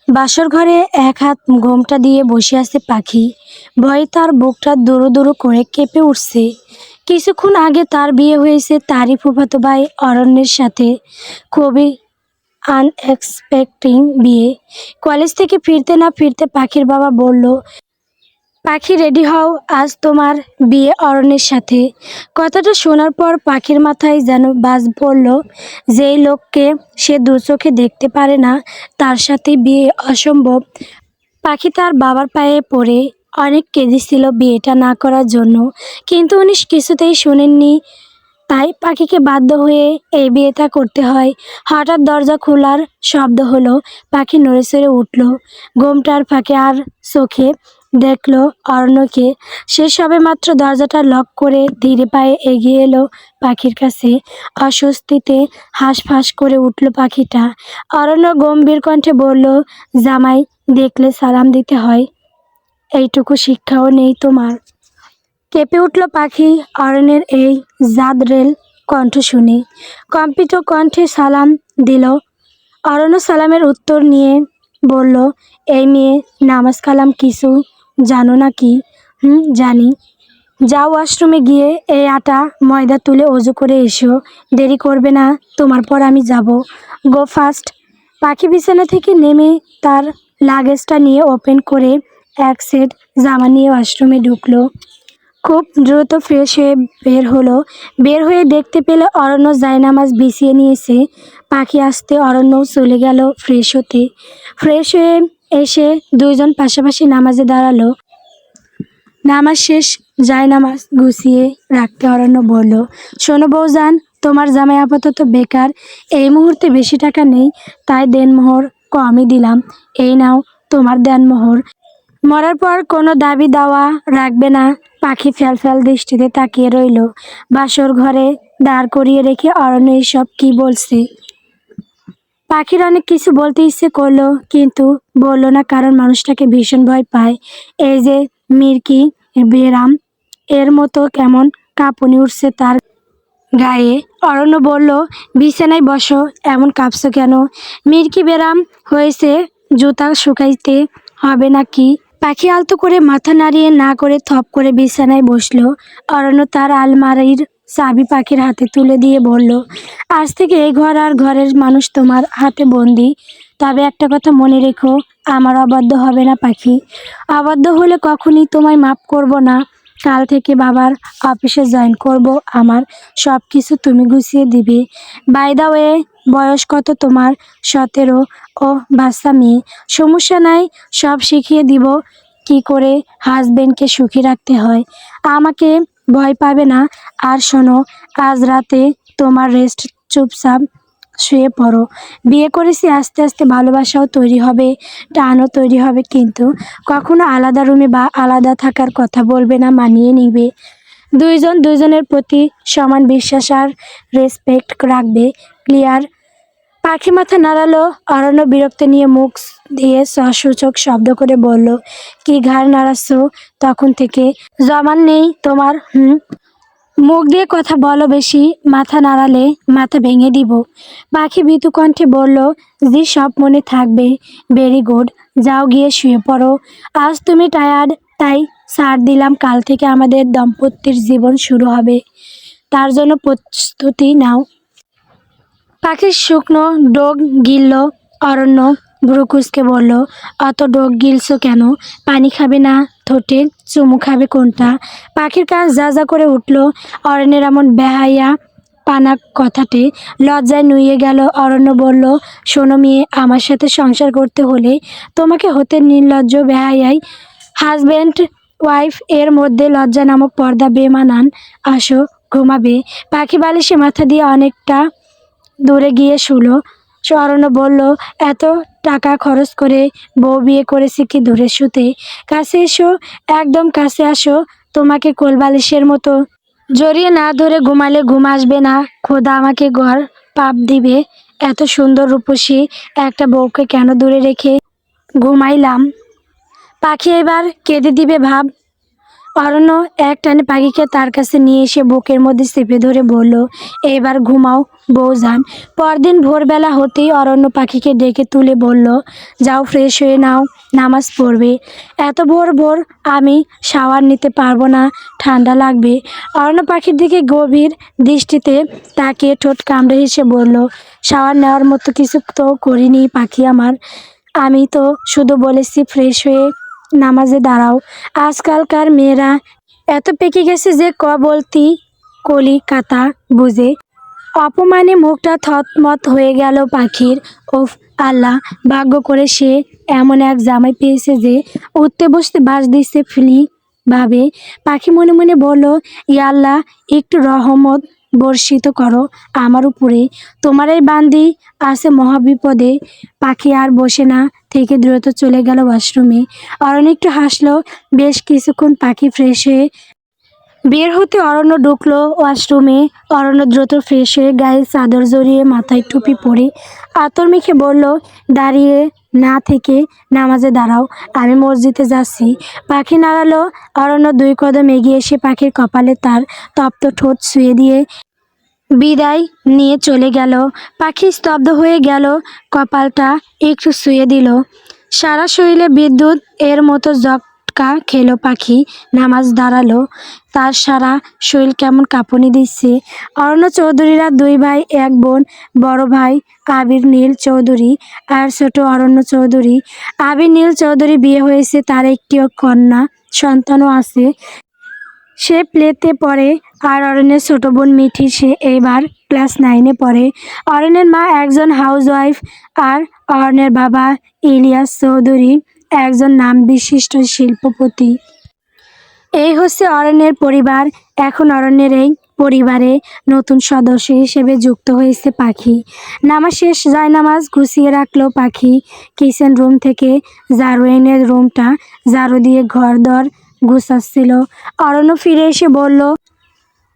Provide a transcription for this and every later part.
বাসর ঘরে এক হাত ঘোমটা দিয়ে বসে আছে পাখি। ভয়ে তার বুকটা দুরু দুরু করে কেঁপে উঠছে। কিছুক্ষণ আগে তার বিয়ে হয়েছে তারই ফুফাতো ভাই অরণ্যের সাথে। খুবই আনএক্সপেক্টিং বিয়ে। কলেজ থেকে ফিরতে না ফিরতে পাখির বাবা বলল, পাখি রেডি হও, আজ তোমার বিয়ে অরণ্যের সাথে। কথাটা শোনার পর পাখির মাথায় যেন বাজ পড়ল। যেই লোককে সে দু চোখে দেখতে পারে না তার সাথে বিয়ে অসম্ভব। পাখি তার বাবার পায়ে পড়ে অনেক কেঁদেছিল বিয়েটা না করার জন্য, কিন্তু উনি কিছুতেই শোনেননি। তাই পাখিকে বাধ্য হয়ে এই বিয়েটা করতে হয়। হঠাৎ দরজা খোলার শব্দ হলো। পাখি নড়েচড়ে উঠল ঘোমটার ফাঁকে আর চোখে দেখলো অরণ্যকে। সে সবেমাত্র দরজাটা লক করে ধীরে পায়ে এগিয়ে এলো পাখির কাছে। অস্বস্তিতে হাঁসফাঁস করে উঠল পাখিটা। অরণ্য গম্ভীর কণ্ঠে বলল, জামাই দেখলে সালাম দিতে হয়, এইটুকু শিক্ষাও নেই তোমার? কেঁপে উঠল পাখি অরণ্যের এই জাদরেল কণ্ঠ শুনে। কম্পিত কণ্ঠে সালাম দিল। অরণ্য সালামের উত্তর নিয়ে বলল, এই মেয়ে, নামাজ কালাম কিছু জানো না কি? জানি। যাও ওয়াশরুমে গিয়ে এই আটা ময়দা তুলে অজু করে এসো। দেরি করবে না, তোমার পর আমি যাব। গো ফাস্ট। পাখি বিছানা থেকে নেমে তার লাগেজটা নিয়ে ওপেন করে এক সেট জামা নিয়ে ওয়াশরুমে ঢুকলো। খুব দ্রুত ফ্রেশ হয়ে বের হয়ে দেখতে পেল অরণ্য জায়নামাজ বিছিয়ে নিয়েছে। পাখি আসতে অরণ্যও চলে গেল ফ্রেশ হতে। ফ্রেশ হয়ে এসে দুইজন পাশাপাশি নামাজে দাঁড়ালো। নামাজ শেষ, জায়নামাজ গুছিয়ে রাখতে অরণ্য বলল, শোনো বউজান, তোমার জামাই আপাতত বেকার। এই মুহূর্তে বেশি টাকা নেই, তাই দেনমোহর কমই দিলাম। এই নাও তোমার দেনমোহর। মরার পর কোনো দাবি দাওয়া রাখবে না। পাখি ফ্যালফ্যাল দৃষ্টিতে তাকিয়ে রইল। বাসর ঘরে দাঁড় করিয়ে রেখে অরণ্য এসব কি বলছে। পাখির অনেক কিছু বলতে ইচ্ছে করলো, কিন্তু বলল না, কারণ মানুষটাকে ভীষণ ভয় পায়। এই যে মির্কি বেরাম, এর মতো কেমন কাঁপুনি উঠছে তার গায়ে। অরণ্য বলল, বিছানায় বসো, এমন কাঁপছো কেন? মির্কি বেরাম হয়েছে, জুতা শুকাইতে হবে নাকি? পাখি আলতো করে মাথা নাড়িয়ে না করে থপ করে বিছানায় বসলো। অরণ্য তার আলমারির চাবি পাখির হাতে তুলে দিয়ে বলল, আজ থেকে এই ঘর আর ঘরের মানুষ তোমার হাতে বন্দি। তবে একটা কথা মনে রেখো, আমার অবাধ্য হবে না পাখি। অবাধ্য হলে কখনই তোমায় মাফ করব না। কাল থেকে বাবার অফিসে জয়েন করব। আমার সব কিছু তুমি গুছিয়ে দিবে। বাই দা ওয়ে, বয়স কত তোমার? 17? ও বাচ্চা মেয়ে, সমস্যা নাই, সব শিখিয়ে দিব কি করে হাজবেন্ডকে সুখী রাখতে হয়। আমাকে ভয় পাবে না। আর শোনো, আজ রাতে তোমার রেস্ট, চুপচাপ শুয়ে পড়ো। বিয়ে করেছি, আস্তে আস্তে ভালোবাসাও তৈরি হবে, টানও তৈরি হবে, কিন্তু কখনো আলাদা রুমে বা আলাদা থাকার কথা বলবে না, মানিয়ে নিবে। দুইজন দুইজনের প্রতি সমান বিশ্বাস আর রেসপেক্ট রাখবে। ক্লিয়ার? পাখি মাথা নাড়ালো। অরণ্য বিরক্তি নিয়ে মুখ দিয়ে সসূচক শব্দ করে বলল, কি ঘাড় নাড়াচ্ছ তখন থেকে? জবান নেই তোমার? মুখ দিয়ে কথা বলো বেশি, মাথা নাড়ালে মাথা ভেঙে দিব। পাখি ভীতু কণ্ঠে বলল, জি, সব মনে থাকবে। ভেরি গুড, যাও গিয়ে শুয়ে পড়ো। আজ তুমি টায়ার্ড, তাই ছাড় দিলাম। কাল থেকে আমাদের দাম্পত্যের জীবন শুরু হবে, তার জন্য প্রস্তুতি নাও। পাখির শুকনো ডোক গিলল। অরণ্য ভ্রু কুঁচকে বলল, অত ডোক গিলছো কেন? পানি খাবে না? ঠোঁটে চুমু খাবে কোনটা? পাখির কান যা যা করে উঠল। অরণ্যের এমন বেহাইয়া পানা কথাতে লজ্জায় নুয়ে গেল। অরণ্য বলল, শোনো মেয়ে, আমার সাথে সংসার করতে হলে তোমাকে হতে নির্লজ্জ বেহাইয়াই। হাজব্যান্ড ওয়াইফ এর মধ্যে লজ্জা নামক পর্দা বেমানান। আসো, ঘুমাবে। পাখি বালিশে মাথা দিয়ে অনেকটা দূরে গিয়ে শুলো। অরণ্য বলল, এত টাকা খরচ করে বউ বিয়ে করেছি কি দূরে শুতে? কাছে এসো, একদম কাছে আসো। তোমাকে কোলবালিশের মতো জড়িয়ে না ধরে ঘুমালে ঘুম আসবে না। খোদা আমাকে ঘর পাপ দিবে। এত সুন্দর রূপসী একটা বউকে কেন দূরে রেখে ঘুমাইলাম? পাখি এবার কেঁদে দিবে ভাব। অরণ্য এক টানে পাখিকে তার কাছে নিয়ে এসে বুকের মধ্যে চেপে ধরে বলল, এবার ঘুমাও বউজান। পরদিন ভোরবেলা হতেই অরণ্য পাখিকে ডেকে তুলে বলল, যাও ফ্রেশ হয়ে নাও, নামাজ পড়বে। এত ভোর ভোর আমি শাওয়ার নিতে পারবো না, ঠান্ডা লাগবে। অরণ্য পাখির দিকে গভীর দৃষ্টিতে তাকিয়ে ঠোঁট কামড়ে হেসে বলল, শাওয়ার নেওয়ার মতো কিছু তো করিনি পাখি আমার, আমি তো শুধু বলেছি ফ্রেশ হয়ে নামাজে দাঁড়াও। আজকালকার মেয়েরা এত পেকে গেছে যে বলতি কলিকাতা বুঝে। অপমানে মুখটা থতমত হয়ে গেল পাখির। ওফ আল্লাহ, ভাগ্য করে সে এমন এক জামাই পেয়েছে যে উঠতে বসতে বাস দিচ্ছে ফ্রি ভাবে। পাখি মনে মনে বলল, ইয়া আল্লাহ, একটু রহমত বর্ষিত করো আমার উপরে, তোমার এই বান্দি আছে মহাবিপদে। পাখি আর বসে না থেকে দ্রুত চলে গেল ওয়াশরুমে। অরণ্য একটু হাসলো। বেশ কিছুক্ষণ পাখি ফ্রেশ হয়ে বের হতে অরণ্য ঢুকলো ওয়াশরুমে। অরণ্য দ্রুত ফ্রেশ হয়ে গায়ে চাদর জড়িয়ে মাথায় টুপি পরে আতর মেখে বলল, দাঁড়িয়ে না থেকে নামাজে দাঁড়াও, আমি মসজিদে যাচ্ছি। পাখি নাড়ালো। অরণ্য দুই কদম এগিয়ে এসে পাখির কপালে তার তপ্ত ঠোঁট ছুঁয়ে দিয়ে বিদায় নিয়ে চলে গেল। পাখি স্তব্ধ হয়ে গেল, কপালটা একটু ছুঁয়ে দিল। সারা শরীরে বিদ্যুৎ এর মতো ঝটকা খেলো পাখি। নামাজ দাঁড়ালো, তার সারা শরীর কেমন কাঁপুনি দিচ্ছে। অরণ্য চৌধুরীরা দুই ভাই এক বোন। বড় ভাই আবির নীল চৌধুরী আর ছোট অরণ্য চৌধুরী। আবির নীল চৌধুরী বিয়ে হয়েছে, তার একটি কন্যা সন্তানও আছে, সে প্লেতে পড়ে। আর অরণ্যের ছোট বোন মিঠি, সে এইবার ক্লাস 9-এ পড়ে। অরণ্যের মা একজন হাউসওয়াইফ আর অরণ্যের বাবা ইলিয়াস চৌধুরী একজন নাম বিশিষ্ট শিল্পপতি। এই হচ্ছে অরণ্যের পরিবার। এখন অরণ্যের এই পরিবারে নতুন সদস্য হিসেবে যুক্ত হয়েছে পাখি। নামাজ শেষ, জায়নামাজ গুছিয়ে রাখলো পাখি। কিচেন রুম থেকে ঝাড়ু এনে রুমটা ঝাড়ু দিয়ে ঘর দর গুছাচ্ছিল। অরণ্য ফিরে এসে বলল,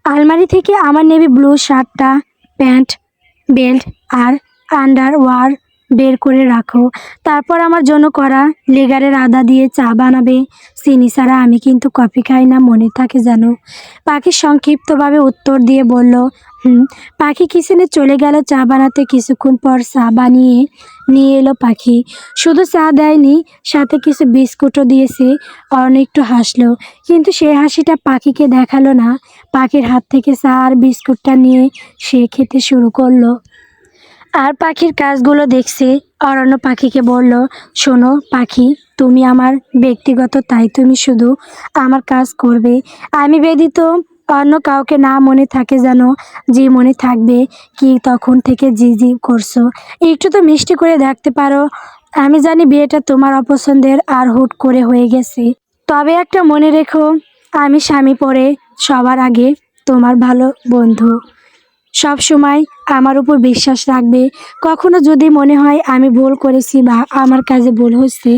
আলমারি থেকে আমার নেভি ব্লু শার্টটা, প্যান্ট, বেল্ট আর আন্ডারওয়্যার বের করে রাখো। তারপর আমার জন্য করা লেগারের আদা দিয়ে চা বানাবে। চিনি ছাড়া আমি কিন্তু কফি খাই না, মনে থাকে যেন। পাখি সংক্ষিপ্তভাবে উত্তর দিয়ে বলল, হুম। পাখি কিচেনে চলে গেল চা বানাতে। কিছুক্ষণ পর চা বানিয়ে নিয়ে এলো পাখি। শুধু চা দেয়নি, সাথে কিছু বিস্কুটও দিয়েছে। অরণ্য একটু হাসলো, কিন্তু সেই হাসিটা পাখিকে দেখালো না। পাখির হাত থেকে চা আর বিস্কুটটা নিয়ে সে খেতে শুরু করলো আর পাখির কাজগুলো দেখছে। অরণ্য পাখিকে বলল, শোনো পাখি, তুমি আমার ব্যক্তিগত, তাই তুমি শুধু আমার কাজ করবে। আমি ব্যতীত অন্য কাউকে না মনে থাকে যেন। জি মনে থাকবে কি তখন থেকে জি জি করছো? একটু তো মিষ্টি করে দেখতে পারো। আমি জানি বিয়েটা তোমার অপছন্দের আর হুট করে হয়ে গেছে, তবে একটা মনে রেখো, আমি স্বামী পরে সবার আগে তোমার ভালো বন্ধু। সব সময় আমার উপর বিশ্বাস রাখবে। কখনো যদি মনে হয় আমি ভুল করেছি বা আমার কাজে ভুল হচ্ছে,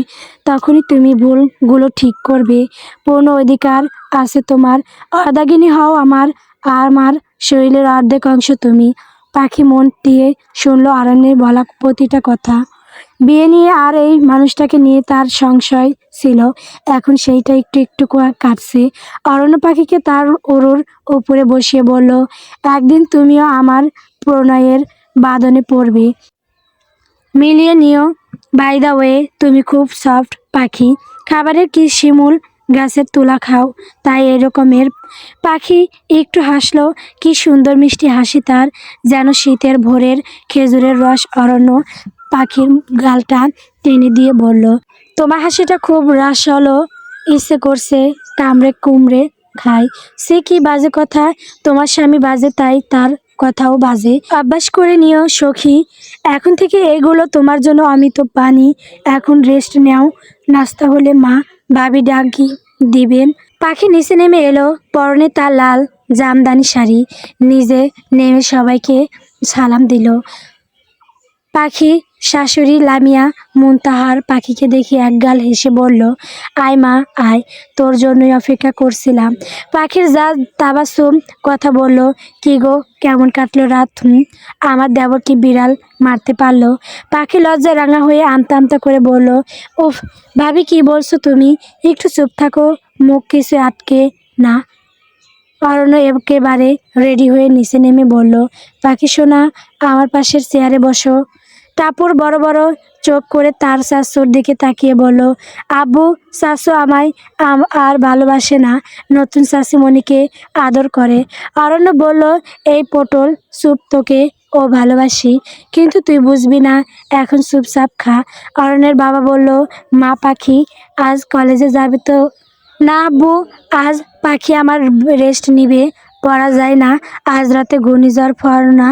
তখনই তুমি ভুলগুলো ঠিক করবে। পূর্ণ অধিকার আছে তোমার। অর্ধাঙ্গিনী হও আমার, আর আমার শরীরের অর্ধেক অংশ তুমি। পাখি মন দিয়ে শুনলো অরণ্যের বলা প্রতিটা কথা। বিয়ে নিয়ে আর এই মানুষটাকে নিয়ে তার সংশয় ছিল, এখন সেইটা একটু একটু কাটছে। অরণ্য পাখিকে তার উড়োর উপরে বসিয়ে বলল, একদিন তুমিও আমার প্রণয়ের বাঁধনে পড়বে, মিলিয়ে নিও। বাই দ্য ওয়ে, তুমি খুব সফট পাখি। খাবারের কি শিমুল গাছের তুলা খাও, তাই এরকমের। পাখি একটু হাসলো। কি সুন্দর মিষ্টি হাসি তার, যেন শীতের ভোরের খেজুরের রস। অরণ্য পাখির গালটা টেনে দিয়ে বলল, তোমার হাসিটা খুব রসালো, ইচ্ছে করছে কামড়ে কুমড়ে খাই। সে কি বাজে কথা, তোমার স্বামী বাজে তাই তার কথাও বাজে। অভ্যাস করে নিও সখী, এখন থেকে এগুলো তোমার জন্য অমৃত পানি। এখন রেস্ট নাও, নাস্তা হলে মা ভাবি ডাকি দিবেন। পাখি নিচে নেমে এলো, পরনে তার লাল জামদানি শাড়ি। নিজে নেমে সবাইকে সালাম দিল। পাখি শাশুড়ি লামিয়া মুনতাহার পাখিকে দেখে একগাল হেসে বলল, আয় মা আয়, তোর জন্যই অপেক্ষা করছিলাম। পাখির যা তাবাসুম, কথা বলল, কি গো কেমন কাটলো রাত? আমার দেবর কি বিড়াল মারতে পারলো? পাখি লজ্জায় রাঙা হয়ে আমতা আমতা করে বলল, উফ ভাবি, কি বলছো তুমি? একটু চুপ থাকো। মুখ কিছু আটকে না। অরণ্য একেবারে রেডি হয়ে নিচে নেমে বলল, পাখি সোনা, আমার পাশের চেয়ারে বসো। টাপুর বড় বড় চোখ করে তার শাশুর দিকে তাকিয়ে বলল, আব্বু, শাশু আমায় আর ভালোবাসে না, নতুন শাশুমণিকে আদর করে। অরণ্য বলল, এই পটল স্যুপ তোকে ও ভালোবাসি, কিন্তু তুই বুঝবি না, এখন চুপচাপ খা। অরণ্যের বাবা বলল, মা, পাখি আজ কলেজে যাবে তো? না আব্বু, আজ পাখি আমার রেস্ট নিবে, পড়া যায় না। আজ রাতে ঘূর্ণিঝড় ফরনা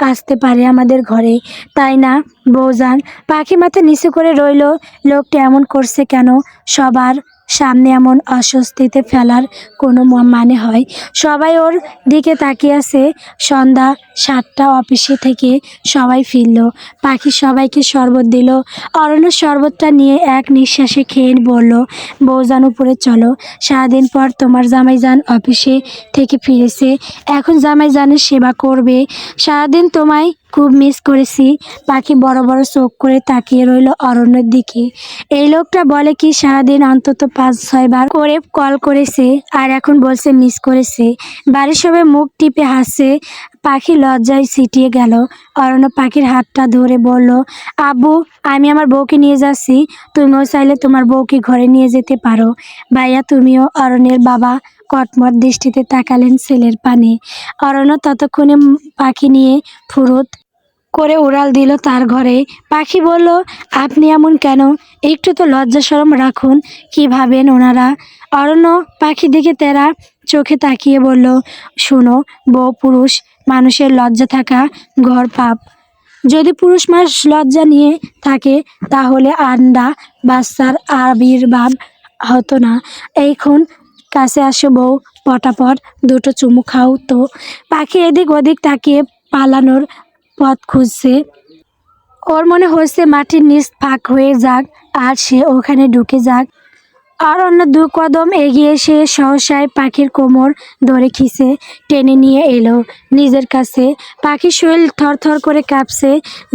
আসতে পারে আমাদের ঘরে, তাই না বৌজান? পাখি মাথা নিচু করে রইল। লোকটা এমন করছে কেন? সবার সামনে এমন অস্বস্তিতে ফেলার কোনো মানে হয়? সবাই ওর দিকে তাকিয়ে আছে। সন্ধ্যা 7টা, অফিসে থেকে সবাই ফিরল। পাখি সবাইকে শরবত দিল। অরণ্য শরবতটা নিয়ে এক নিঃশ্বাসে খেয়ে বলল, বৌজান উপরে চলো। সারাদিন পর তোমার জামাইজান অফিসে থেকে ফিরেছে, এখন জামাইজানের সেবা করবে। সারাদিন তোমায় খুব মিস করেছি। পাখি বড় বড় চোখ করে তাকিয়ে রইল অরণ্যের দিকে। এই লোকটা বলে কি সারাদিন অন্তত 5-6 বার করে কল করেছে, আর এখন বলছে মিস করেছে। বাড়ির সবাই মুখ টিপে হাসছে। পাখি লজ্জায় ছিটিয়ে গেল। অরণ্য পাখির হাতটা ধরে বলল, আব্বু, আমি আমার বউকে নিয়ে যাচ্ছি, তুমিও চাইলে তোমার বউকে ঘরে নিয়ে যেতে পারো। ভাইয়া, তুমিও। অরণ্যের বাবা কটমট দৃষ্টিতে তাকালেন ছেলের পানে। অরণ্য ততক্ষণে পাখি নিয়ে ফুরুত করে উড়াল দিল তার ঘরে। পাখি বলল, আপনি এমন কেন? একটু তো লজ্জা শরম রাখুন। কি ভাবেন ওনারা? অরণ্য পাখির দিকে তেরা চোখে তাকিয়ে বলল, শুনো বউ, পুরুষ মানুষের লজ্জা থাকা ঘর পাপ। যদি পুরুষ মানুষ লজ্জা নিয়ে থাকে, তাহলে আন্ডা বাচ্চার আবির্ভাব হতো না। এইক্ষণ কাছে আসো বউ, পটাপট দুটো চুমু খাও তো। পাখি এদিক ওদিক তাকিয়ে পালানোর পথ খুঁজছে। ওর মনে হচ্ছে মাটির নিচ ফাঁক হয়ে যাক আর সে ওখানে ঢুকে যাক। আর অন্য 2 কদম এগিয়ে এসে সহসায় পাখির কোমর ধরে খিঁচে টেনে নিয়ে এলো নিজের কাছে। পাখির শরীর থরথর করে কাঁপছে,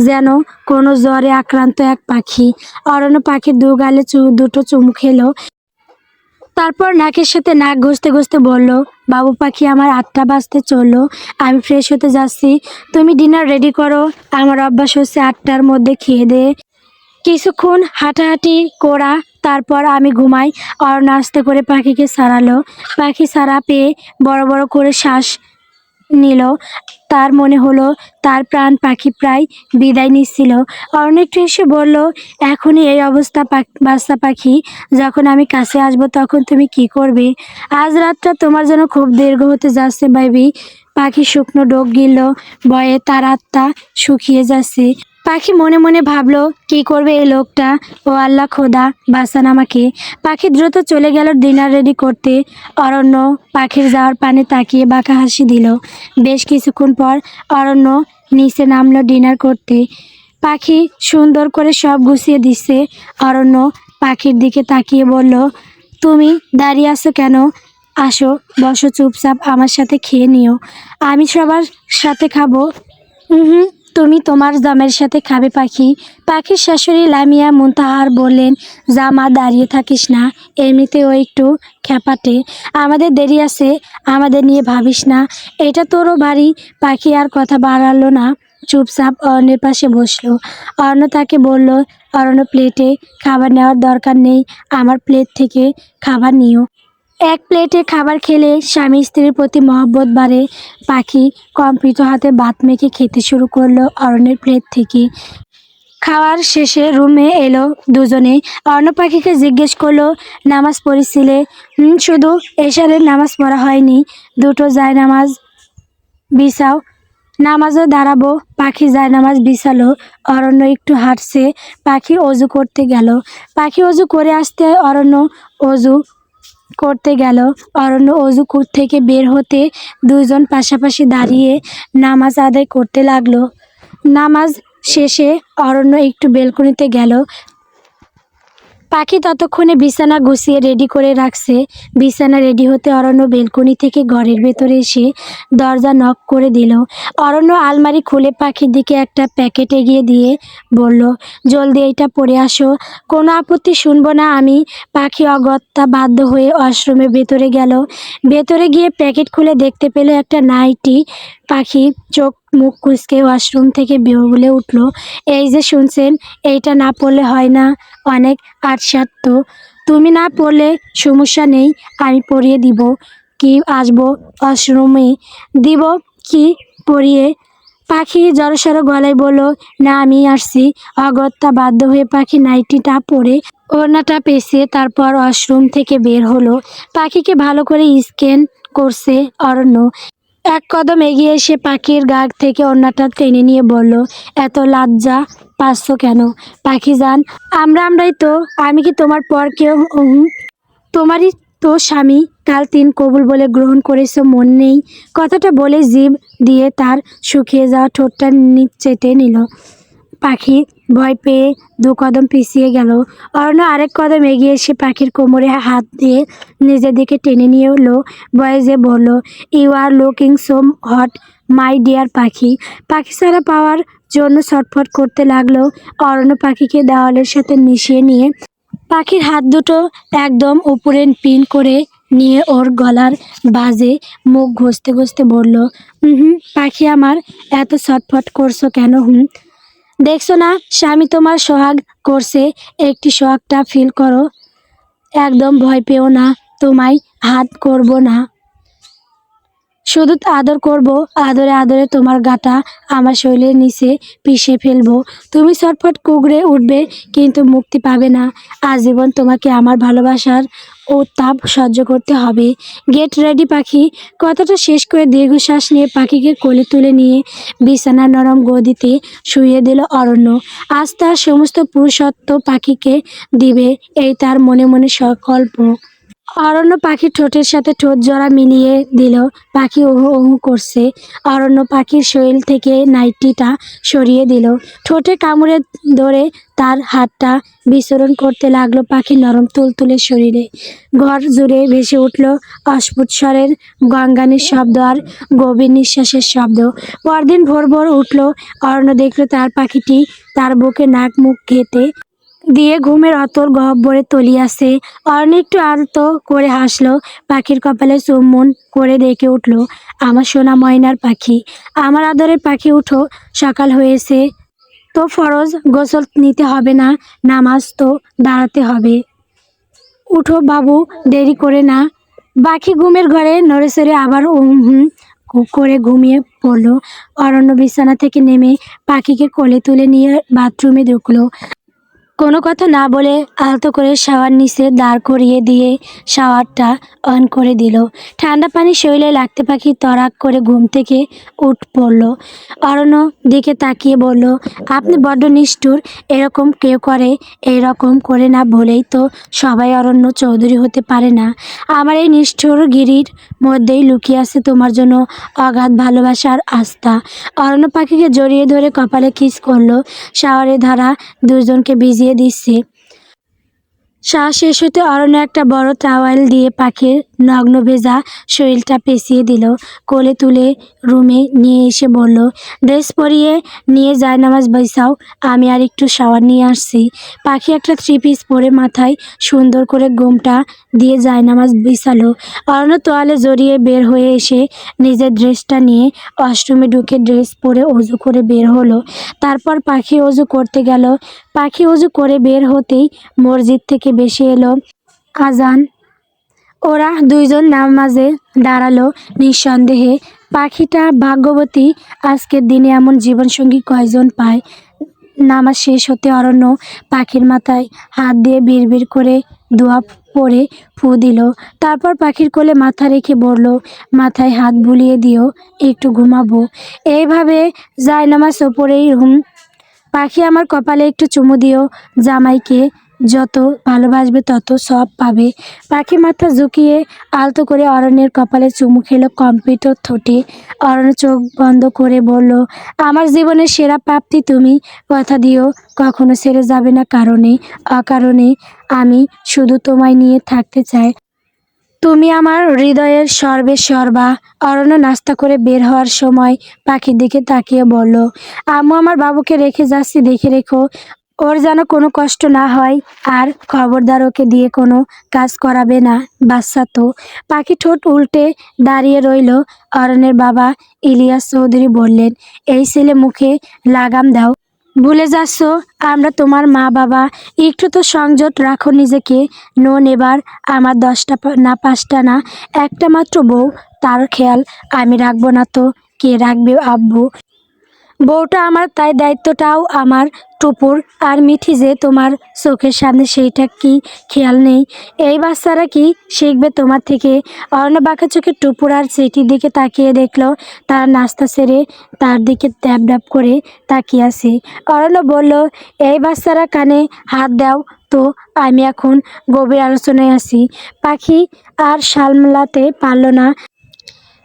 যেন কোনো জ্বরে আক্রান্ত এক পাখি। অরণ্য পাখির 2 গালে দুটো চুমু খেলো। তারপর নাকের সাথে নাক ঘষতে ঘষতে বলল, বাবু পাখি, আমার 8টা বাজতে চললো, আমি ফ্রেশ হতে যাচ্ছি, তুমি ডিনার রেডি করো। আমার অভ্যাস হচ্ছে 8টার মধ্যে খেয়ে দে কিছুক্ষণ হাঁটাহাঁটি করা, তারপর আমি ঘুমাই। অরণ্য আস্তে করে পাখিকে ছাড়ালো। পাখি ছাড়া পেয়ে বড় বড় করে শ্বাস নিল। তার মনে হলো তার প্রাণ পাখি প্রায় বিদায় নিচ্ছিল। অরণ্য একটু এসে বলল, এখনই এই অবস্থা বাচ্চা পাখি, যখন আমি কাছে আসবো তখন তুমি কি করবে? আজ রাতটা তোমার জন্য খুব দীর্ঘ হতে যাচ্ছে বেবি। পাখি শুকনো ডোক গিলল, ভয়ে তার আত্মা শুকিয়ে যাচ্ছে। পাখি মনে মনে ভাবলো, কি করবে এই লোকটা? ও আল্লাহ, খোদা বাঁচান আমাকে। পাখি দ্রুত চলে গেল ডিনার রেডি করতে। অরণ্য পাখির যাওয়ার পানে তাকিয়ে বাঁকা হাসি দিল। বেশ কিছুক্ষণ পর অরণ্য নিচে নামলো ডিনার করতে। পাখি সুন্দর করে সব গুছিয়ে দিচ্ছে। অরণ্য পাখির দিকে তাকিয়ে বলল, তুমি দাঁড়িয়ে আছো কেন? আসো, বসো চুপচাপ আমার সাথে খেয়ে নিও। আমি সবার সাথে খাবো। হুম, তুমি তোমার জামের সাথে খাবে পাখি। পাখির শাশুড়ি লামিয়া মুনতাহার বললেন, যা মা, দাঁড়িয়ে থাকিস না, এমনিতেও একটু খ্যাপাটে, আমাদের দেরি আছে, আমাদের নিয়ে ভাবিস না, এটা তোরও বাড়ি। পাখি আর কথা বাড়ালো না, চুপচাপ অরণ্যের পাশে বসলো। অরণ্য তাকে বলল, অরণ্য, প্লেটে খাবার নেওয়ার দরকার নেই, আমার প্লেট থেকে খাবার নিও। এক প্লেটে খাবার খেলে স্বামী স্ত্রীর প্রতি মহব্বত বাড়ে। পাখি কম্পিত হাতে ভাত মেখে খেতে শুরু করলো অরণ্যের প্লেট থেকে। খাওয়ার শেষে রুমে এলো দুজনে। অরণ্য পাখিকে জিজ্ঞেস করলো, নামাজ পড়েছিলে? শুধু এশারের নামাজ পড়া হয়নি, দুটো জায়নামাজ বিছাও, নামাজও দাঁড়াবো। পাখি জায়নামাজ বিছালো। অরণ্য একটু হাঁটছে। পাখি অজু করতে গেল। পাখি অজু করে আসতে অরণ্য অজু করতে গেল। অরণ্য অজু থেকে বের হতে দুজন পাশাপাশি দাঁড়িয়ে নামাজ আদায় করতে লাগলো। নামাজ শেষে অরণ্য একটু বেলকনিতে গেল। পাখি ততক্ষণে বিছানা গুছিয়ে রেডি করে রাখছে। বিছানা রেডি হতে অরণ্য বেলকনি থেকে ঘরের ভেতরে এসে দরজা নক করে দিল। অরণ্য আলমারি খুলে পাখির দিকে একটা প্যাকেট এগিয়ে দিয়ে বলল, জলদি এইটা পরে আসো। কোনো আপত্তি শুনবো না আমি। পাখি অগত্যা বাধ্য হয়ে ওয়াশরুমের ভেতরে গেল। ভেতরে গিয়ে প্যাকেট খুলে দেখতে পেল একটা নাইটি। পাখি চোখ মুখ কুঁচকে ওয়াশরুম থেকে বলে উঠল, এই যে শুনছেন, এইটা না পড়লে হয় না? অনেক আটসাট তো। তুমি না পড়লে সমস্যা নেই, আমি পরিয়ে দিব। কি আসবো ওয়াশরুমে? দিব কি পরিয়ে? পাখি জড়সড় গলায় বলল, না আমি আসছি। অগত্যা বাধ্য হয়ে পাখি নাইটিটা পরে ওড়নাটা পেঁচিয়ে তারপর ওয়াশরুম থেকে বের হলো। পাখিকে ভালো করে স্ক্যান করছে অরণ্য। এক কদম এগিয়ে এসে পাখির গা থেকে ওড়নাটা টেনে নিয়ে বলল, এত লজ্জা পাচ্ছ কেন? পাখি যান, আমরাই তো। আমি কি তোমার পর কেউ? তোমারই তো স্বামী। কাল 3 কবুল বলে গ্রহণ করেছো, মন নেই? কথাটা বলে জিভ দিয়ে তার শুকিয়ে যাওয়া ঠোঁটটা চেটে নিল। পাখি ভয় পেয়ে 2 কদম পিছিয়ে গেল। অরণ্য আরেক কদম এগিয়ে এসে পাখির কোমরে হাত দিয়ে নিজের দিকে টেনে নিয়ে এলো। ভয়েসে বলল, you are looking so hot my dear Pakhi. Pakhi ছাড়া পাওয়ার জন্য ছটফট করতে লাগলো। অরণ্য পাখিকে দেওয়ালের সাথে মিশিয়ে নিয়ে পাখির হাত দুটো একদম উপরে পিন করে নিয়ে ওর গলার বাজে মুখ ঘষতে ঘষতে বলল, পাখি আমার, এত ছটফট করছো কেন? দেখছো না স্বামী তোমার সোহাগ করছে, একটি সোহাগটা ফিল করো। একদম ভয় পেও না, তোমায় হাত করব না, শুধু আদর করব। আদরে আদরে তোমার গাটা আমার শরীরের নিচে পিষে ফেলবো। তুমি ছটফট কুগড়ে উঠবে, কিন্তু মুক্তি পাবে না। আজীবন তোমাকে আমার ভালোবাসার উত্তাপ সহ্য করতে হবে। গেট রেডি পাখি। কথাটা শেষ করে দীর্ঘশ্বাস নিয়ে পাখিকে কোলে তুলে নিয়ে বিছানার নরম গদিতে শুইয়ে দিল অরণ্য। আজ তার সমস্ত পুরুষত্ব পাখিকে দিবে, এই তার মনে মনে সংকল্প। অরণ্য পাখির ঠোঁটের সাথে ঠোঁট জোড়া মিলিয়ে দিল। পাখি উহু উহু করছে। অরণ্য পাখির শরীর থেকে নাইটিটা সরিয়ে দিল। ঠোঁটে কামড়ে ধরে তার হাতটা বিচরণ করতে লাগলো পাখির নরম তুলতুলে শরীরে। ঘর জুড়ে ভেসে উঠল অস্ফুট স্বরের গঙ্গানির শব্দ আর গভীর নিঃশ্বাসের শব্দ। পরদিন ভোর ভোর উঠল অরণ্য, দেখল তার পাখিটি তার বুকে নাক মুখ ঘেঁটে দিয়ে ঘুমের অতল গহ্বরে তলিয়েছে। অরণ্য একটু আলতো করে হাসলো। পাখির কপালে চুম্বন করে ডেকে উঠল, আমার সোনা ময়নার পাখি, আমার আদরের পাখি, উঠো, সকাল হয়েছে তো ফরজ গোসল নিতে হবে না, নামাজ তো দাঁড়াতে হবে। উঠো বাবু, দেরি করে না। পাখি ঘুমের ঘরে নড়েচড়ে আবার করে ঘুমিয়ে পড়ল। অরণ্য বিছানা থেকে নেমে পাখিকে কোলে তুলে নিয়ে বাথরুমে ঢুকলো। কোনো কথা না বলে আলতো করে শাওয়ার নিচে দাঁড় করিয়ে দিয়ে শাওয়ারটা অন করে দিল। ঠান্ডা পানি শরীরে লাগতে পাখি তড়াক করে ঘুম থেকে উঠ পড়ল। অরণ্য দিকে তাকিয়ে বলল, আপনি বড্ড নিষ্ঠুর, এরকম কেউ করে? এরকম করে না বলেই তো সবাই অরণ্য চৌধুরী হতে পারে না। আমার এই নিষ্ঠুর গিরির মধ্যেই লুকিয়ে আছে তোমার জন্য অগাধ ভালোবাসার আস্থা। অরণ্য পাখিকে জড়িয়ে ধরে কপালে কিস করলো। শাওয়ারের ধারা দুজনকে ভিজিয়ে দিচ্ছে। শ্বাস শেষ হতে অরণ্য একটা বড় টাওয়াল দিয়ে পাখির নগ্ন ভেজা শরীরটা পেঁচিয়ে দিল। কোলে তুলে রুমে নিয়ে এসে বলল, ড্রেস পরিয়ে নিয়ে জায়নামাজ বিছাও, আমি আর একটু শাওয়ার নিয়ে আসছি। পাখি একটা 3 পিস পরে মাথায় সুন্দর করে গোমটা দিয়ে জায়নামাজ বিছালো। অরণ্য তোয়ালে জড়িয়ে বের হয়ে এসে নিজের ড্রেসটা নিয়ে ওয়াশরুমে ঢুকে ড্রেস পরে অজু করে বের হলো। তারপর পাখি অজু করতে গেল। পাখি অজু করে বের হতেই মসজিদ থেকে ভেসে এলো আজান। ওরা দুইজন নামাজে দাঁড়ালো। নিঃসন্দেহে পাখিটা ভাগ্যবতী, আজকের দিনে এমন জীবনসঙ্গী কয়জন পায়। নামাজ শেষ হতে অরণ্য পাখির মাথায় হাত দিয়ে বিড়বিড় করে দোয়া পড়ে ফু দিল। তারপর পাখির কোলে মাথা রেখে বলল, মাথায় হাত বুলিয়ে দিও, একটু ঘুমাবো। এইভাবে জায়নামাজ ওপরেই পাখি আমার কপালে একটু চুমু দিও, জামাইকে যত ভালোবাসবে তত সব পাবে। পাখি মাথা ঝুঁকিয়ে আলতো করে অরণ্যের কপালে চুমু খেলো কম্পিত ঠোঁটে। অরণ্য চোখ বন্ধ করে বলল, আমার জীবনের সেরা প্রাপ্তি তুমি। কথা দিও কখনো ছেড়ে যাবে না কারণে অকারণে। আমি শুধু তোমায় নিয়ে থাকতে চাই। তুমি আমার হৃদয়ের সর্বা। অরণ্য নাস্তা করে বের হওয়ার সময় পাখির দিকে তাকিয়ে বলল, আম্মু আমার বাবুকে রেখে যাচ্ছি, দেখে রেখো। ওর যেন কোনো কষ্ট না হয়। আর খবরদার ওকে দিয়ে কোনো কাজ করাবে না, বাচ্চা তো। পাখি ঠোঁট উল্টে দাঁড়িয়ে রইল। অরণ্যের বাবা ইলিয়াস চৌধুরী বললেন, এই ছেলে মুখে লাগাম দাও। ভুলে যাচ্ছ আমরা তোমার মা বাবা। একটু তো সংযত রাখো নিজেকে। নোন এবার আমার 10টা না 5টা না, একটা মাত্র বউ। তার খেয়াল আমি রাখবো না তো কে রাখবে আব্বু? বউটা আমার, তাই দায়িত্বটাও আমার। টুপুর আর মিঠি যে তোমার চোখের সামনে, সেইটা কি খেয়াল নেই? এই বাচ্চারা কি শিখবে তোমার থেকে? অর্ণ বাঁকা চোখে টুপুর আর চিঠির দিকে তাকিয়ে দেখলো তার নাস্তা সেরে তার দিকে ট্যাপ ড্যাপ করে তাকিয়ে আছে। অরণ্য বলল, এই বাচ্চারা কানে হাত দাও তো, আমি এখন গভীর আলোচনায় আছি। পাখি আর সামলাতে পারল না।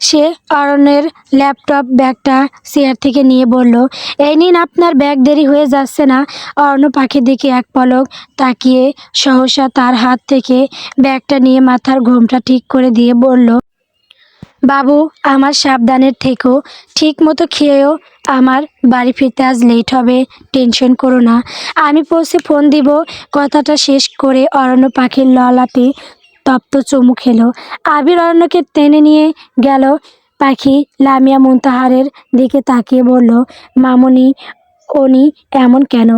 সে অরণ্যের ল্যাপটপ ব্যাগটা চেয়ার থেকে নিয়ে বলল, এই নিন আপনার ব্যাগ, দেরি হয়ে যাচ্ছে না? অরণ্য পাখির দিকে এক পলক তাকিয়ে সহসা তার হাত থেকে ব্যাগটা নিয়ে মাথার ঘোমটা ঠিক করে দিয়ে বলল, বাবু আমার সাবধানে থেকো, ঠিক মতো খেয়েও। আমার বাড়ি ফিরতে আজ লেট হবে, টেনশন করো না, আমি পৌঁছে ফোন দিব। কথাটা শেষ করে অরণ্য পাখির ললাটে তপ্ত চুমু খেলো। আবির অরণ্যকে টেনে নিয়ে গেল। পাখি লামিয়া মুনতাহারের দিকে তাকিয়ে বলল, মামুনি উনি এমন কেন?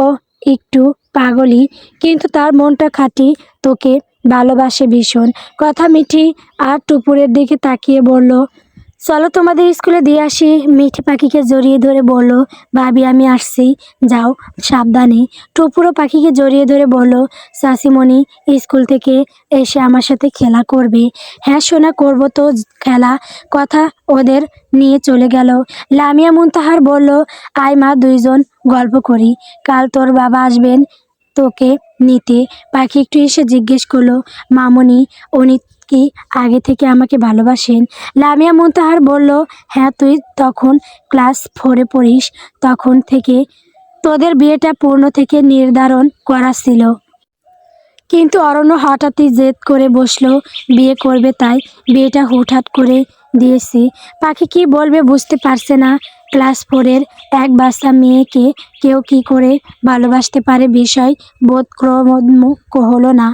ও একটু পাগলি, কিন্তু তার মনটা খাঁটি, তোকে ভালোবাসে ভীষণ। কথা মিঠি আর টুপুরের দিকে তাকিয়ে বলল, চলো তোমাদের স্কুলে দিয়ে আসি। মিঠি পাখিকে জড়িয়ে ধরে বলল, ভাবি আমি আসছি, যাও সাবধানে। টুপুরও পাখিকে জড়িয়ে ধরে বলল, চাচিমণি স্কুল থেকে এসে আমার সাথে খেলা করবে? হ্যাঁ সোনা, করবো তো খেলা। কথা ওদের নিয়ে চলে গেল। লামিয়া মুনতাহার বলল, আয় মা, দুইজন গল্প করি, কাল তোর বাবা আসবেন তোকে নিতে। পাখি একটু এসে জিজ্ঞেস করলো, মামুনি উনি কি আগে থেকে আমাকে ভালোবাসেন? লামিয়া মুনতাহার বলল, হ্যাঁ, তুই তখন ক্লাস 4-এ পড়িস, তখন থেকে তোদের বিয়েটা পূর্ণ থেকে নির্ধারণ করা ছিল। কিন্তু অরণ্য হঠাৎই জেদ করে বসলো বিয়ে করবে, তাই বিয়েটা হুটহাট করে দিয়েছি। পাখি কি বলবে বুঝতে পারছে না। ক্লাস 4-এর এক বাচ্চা মেয়েকে কেউ কি করে ভালোবাসতে পারে, বিষয় বোধগম্য হলো না।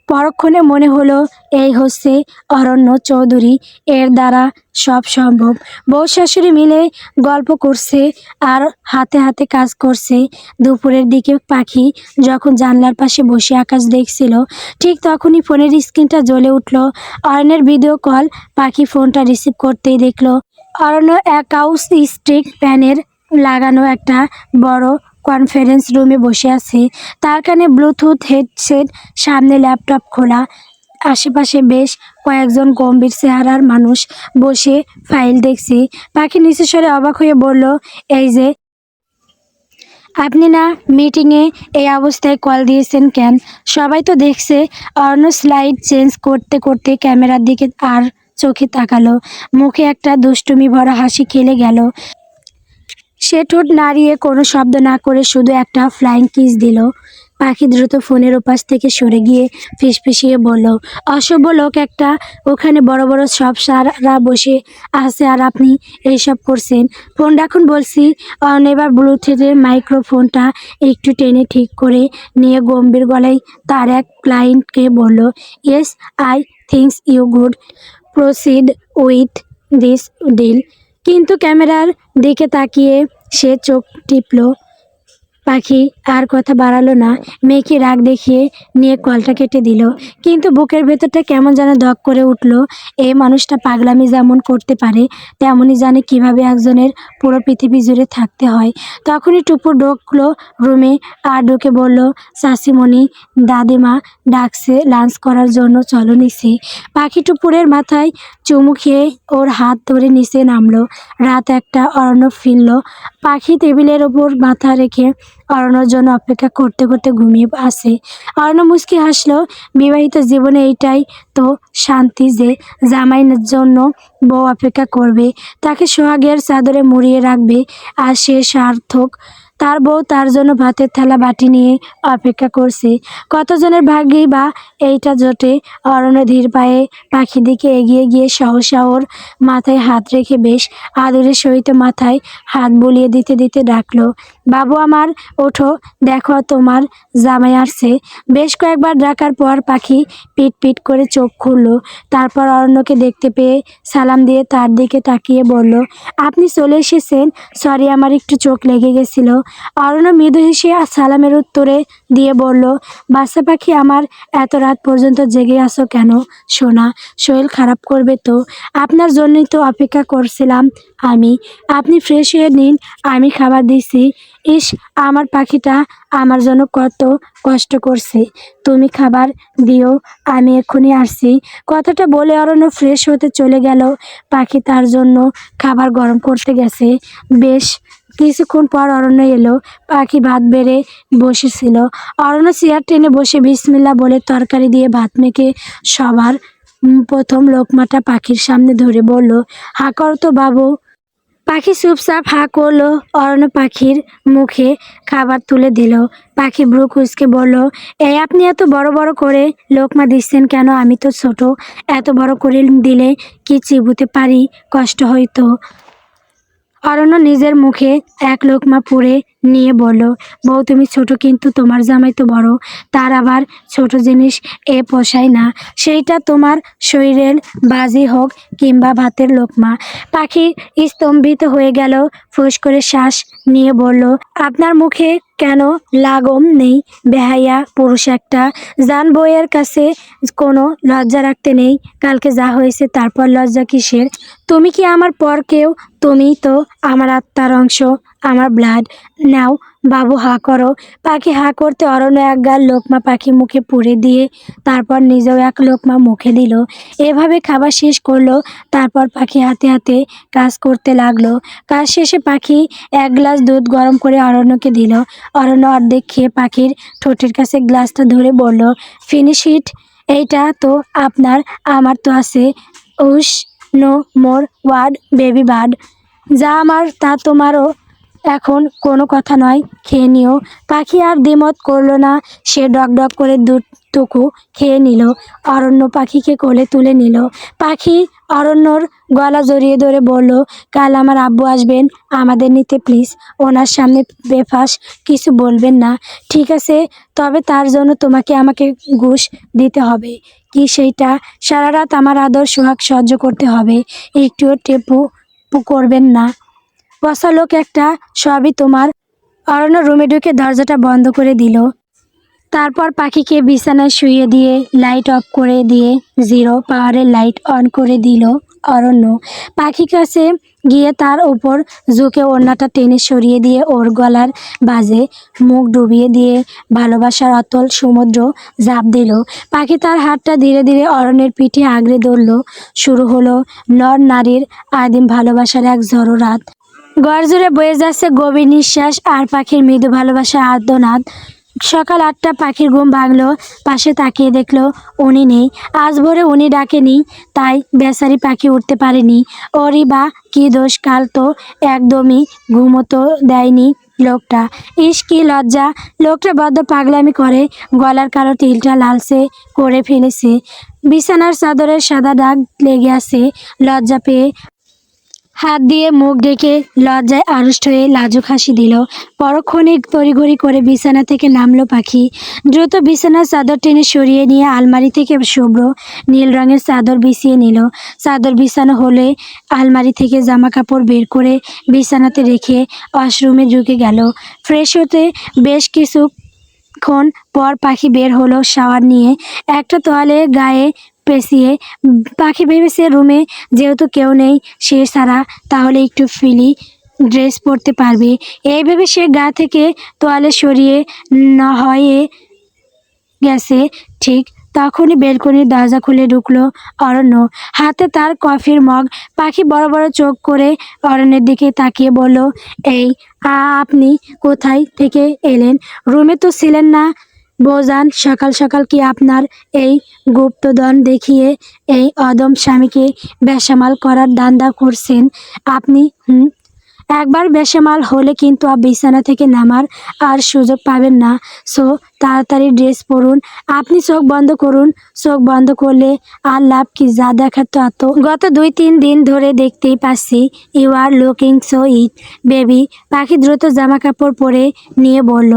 পরক্ষণে মনে হলো এই হচ্ছে অরণ্য চৌধুরী, এর দ্বারা সব সম্ভব। বউ শাশুড়ি মিলে গল্প করছে আর হাতে হাতে কাজ করছে। দুপুরের দিকে পাখি যখন জানলার পাশে বসে আকাশ দেখছিল, ঠিক তখনই ফোনের স্ক্রিনটা জ্বলে উঠল। অরণ্যের ভিডিও কল। পাখি ফোনটা রিসিভ করতেই দেখলো অরণ্য অ্যাকাউস্টিক প্যানের লাগানো একটা বড় কনফারেন্স রুমে বসে আছে। তার কানে ব্লুটুথ হেডসেট, সামনে ল্যাপটপ খোলা। আশেপাশে বেশ কয়েকজন গম্ভীর চেহারার মানুষ বসে ফাইল দেখছে। পাখি নিচু স্বরে অবাক হয়ে বলল, এই যে আপনি না মিটিংয়ে এই অবস্থায় কল দিয়েছেন কেন? সবাই তো দেখছে। অর্ণ স্লাইড চেঞ্জ করতে করতে ক্যামেরার দিকে আর চোখে তাকালো। মুখে একটা দুষ্টুমি ভরা হাসি খেলে গেল। সে ঠোঁট নাড়িয়ে কোনো শব্দ না করে শুধু একটা ফ্লাইং কিস দিল। পাখি দ্রুত ফোনের ওপাশ থেকে সরে গিয়ে ফিসফিসিয়ে বলল, অসভ্য লোক একটা, ওখানে বড় বড় সব সারা বসে আছে আর আপনি এইসব করছেন। ফোন রাখুন বলছি। এবার ব্লুটুথের মাইক্রোফোনটা একটু টেনে ঠিক করে নিয়ে গম্ভীর গলায় তার এক ক্লায়েন্টকে বলল, yes, I thinks you good proceed with this deal. কিন্তু ক্যামেরার দিকে তাকিয়ে সে চোখ টিপল। পাখি আর কথা বাড়ালো না। মেয়েকে রাগ দেখিয়ে নিয়ে কলটা কেটে দিল। কিন্তু বুকের ভেতরটা কেমন যেন ধক করে উঠল। এই মানুষটা পাগলামি যেমন করতে পারে, তেমনই জানে কিভাবে একজনের পুরো পৃথিবী জুড়ে থাকতে হয়। তখনই টুপুর ঢুকলো রুমে আর ঢুকে বলল, চাচিমণি দাদিমা ডাকছে লাঞ্চ করার জন্য, চলো নিচে। পাখি টুপুরের মাথায় চুমু খেয়ে ওর হাত ধরে নিচে নামলো। রাত একটা। অরণ্য ফিরল। পাখি টেবিলের ওপর মাথা রেখে অরণ্যর জন্য অপেক্ষা করতে করতে ঘুমিয়ে আসে। অরণ্য মুচকি হাসলো। বিবাহিত জীবনে এইটাই তো শান্তি যে জামাইয়ের জন্য বউ অপেক্ষা করবে, তাকে সোহাগের চাদরে মুড়িয়ে রাখবে, আর সে সার্থক। তার বউ তার জন্য ভাতের থালা বাটি নিয়ে অপেক্ষা করছে। কতজনের ভাগ্যেই বা এইটা জোটে। অরণ্য ধীর পায়ে পাখির দিকে এগিয়ে গিয়ে সহসা ওর মাথায় হাত রেখে বেশ আদরের সহিত মাথায় হাত বুলিয়ে দিতে দিতে ডাকলো, বাবু আমার, ওঠো, দেখো তোমার জামাই আসছে। বেশ কয়েকবার ডাকার পর পাখি পিট পিট করে চোখ খুললো। তারপর অরণ্যকে দেখতে পেয়ে সালাম দিয়ে তার দিকে তাকিয়ে বলল, আপনি চলে এসেছেন, সরি আমার একটু চোখ লেগে গেছিল। অরণ্য মৃদু হেসে সালামের উত্তরে দিয়ে বলল, বাচ্চা পাখি আমার, এত রাত পর্যন্ত জেগে আছো কেন সোনা? শরীর খারাপ করবে তো। আপনার জন্যই তো অপেক্ষা করছিলাম আমি। আপনি ফ্রেশ হয়ে নিন, আমি খাবার দিচ্ছি। ইস, আমার পাখিটা আমার জন্য কত কষ্ট করছে। তুমি খাবার দিও, আমি এক্ষুনি আসছি। কথাটা বলে অরণ্য ফ্রেশ হতে চলে গেল। পাখি তার জন্য খাবার গরম করতে গেছে। বেশ কিছুক্ষণ পর অরণ্য এলো। পাখি ভাত বেড়ে বসেছিল। অরণ্য চেয়ার টেনে বসে বিসমিল্লাহ বলে তরকারি দিয়ে ভাত মেখে সবার প্রথম লোকমাটা পাখির সামনে ধরে বলল, হা কর তো বাবু। পাখি চুপচাপ হা করলো। অরণ্য পাখির মুখে খাবার তুলে দিল। পাখি ভ্রু কুঁচকে বলল, এই আপনি এত বড় বড় করে লোকমা দিচ্ছেন কেন? আমি তো ছোট, এত বড় করে দিলে কি চিবুতে পারি, কষ্ট হইতো। অরণ্য নিজের মুখে এক লোকমা পুড়ে নিয়ে বলল, বউ তুমি ছোট, কিন্তু তোমার জামাই তো বড়, তার আবার ছোট জিনিস এ পোষায় না, সেইটা তোমার শরীরের বাজি হোক কিংবা ভাতের লোকমা। পাখি স্তম্ভিত হয়ে গেল, ফুস করে শ্বাস নিয়ে বলল, আপনার মুখে কেন লাগম নেই? বেহাইয়া পুরুষ একটা। জান বউয়ের কাছে কোনো লজ্জা রাখতে নেই। কালকে যা হয়েছে তারপর লজ্জা কিসের? তুমি কি আমার পর কেউ? তুমি তো আমার আত্মার অংশ, আমার ব্লাড। নাও বাবু হা করো। পাখি হা করতে অরণ্য এক গাল লোকমা পাখি মুখে পুরে দিয়ে তারপর নিজেও এক লোকমা মুখে দিল। এভাবে খাবার শেষ করলো। তারপর পাখি হাতে হাতে কাজ করতে লাগলো। কাজ শেষে পাখি এক গ্লাস দুধ গরম করে অরণ্যকে দিল। অরণ্য অর্ধেক খেয়ে পাখির ঠোঁটের কাছে গ্লাসটা ধরে বলল, ফিনিশ ইট। এইটা তো আপনার, আমার তো আছে। উস, no more word baby bird. যা আমার তা তোমারও এখন কোনো কথা নয়, খেয়ে নিও। পাখি আর দ্বিমত করলো না। সে ডক ডক করে দুধটুকু খেয়ে নিল। অরণ্য পাখিকে কোলে তুলে নিল। পাখি অরণ্যর গলা জড়িয়ে ধরে বলল, কাল আমার আব্বু আসবেন আমাদের নিতে, প্লিজ ওনার সামনে বেফাস কিছু বলবেন না, ঠিক আছে? তবে তার জন্য তোমাকে আমাকে ঘুষ দিতে হবে। কি সেইটা? সারা রাত আমার আদর সোহাগ সহ্য করতে হবে, একটুও টেপু করবেন না। বসা লোক একটা, সবই তোমার। অরণ্য রুমে ঢুকে দরজাটা বন্ধ করে দিল। তারপর পাখিকে বিছানায় শুইয়ে দিয়ে লাইট অফ করে দিয়ে জিরো পাওয়ারের লাইট অন করে দিল অরণ্য। পাখির কাছে গিয়ে তার ওপর ঝুঁকে ওড়নাটা টেনে সরিয়ে দিয়ে ওর গলার বাজে মুখ ডুবিয়ে দিয়ে ভালোবাসার অতল সমুদ্র ঝাঁপ দিল। পাখি তার হাতটা ধীরে ধীরে অরণ্যের পিঠে আগড়ে ধরল। শুরু হলো নর নারীর আদিম ভালোবাসার এক ঝড়ো রাত। গর্জরে বয়ে যাচ্ছে গভীর নিঃশ্বাস আর পাখির মৃদু ভালোবাসার আর্তনাদ। সকাল 8টা, পাখির ঘুম ভাঙলো। পাশে তাকিয়ে দেখলো উনি নেই। আজ ভোরে উনি ডাকেনি, তাই বেচারি পাখি উঠতে পারেনি। ওরই বা কি দোষ? কাল তো একদমই ঘুমোতে দেয়নি লোকটা। ইস কি লজ্জা! লোকটা বড্ড পাগলামি করে, গলার কালো তিলটা লালচে করে ফেলেছে, বিছানার চাদরের সাদা দাগ লেগে আছে। লজ্জা পেয়ে হাত দিয়ে মুখ ঢেকে লজ্জায় আড়ষ্ট হয়ে লাজুক হাসি দিল। পরক্ষণে তড়িঘড়ি করে বিছানা থেকে নামলো পাখি। দ্রুত বিছানার চাদর টেনে সরিয়ে নিয়ে আলমারি থেকে শুভ্র নীল রঙের চাদর বিছিয়ে নিল। চাদর বিছানো হলে আলমারি থেকে জামা কাপড় বের করে বিছানাতে রেখে ওয়াশরুমে ঢুকে গেল। ফ্রেশ হতে বেশ কিছুক্ষণ পর পাখি বের হলো শাওয়ার নিয়ে, একটা তোয়ালে গায়ে পেঁচিয়ে। পাখি ভেবেছে রুমে যেহেতু কেউ নেই সে ছাড়া, তাহলে একটু ফ্রিলি ড্রেস পরতে পারবে। এই ভেবে সে গা থেকে তোয়ালে সরিয়ে হয়ে গেছে। ঠিক তখনই বেলকনির দরজা খুলে ঢুকলো অরণ্য, হাতে তার কফির মগ। পাখি বড় বড় চোখ করে অরণ্যের দিকে তাকিয়ে বলল, এই আপনি কোথায় থেকে এলেন? রুমে তো ছিলেন না। বৌজান, সকাল সকাল কি আপনার এই গুপ্তধন দেখিয়ে এই অদম স্বামীকে বেসামাল করার ধান্দা করছেন আপনি? একবার বেসামাল হলে কিন্তু বিছানা থেকে নামার আর সুযোগ পাবেন না। সো তাড়াতাড়ি ড্রেস পরুন। আপনি চোখ বন্ধ করুন। চোখ বন্ধ করলে আর লাভ কি? যা দেখার তো এত। গত 2-3 দিন ধরে দেখতেই পাচ্ছি you are looking so it baby. Pakhi দ্রুত জামা কাপড় পরে নিয়ে বলল,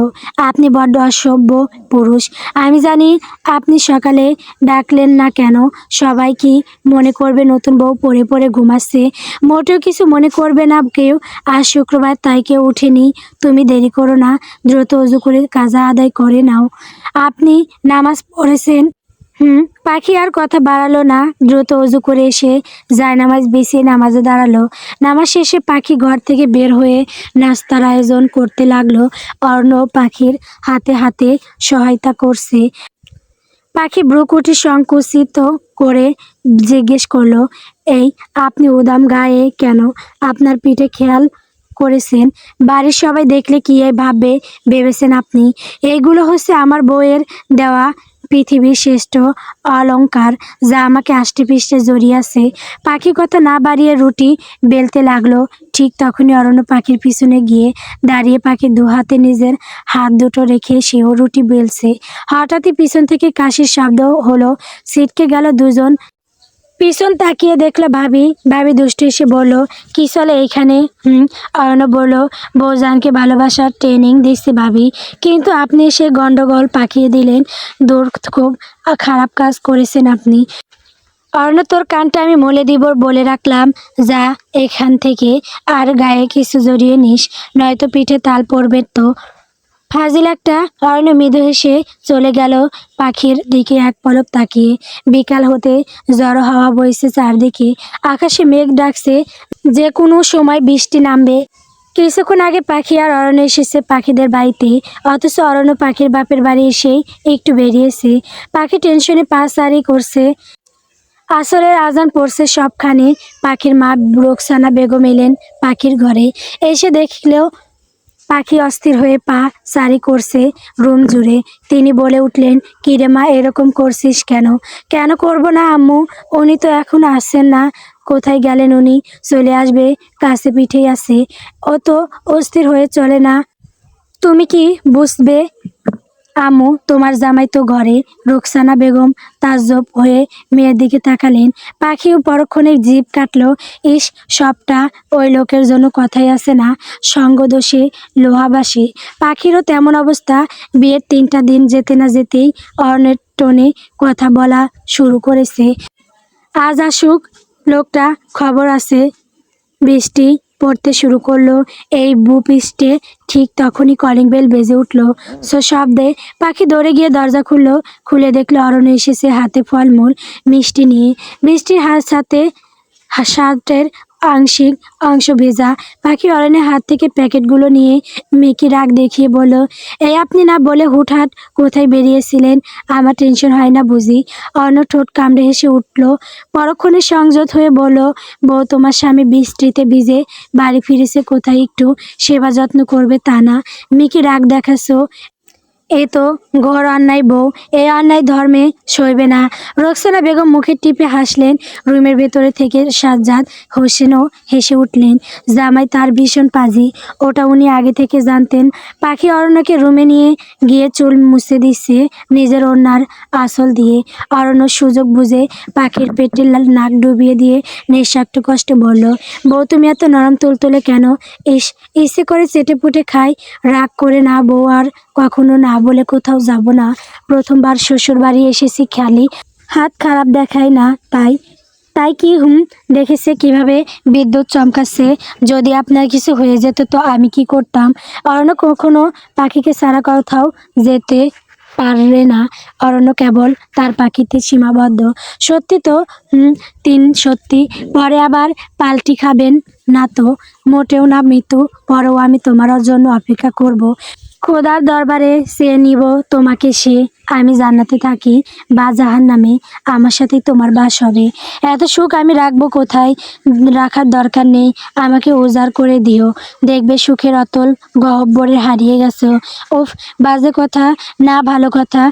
আপনি বড্ড অসভ্য পুরুষ। আমি জানি আপনি সকালে ডাকলেন না কেন। সবাই কি মনে করবে নতুন বউ পরে পরে ঘুমাচ্ছে? মোটেও কিছু মনে করবে না কেউ। আজ শুক্রবার, তাই কেউ উঠেনি। তুমি দেরি করো না, দ্রুত অজু করে কাজা আদায় করে নাও। আপনি নামাজ পড়েছেন? পাখি আর কথা বাড়ালো না, দ্রুত অজু করে এসে জায়নামাজ বিছিয়ে নামাজে দাঁড়ালো। নামাজ শেষে পাখি ঘর থেকে বের হয়ে নাস্তার আয়োজন করতে লাগলো। অর্ণব পাখির হাতে হাতে সহায়তা করছে। পাখি ভ্রুকুটি সংকুচিত করে জিজ্ঞেস করলো, এই আপনি উদাম গায়ে কেন? আপনার পিঠে খেয়াল করেছেন? বাড়ির সবাই দেখলে কি ভাববে ভেবেছেন আপনি? এইগুলো হচ্ছে আমার বউয়ের দেওয়া পৃথিবীর শ্রেষ্ঠ অলংকার, যা আমাকে আষ্টেপৃষ্ঠে জড়িয়েছে। পাখি কথা না বাড়িয়ে রুটি বেলতে লাগলো। ঠিক তখনই অরণ্য পাখির পিছনে গিয়ে দাঁড়িয়ে পাখি দু হাতে নিজের হাত দুটো রেখে সেও রুটি বেলছে। হঠাৎই পিছন থেকে কাশির শব্দ হলো। ছিটকে গেল দুজন। পিছন তাকিয়ে দেখলো ভাবি। ভাবি দুষ্টু এসে বলল, কি চলে এইখানে? অরণ্য বলল, বৌজানকে ভালোবাসার ট্রেনিং দিচ্ছি ভাবি, কিন্তু আপনি এসে গন্ডগোল পাকিয়ে দিলেন। দূর, খুব খারাপ কাজ করেছেন আপনি। অরণ্য, তোর কানটা আমি মলে দিব বলে রাখলাম। যা এখান থেকে, আর গায়ে কিছু জড়িয়ে নিস, নয়তো পিঠে তাল পড়বে তো। ফাজিল একটা। অরণ্য মৃদু হেসে চলে গেল, পাখির দিকে এক পলক তাকিয়ে। বিকাল হতে ঝড়ো হাওয়া বইছে চারদিকে। আকাশে মেঘ ডাকছে, যে কোনো সময় বৃষ্টি নামবে। কিছুক্ষণ আগে পাখি আর অরণ্য এসেছে পাখিদের বাড়িতে, অথচ অরণ্য পাখির বাপের বাড়ি এসেই একটু বেরিয়েছে। পাখি টেনশনে পাসারি করছে। আসরের আজান পড়ছে সবখানে। পাখির মা রোকসানা বেগম এলেন পাখির ঘরে। এসে দেখলেও পাখি অস্থির হয়ে পা সারি করছে রুম জুড়ে। তিনি বলে উঠলেন, কিরে মা, এরকম করছিস কেন? কেন করব না আম্মু, উনি তো এখন আসছেন না। কোথায় গেলেন উনি? চলে আসবে, কাছে পিঠেই আছে। ও তো অস্থির হয়ে চলে না, তুমি কি বুঝবে আম্মু? তোমার জামাই তো ঘরে। রোকসানা বেগম তাজ্জব হয়ে মেয়ের দিকে তাকালেন। পাখিও পরক্ষণে জিভ কাটলো। ইস, সবটা ওই লোকের জন্য। কথাই আছে না, সঙ্গদোষে লোহাবাসে। পাখিরও তেমন অবস্থা। বিয়ের 3টা দিন যেতে না যেতেই অর্ণের টোনে কথা বলা শুরু করেছে। আজ আসুক লোকটা, খবর আছে। বৃষ্টি পড়তে শুরু করলো এই ভূপৃষ্ঠে। ঠিক তখনই কলিং বেল বেজে উঠলো। শব্দে পাখি দৌড়ে গিয়ে দরজা খুললো। খুলে দেখলো অরণ্য এসেছে হাতে ফলমূল মিষ্টি নিয়ে। বৃষ্টির হাত সাথে শার্টের আংশিক অংশ ভেজা। পাখি অরণ্যের হাত থেকে প্যাকেটগুলো নিয়ে মেকি রাগ দেখিয়ে বলল, এই আপনি না বলে হুটহাট কোথায় বেরিয়েছিলেন? আমার টেনশন হয় না বুঝি? অরণ্য ঠোঁট কামড়ে হেসে উঠল। পরক্ষণে সংযত হয়ে বলল, বউ, তোমার স্বামী বৃষ্টিতে ভিজে বাড়ি ফিরেছে, কোথায় একটু সেবা যত্ন করবে তা না? মিকি রাগ দেখাছো? এ তো ঘোর অন্যায় বউ, এই অন্যায় ধর্মে সইবে না। রোকসানা বেগম মুখে টিপে হাসলেন। রুমের ভেতরে থেকে সাজ্জাদ হোসেনও হেসে উঠলেন। জামাই তার ভীষণ পাজি, ওটা উনি আগে থেকে জানতেন। পাখি অরণ্যকে রুমে নিয়ে গিয়ে চুল মুছে দিচ্ছে নিজের ওড়নার আঁচল দিয়ে। অরণ্য সুযোগ বুঝে পাখির পেটে নাক ডুবিয়ে দিয়ে নিঃস্বার্থ কষ্টে বলল, বউ, তুমি এত নরম তুলতুলে কেন? ইচ্ছে করে চেটে পুটে খাই। রাগ করে না বউ, আর কখনো না বলে কোথাও যাব না। প্রথমবার শ্বশুর বাড়ি এসেছি, খালি হাত খারাপ দেখায় না, তাই তাই কি দেখেছে কিভাবে বিদ্যুৎ চমকাচ্ছে? যদি আপনার কিছু হয়ে যেত তো আমি কি করতাম? অরণ্য কখনো পাখিকে ছাড়া কোথাও যেতে পারে না। অরণ্য কেবল তার পাখিতে সীমাবদ্ধ। সত্যি তো? সত্যি। পরে আবার পাল্টি খাবেন না তো? মোটেও না মৃত্যু পরেও আমি তোমার জন্য অপেক্ষা করব। খোদার দরবারে চেয়ে নিব তোমাকে, সে আমি জান্নাতে থাকি বা জাহান্নামে, আমার সাথে তোমার বাস হবে। এত সুখ আমি রাখবো কোথায়, রাখার দরকার নেই, আমাকে উজাড় করে দিও, দেখবে সুখের অতল গহ্বরে হারিয়ে গেছো। উফ, বাজে কথা না, ভালো কথা।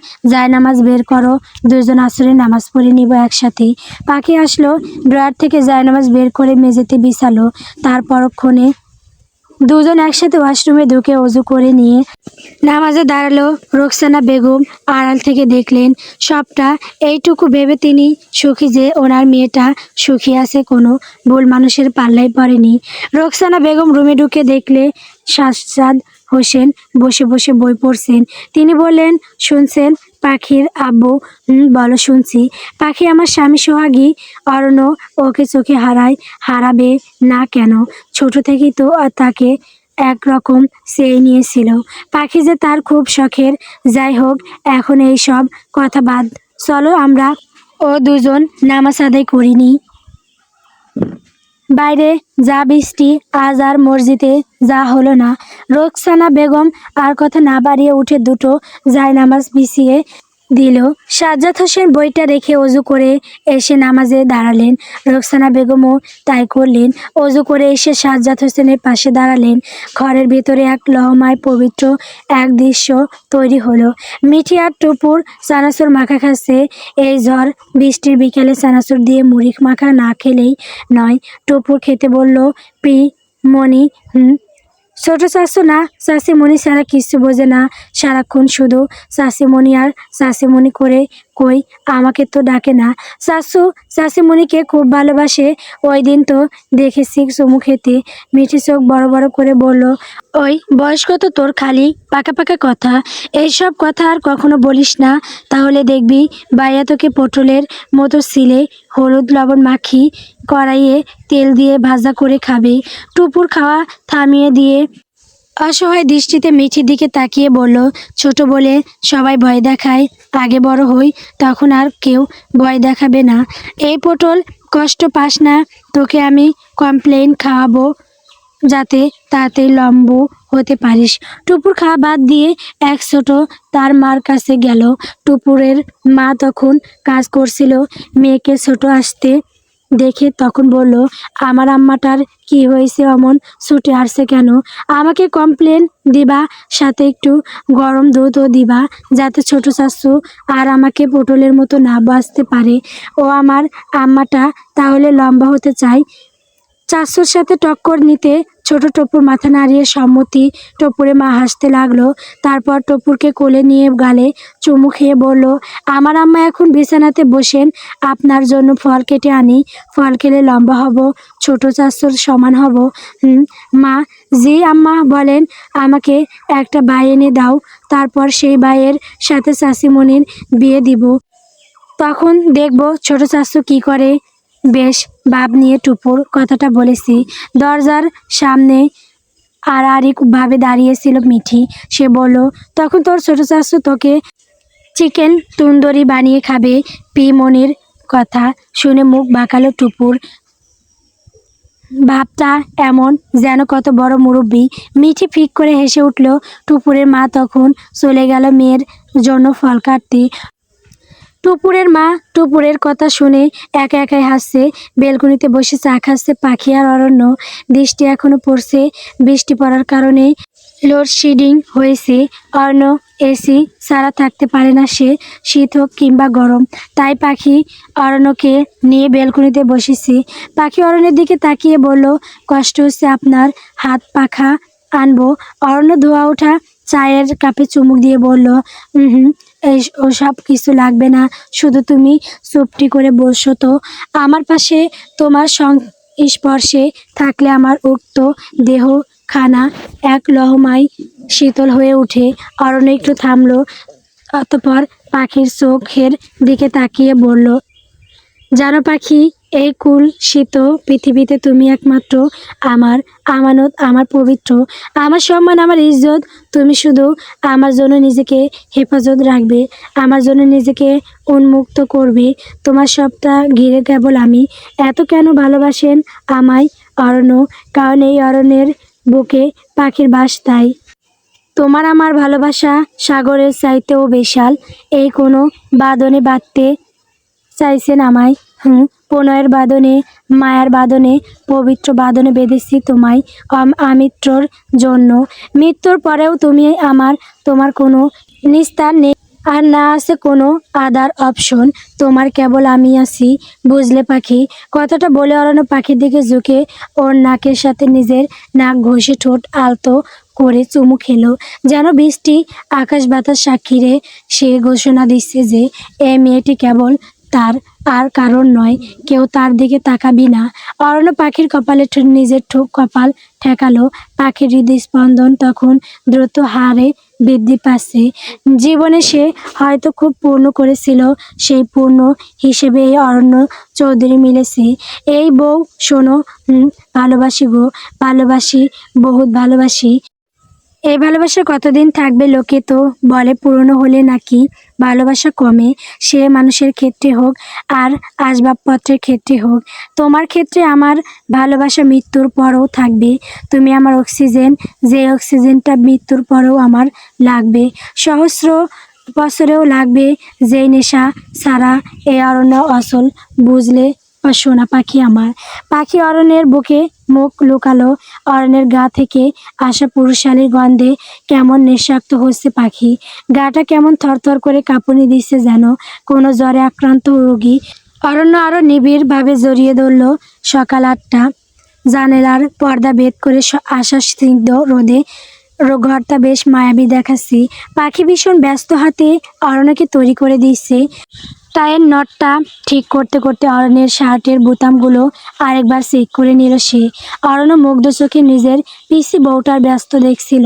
নামাজ বের করো, দুজন আসরে নামাজ পড়ে নিব একসাথে। পাখি আসলো, ড্রয়ার থেকে নামাজ বের করে মেঝেতে বিছালো। তার পরক্ষণে দুজন একসাথে ওয়াশরুমে ঢুকে অজু করে নিয়ে নামাজে দাঁড়ালো। রোকসানা বেগম আড়াল থেকে দেখলেন সবটা। এইটুকু ভেবে তিনি সুখী যে ওনার মেয়েটা সুখী আছে, কোনো ভুল মানুষের পাল্লায় পড়েনি। রোকসানা বেগম রুমে ঢুকে দেখলে সাজ্জাদ হোসেন বসে বসে বই পড়ছেন। তিনি বললেন, শুনছেন পাখির আব্বু? বলো শুনছি। পাখি আমার স্বামী সোহাগী অরণ্য, ওকে চোখে হারাবে না কেন? ছোট থেকেই তো তাকে একরকম চেয়ে নিয়েছিল। পাখি যে তার খুব শখের। যাই হোক, এখন এই সব কথা বাদ, চলো আমরা ও দুজন নামাজ আদায় করিনি। বাইরে যা বৃষ্টি, আজ আর মসজিদে যা হলো না। রোকসানা বেগম আর কথা না বাড়িয়ে উঠে দুটো জায়নামাজ বিছিয়ে দিল। সাজ্জাদ হোসেন বইটা রেখে অজু করে এসে নামাজে দাঁড়ালেন। রোকসানা বেগমও তাই করলেন। অজু করে এসে সাজ্জাদ হোসেনের পাশে দাঁড়ালেন। ঘরের ভেতরে এক লহমায় পবিত্র এক দৃশ্য তৈরি হলো। মিঠি আর টুপুর চানাচুর মাখা খাচ্ছে। এই ঝড় বৃষ্টির বিকেলে চানাচুর দিয়ে মুড়ি মাখা না খেলেই নয়। টুপুর খেতে বলল, মনি ছোট চাচু না, চাচিমণি ছাড়া কিছু বোঝে না, সারাক্ষণ শুধু চাচিমণি আর চাচিমণি করে। কই, আমাকে তো ডাকে না। চাচু চাচিমণিকে খুব ভালোবাসে, ওই দিন তো দেখেছি চুমু খেতে। মিঠি চোখ বড় বড় করে বলল, ওই বয়স কত তোর, খালি পাকা পাকা কথা, এইসব কথা আর কখনো বলিস না, তাহলে দেখবি বাইয়া তোকে পটলের মতো ছিলে হলুদ লবণ মাখি কড়াইয়ে তেল দিয়ে ভাজা করে খাবে। টুপুর খাওয়া থামিয়ে দিয়ে অসহায় দৃষ্টিতে মিঠির দিকে তাকিয়ে বলল, ছোট বলে সবাই ভয় দেখায়, আগে বড় হই তখন আর কেউ ভয় দেখাবে না। এই পটল কষ্ট পাস না, তোকে আমি কমপ্লেন খাওয়াবো যাতে তাড়াতাড়ি লম্বু হতে পারিস। টুপুর খাওয়া বাদ দিয়ে এক ছোট তার মার কাছে গেল। টুপুরের মা তখন কাজ করছিল। মেয়েকে ছোট আসতে দেখে তখন বলল, আমার আম্মাটার কি হয়েছে, অমন ছুটে আসছে কেন? আমাকে কমপ্লেন দিবা, সাথে একটু গরম দুধও দিবা, যাতে ছোট চাচু আর আমাকে পটলের মতো না বাঁচতে পারে। ও আমার আম্মাটা তাহলে লম্বা হতে চাই। চাচুর সাথে টক্কর নিতে ছোট টপুর মাথা নাড়িয়ে সম্মতি। টপুরে মা হাসতে লাগলো। তারপর টপুরকে কোলে নিয়ে গালে চুমু খেয়ে বলল, আমার আম্মা এখন বিছানাতে বসেন, আপনার জন্য ফল কেটে আনি, ফল খেলে লম্বা হব, ছোট চাচুর সমান হব। মা? জি আম্মা বলেন। আমাকে একটা ভাই এনে দাও, তারপর সেই ভাইয়ের সাথে চাচিমণির বিয়ে দিব, তখন দেখব ছোট চাচু কি করে। বেশ ভাব নিয়ে টুপুর কথাটা বলেছি। দরজার সামনে ভাবে দাঁড়িয়েছিল মিঠি। সে বলল, তখন তোর ছোট চাচু তোকে চিকেন তন্দুরি বানিয়ে খাবে। মনির কথা শুনে মুখ বাঁকালো টুপুর। ভাবটা এমন যেন কত বড় মুরব্বি। মিঠি ফিক করে হেসে উঠল। টুপুরের মা তখন চলে গেল মেয়ের জন্য ফল কাটতে। টুপুরের মা টুপুরের কথা শুনে একা একাই হাসছে। বেলকনিতে বসে চা খাচ্ছে পাখি আর অরণ্য। বৃষ্টি এখনো পড়ছে। বৃষ্টি পড়ার কারণে লোডশেডিং হয়েছে। অরণ্য এসি ছাড়া থাকতে পারে না সে, শীত হোক কিংবা গরম। তাই পাখি অরণ্যকে নিয়ে বেলকনিতে বসেছি। পাখি অরণ্যের দিকে তাকিয়ে বলল, কষ্ট হচ্ছে আপনার, হাত পাখা আনবো? অরণ্য ধোয়া ওঠা চায়ের কাপে চুমুক দিয়ে বলল, ওসব কিছু লাগবে না, শুধু তুমি চুপটি করে বসো তো আমার পাশে। তোমার সংস্পর্শে থাকলে আমার উক্ত দেহ খানা এক লহমায় শীতল হয়ে ওঠে। অরণ্য একটু থামলো, অতঃপর পাখির চোখের দিকে তাকিয়ে বলল, জানো পাখি, এই কুলসিত পৃথিবীতে তুমি একমাত্র আমার আমানত, আমার পবিত্র, আমার সম্মান, আমার ইজ্জত। তুমি শুধু আমার জন্য নিজেকে হেফাজত রাখবে, আমার জন্য নিজেকে উন্মুক্ত করবে। তোমার সবটা ঘিরে কেবল আমি। এত কেন ভালোবাসেন আমায় অরণ্য? কারণ এই অরণ্যের বুকে পাখির বাস, তাই। তোমার আমার ভালোবাসা সাগরের চাইতেও বিশাল। এই কোনো বাঁধনে বাঁধতে চাইছেন আমায়। প্রণয়ের বাঁধনে, মায়ার বাঁধনে, পবিত্র বাঁধনে বেঁধেছি তোমায় আমৃত্যুর জন্য। মৃত্যুর পরেও তুমি আমার, তোমার কোনো নিস্তার নেই আর না আছে কোনো আদার অপশন। তোমার কেবল আমি আছি, বুঝলে পাখি? কথাটা বলে অরণ্য পাখির দিকে ঝুঁকে ওর নাকের সাথে নিজের নাক ঘষে ঠোঁট আলতো করে চুমু খেলো, যেন বৃষ্টি আকাশ বাতাস সাক্ষী রে। সে ঘোষণা দিচ্ছে যে এ মেয়েটি কেবল তার, আর কারণ নয়। কেউ তার দিকে তাকাবি না। অরণ্য পাখির কপালে নিজের কপাল ঠেকালো। পাখির হৃদস্পন্দন তখন দ্রুত হারে বৃদ্ধি পাচ্ছে। জীবনে সে হয়তো খুব পূর্ণ করেছিল, সেই পূর্ণ হিসেবে এই অরণ্য চৌধুরী মিলেছে। এই বউ শোনো, ভালোবাসি গো, ভালোবাসি, বহুত ভালোবাসি। এই ভালোবাসা কতদিন থাকবে? লোকে তো বলে পুরনো হলে নাকি ভালোবাসা কমে, সে মানুষের ক্ষেত্রে হোক আর আসবাবপত্রের ক্ষেত্রে হোক। তোমার ক্ষেত্রে আমার ভালোবাসা মৃত্যুর পরেও থাকবে। তুমি আমার অক্সিজেন, যে অক্সিজেনটা মৃত্যুর পরেও আমার লাগবে, সহস্র বছরেও লাগবে। যেই নেশা ছাড়া এই অরণ্য অচল, বুঝলে সোনা পাখি আমার। পাখি অরণ্যের বুকে মুখ লুকালো। অরণ্যের গা থেকে আসা পুরুষালীর গন্ধে কেমন নেশাক্ত হচ্ছে পাখি। গাটা কেমন থরথর করে কাঁপুনি দিচ্ছে, যেন কোনো জ্বরে আক্রান্ত রোগী। অরণ্য আরো নিবিড়ভাবে জড়িয়ে ধরল। সকাল 8টা। জানালার পর্দা ভেদ করে আসা স্নিগ্ধ রোদে ঘরটা বেশ মায়াবী দেখাচ্ছি। পাখি ভীষণ ব্যস্ত হাতে অরণ্যকে তৈরি করে দিচ্ছে। টায়ের নটটা ঠিক করতে করতে অরণ্যের শার্টের বোতামগুলো আরেকবার চেক করে নিল সে। অরণ্য মুগ্ধ চোখে নিজের পিসি বউটার ব্যস্ত দেখছিল।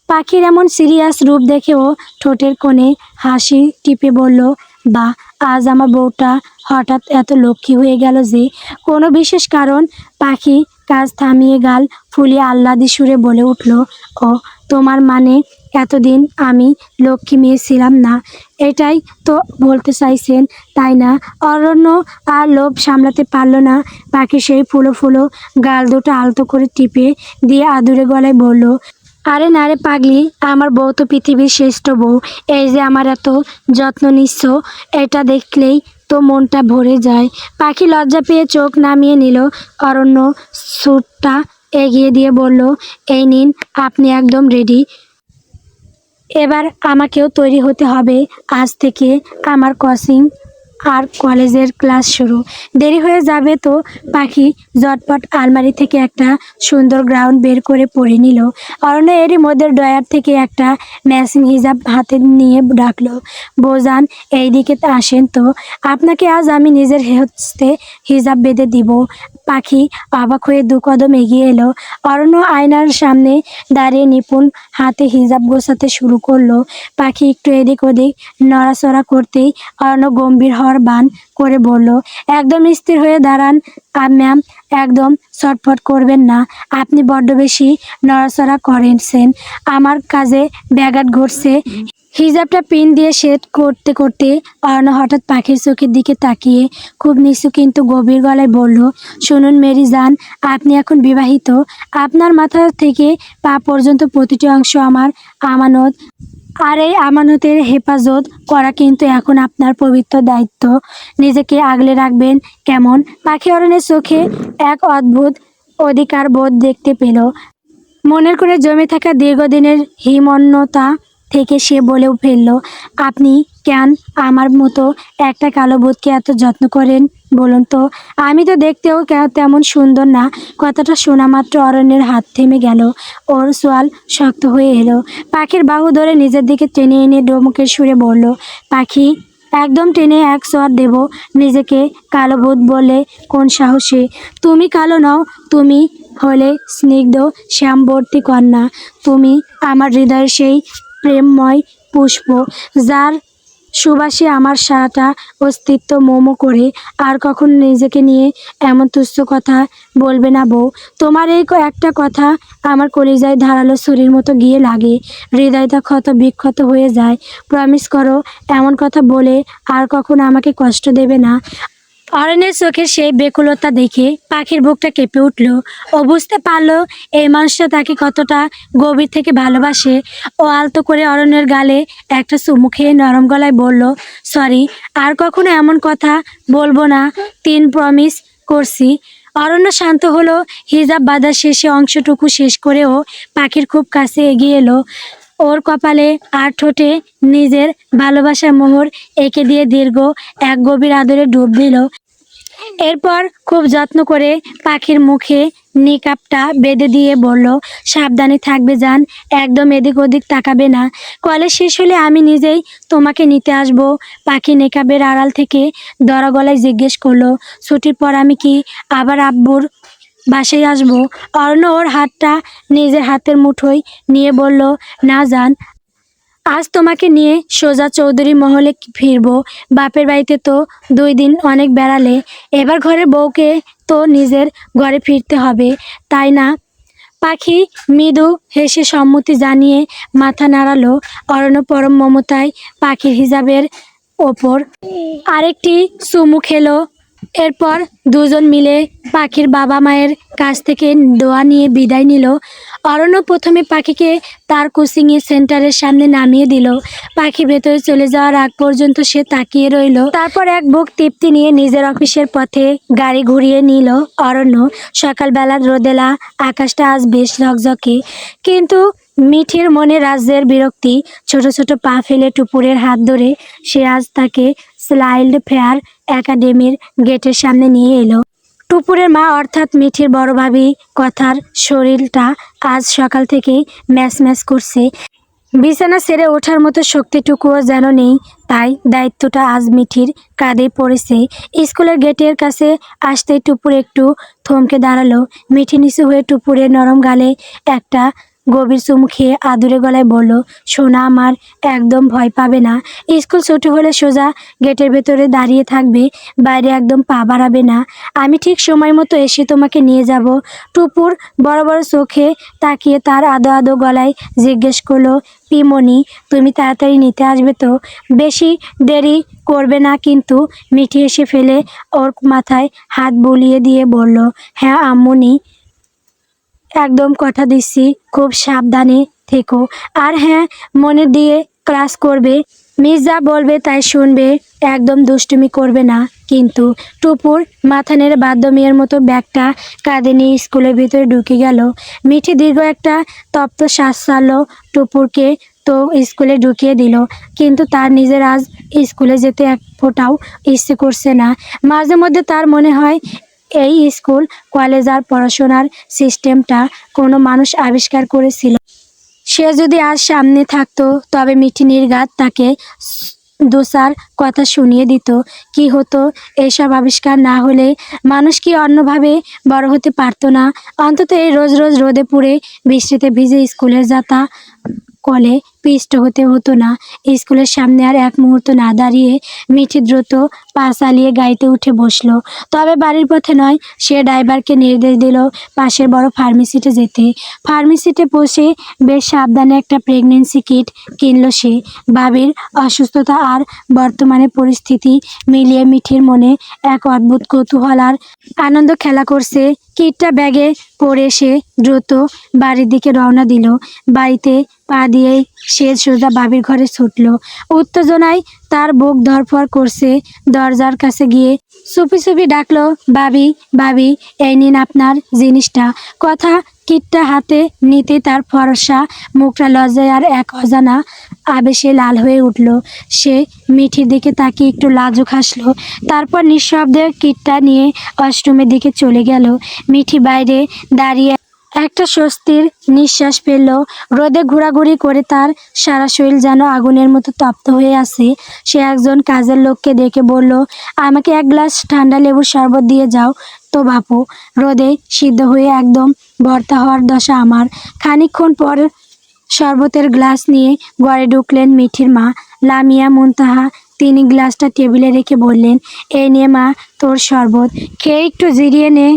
পাখির এমন সিরিয়াস রূপ দেখেও ঠোঁটের কোণে হাসি টিপে বলল, বা আজ আমার বউটা হঠাৎ এত লক্ষ্মী হয়ে গেল যে? কোনো বিশেষ কারণ? পাখি কাজ থামিয়ে গাল ফুলিয়ে আহ্লাদি সুরে বলে উঠল, ও তোমার মানে এতদিন আমি লক্ষ্মী মেয়ে ছিলাম না, এটাই তো বলতে চাইছেন, তাই না? অরণ্য আর লোভ সামলাতে পারল না। পাখি সেই ফুলো ফুলো গাল দুটো আলতো করে টিপে দিয়ে আদুরে গলায় বলল, আরে না রে পাগলি, আমার বউ তো পৃথিবীর শ্রেষ্ঠ বউ। এই যে আমার এত যত্ন নিচ্ছ, এটা দেখলেই তো মনটা ভরে যায়। পাখি লজ্জা পেয়ে চোখ নামিয়ে নিল। অরণ্য স্যুটটা এগিয়ে দিয়ে বলল, এই নিন, আপনি একদম রেডি। এবার আমাকেও তৈরি হতে হবে। আজ থেকে আমার কোচিং আর কলেজের ক্লাস শুরু। দেরি হয়ে যাবে তো। পাখি ঝটপট আলমারি থেকে একটা সুন্দর গাউন বের করে পরে নিল। অরণ্য এরই মধ্যে ড্রয়ার থেকে একটা ম্যাচিং হিজাব হাতে নিয়ে ডাকলো, বোজান এইদিকে আসেন তো, আপনাকে আজ আমি নিজের হস্তে হিজাব বেঁধে দিব। পাখি অবাক হয়ে 2 কদম এগিয়ে এলো। অরণ্য আয়নার সামনে দাঁড়িয়ে নিপুণ হাতে হিজাব গোছাতে শুরু করলো। পাখি একটু এদিক ওদিক নড়াচড়া করতেই অরণ্য গম্ভীর হওয়ার বান করে বলল, একদম স্থির হয়ে দাঁড়ান ম্যাম, একদম ছটফট করবেন না। আপনি বড্ড বেশি নড়াচড়া করেছেন, আমার কাজে ব্যাঘাত ঘটছে। হিজাবটা পিন দিয়ে সেট করতে করতে অরণ্য হঠাৎ পাখির চোখের দিকে তাকিয়ে খুব নিচু কিন্তু গভীর গলায় বলল, শুনুন মেরি জান, আপনি এখন বিবাহিত। আপনার মাথা থেকে পা পর্যন্ত প্রতিটি অংশ আমার আমানত, আর এই আমানতের হেফাজত করা কিন্তু এখন আপনার পবিত্র দায়িত্ব। নিজেকে আগলে রাখবেন কেমন? পাখি অরণ্যের চোখে এক অদ্ভুত অধিকার বোধ দেখতে পেল। মনের করে জমে থাকা দীর্ঘদিনের হিমন্যতা থেকে সে বলেও ফেলল, আপনি কেন আমার মতো একটা কালো ভূতকে এত যত্ন করেন বলুন তো? আমি তো দেখতেও তেমন সুন্দর না। কথাটা শোনা মাত্র অরণ্যের হাত থেমে গেল। ওর সোয়াল শক্ত হয়ে এলো। পাখির বাহু ধরে নিজের দিকে টেনে এনে ডোমকের সুরে বলল, পাখি, একদম টেনে এক চড় দেব। নিজেকে কালো ভূত বলে কোন সাহসে? তুমি কালো নও, তুমি হলে স্নিগ্ধ শ্যামবর্তী কন্যা। তুমি আমার হৃদয়ের সেই প্রেমময় পুষ্প, যার সুবাসে আমার সারাটা অস্তিত্ব মোমো করে। আর কখনো নিজেকে নিয়ে এমন তুচ্ছ কথা বলবে না বউ। তোমার এই একটা কথা আমার কলিজায় ধারালো ছুরির মতো গিয়ে লাগে, হৃদয়টা ক্ষত বিক্ষত হয়ে যায়। প্রমিস করো, এমন কথা বলে আর কখনো আমাকে কষ্ট দেবে না। অরণ্যের চোখের সেই বেকুলতা দেখে পাখির বুকটা কেঁপে উঠল। ও বুঝতে পারলো এই মানুষটা তাকে কতটা গভীর থেকে ভালোবাসে। ও আলতো করে অরণ্যের গালে একটা চুমু খেয়ে নরম গলায় বলল, সরি, আর কখনো এমন কথা বলবো না, প্রমিস করছি। অরণ্য শান্ত হলো। হিজাব বাঁধা শেষে অংশটুকু শেষ করেও পাখির খুব কাছে এগিয়ে এলো। ওর কপালে আর ঠোঁটে নিজের ভালোবাসার মোহর এঁকে দিয়ে দীর্ঘ এক গভীর আদরে ডুব দিল। এরপর খুব যত্ন করে পাখির মুখে নিকাবটা বেঁধে দিয়ে বলল, সাবধানে থাকবে জান, একদম এদিক ওদিক তাকাবে না। কলেজ শেষ হলে আমি নিজেই তোমাকে নিতে আসব। পাখি নিকাবের আড়াল থেকে দরা গলায় জিজ্ঞেস করলো, ছুটির পর আমি কি আবার আব্বুর বাসায় আসবো? অরণ্য ওর হাতটা নিজের হাতের মুঠোয় নিয়ে বলল, না জান, আজ তোমাকে নিয়ে সোজা চৌধুরী মহলে ফিরবো। বাপের বাড়িতে তো 2 দিন অনেক বেড়ালে, এবার ঘরের বউকে তো নিজের ঘরে ফিরতে হবে, তাই না? পাখি মৃদু হেসে সম্মতি জানিয়ে মাথা নাড়ালো। অরণ্য পরম মমতায় পাখির হিজাবের ওপর আরেকটি চুমু খেলো। এরপর দুজন মিলে পাখির বাবা মায়ের কাছ থেকে দোয়া নিয়ে বিদায় নিল। অরণ্য প্রথমে পাখিকে তার কোচিংয়ের সেন্টারের সামনে নামিয়ে দিল। পাখি ভেতরে চলে যাওয়ার আগ পর্যন্ত সে তাকিয়ে রইল। তারপর এক বুক তৃপ্তি নিয়ে নিজের অফিসের পথে গাড়ি ঘুরিয়ে নিল অরণ্য। সকালবেলা রোদেলা আকাশটা আজ বেশ ঝকঝকে, কিন্তু মিঠির মনে রাজ্যের বিরক্তি। ছোট ছোট পা ফেলে টুপুরের হাত ধরে সে আজ তাকে স্লাইল্ড ফেয়ার একাডেমির গেটের সামনে নিয়ে এলো। টুপুরের মা অর্থাৎ মিঠির বড় ভাবি কথার শরীরটা আজ সকাল থেকেই ম্যাচ ম্যাচ করছে। বিছানা ছেড়ে ওঠার মতো শক্তিটুকুও যেন নেই। তাই দায়িত্বটা আজ মিঠির কাঁধে পড়েছে। স্কুলের গেটের কাছে আসতেই টুপুর একটু থমকে দাঁড়ালো। মিঠি নিচু হয়ে টুপুরের নরম গালে একটা গভীর চুমু খেয়ে আদুরে গলায় বলল, সোনা আমার, একদম ভয় পাবে না। স্কুল ছুটি হলে সোজা গেটের ভেতরে দাঁড়িয়ে থাকবে, বাইরে একদম পা বাড়াবে না। আমি ঠিক সময় মতো এসে তোমাকে নিয়ে যাব। টুপুর বড় বড় চোখে তাকিয়ে তার আদো আদো গলায় জিজ্ঞেস করলো, পিমনি, তুমি তাড়াতাড়ি নিতে আসবে তো? বেশি দেরি করবে না কিন্তু? মিঠি এসে ফেলে ওর মাথায় হাত বুলিয়ে দিয়ে বলল, হ্যাঁ আম্মুনি, একদম কথা দিচ্ছি, খুব সাবধানে থেকো। আর হ্যাঁ, মনে দিয়ে ক্লাস করবে, মিস যা বলবে তাই শুনবে, একদম দুষ্টুমি করবে না কিন্তু। টুপুর মাথা নেড়ে বাধ্য মেয়ের মতো ব্যাগটা কাঁধে নিয়ে স্কুলের ভিতরে ঢুকে গেল। মিঠি দীর্ঘ একটা তপ্ত শ্বাস ছাড়ল। টুপুরকে তো স্কুলে ঢুকিয়ে দিল, কিন্তু তার নিজের আজ স্কুলে যেতে এক ফোঁটাও ইচ্ছে করছে না। মাঝে মধ্যে তার মনে হয় এই স্কুল কলেজ আর পড়াশোনার সিস্টেমটা কোনো মানুষ আবিষ্কার করেছিল। সে যদি আজ সামনে থাকতো তবে মিঠি নির্ঘাত তাকে দোসার কথা শুনিয়ে দিত। কি হতো এইসব আবিষ্কার না হলে? মানুষ কি অন্যভাবে বড় হতে পারতো না? অন্তত এই রোজ রোজ রোদে পুড়ে বৃষ্টিতে ভিজে স্কুলের যাতা কলে পিষ্ট হতে হতো না। স্কুলের সামনে আর এক মুহূর্ত না দাঁড়িয়ে মিঠি দ্রুত পা চালিয়ে গাড়িতে উঠে বসলো। তবে বাড়ির পথে নয়, সে ড্রাইভারকে নির্দেশ দিল পাশের বড় ফার্মেসিতে যেতে। ফার্মেসিতে বসে বেশ সাবধানে একটা প্রেগনেন্সি কিট কিনলো সে। বাবির অসুস্থতা আর বর্তমানে পরিস্থিতি মিলিয়ে মিঠির মনে এক অদ্ভুত কৌতূহল আর আনন্দ খেলা করছে। কিটটা ব্যাগে পরে সে দ্রুত বাড়ির দিকে রওনা দিল। বাড়িতে পা দিয়েই সে সোজা বাবির ঘরে ছুটল। উত্তেজনায় তার বুক ধড়ফড় করছে। দরজার কাছে গিয়ে চুপি চুপি ডাকলো, ভাবি, ভাবি, এই নিন আপনার জিনিসটা। কথা কিটটা হাতে নিতে তার ফর্সা মুখটা লজ্জায় আর এক অজানা আবেশে লাল হয়ে উঠল। সে মিঠির দিকে তাকিয়ে একটু লাজুক হাসলো। তারপর নিঃশব্দে কিটটা নিয়ে ওয়াশরুমের দিকে চলে গেল। মিঠি বাইরে দাঁড়িয়ে একটা স্বস্তির নিঃশ্বাস ফেলল। রোদে ঘোরাঘুরি করে তার সারা শরীর যেন আগুনের মতো তপ্ত হয়ে আছে। সে একজন কাজের লোককে ডেকে বলল, আমাকে এক গ্লাস ঠান্ডা লেবুর শরবত দিয়ে যাও তো বাপু, রোদে সিদ্ধ হয়ে একদম ভর্তা হওয়ার দশা আমার। খানিকক্ষণ পর শরবতের গ্লাস নিয়ে ঘরে ঢুকলেন মিঠির মা, লামিয়া মুনতাহা। তিনি গ্লাসটা টেবিলে রেখে বললেন, এই নে মা তোর শরবত, খেয়ে একটু জিরিয়ে নে।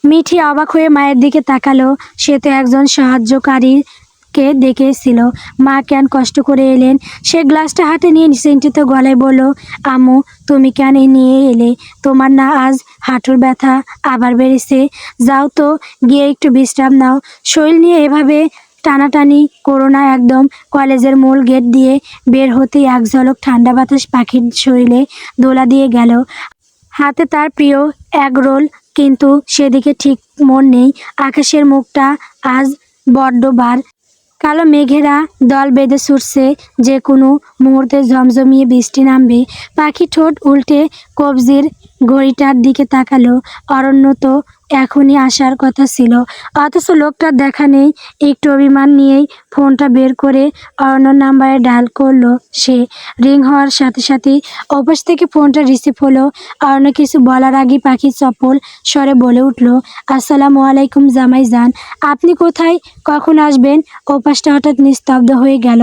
মিঠি অবাক হয়ে মায়ের দিকে তাকালো। সে তো একজন সাহায্যকারীকে ডেকেছিল, মা কেন কষ্ট করে এলেন? সে গ্লাসটা হাতে নিয়ে চিন্তিত গলায় বলল, আম্মু, তুমি কেন নিয়ে এলে? তোমার না আজ হাঁটুর ব্যথা আবার বেড়েছে? যাও তো, গিয়ে একটু বিশ্রাম নাও। শরীর নিয়ে এভাবে টানাটানি করো না একদম। কলেজের মূল গেট দিয়ে বের হতেই এক ঝলক ঠান্ডা বাতাস পাখির শরীরে দোলা দিয়ে গেল। হাতে তার প্রিয় এগ রোল, কিন্তু সেদিকে ঠিক মন নেই। আকাশের মুখটা আজ বড্ড বার। কালো মেঘেরা দল বেঁধে ছুটছে, যে কোনো মুহূর্তে ঝমঝমিয়ে বৃষ্টি নামবে। পাখি ঠোঁট উল্টে কবজির ঘড়িটার দিকে তাকালো। অরণ্য তো এখনই আসার কথা ছিল, অথচ লোকটার দেখা নেই। একটু অভিমান নিয়েই ফোনটা বের করে অরণ্যর নাম্বারে ডায়াল করলো সে। রিং হওয়ার সাথে সাথেই অপাশ থেকে ফোনটা রিসিভ হলো। অরণ্য কিছু বলার আগেই পাখি চপল স্বরে বলে উঠল, আসসালামু আলাইকুম জামাইজান, আপনি কোথায়? কখন আসবেন? ওপাশটা হঠাৎ নিস্তব্ধ হয়ে গেল।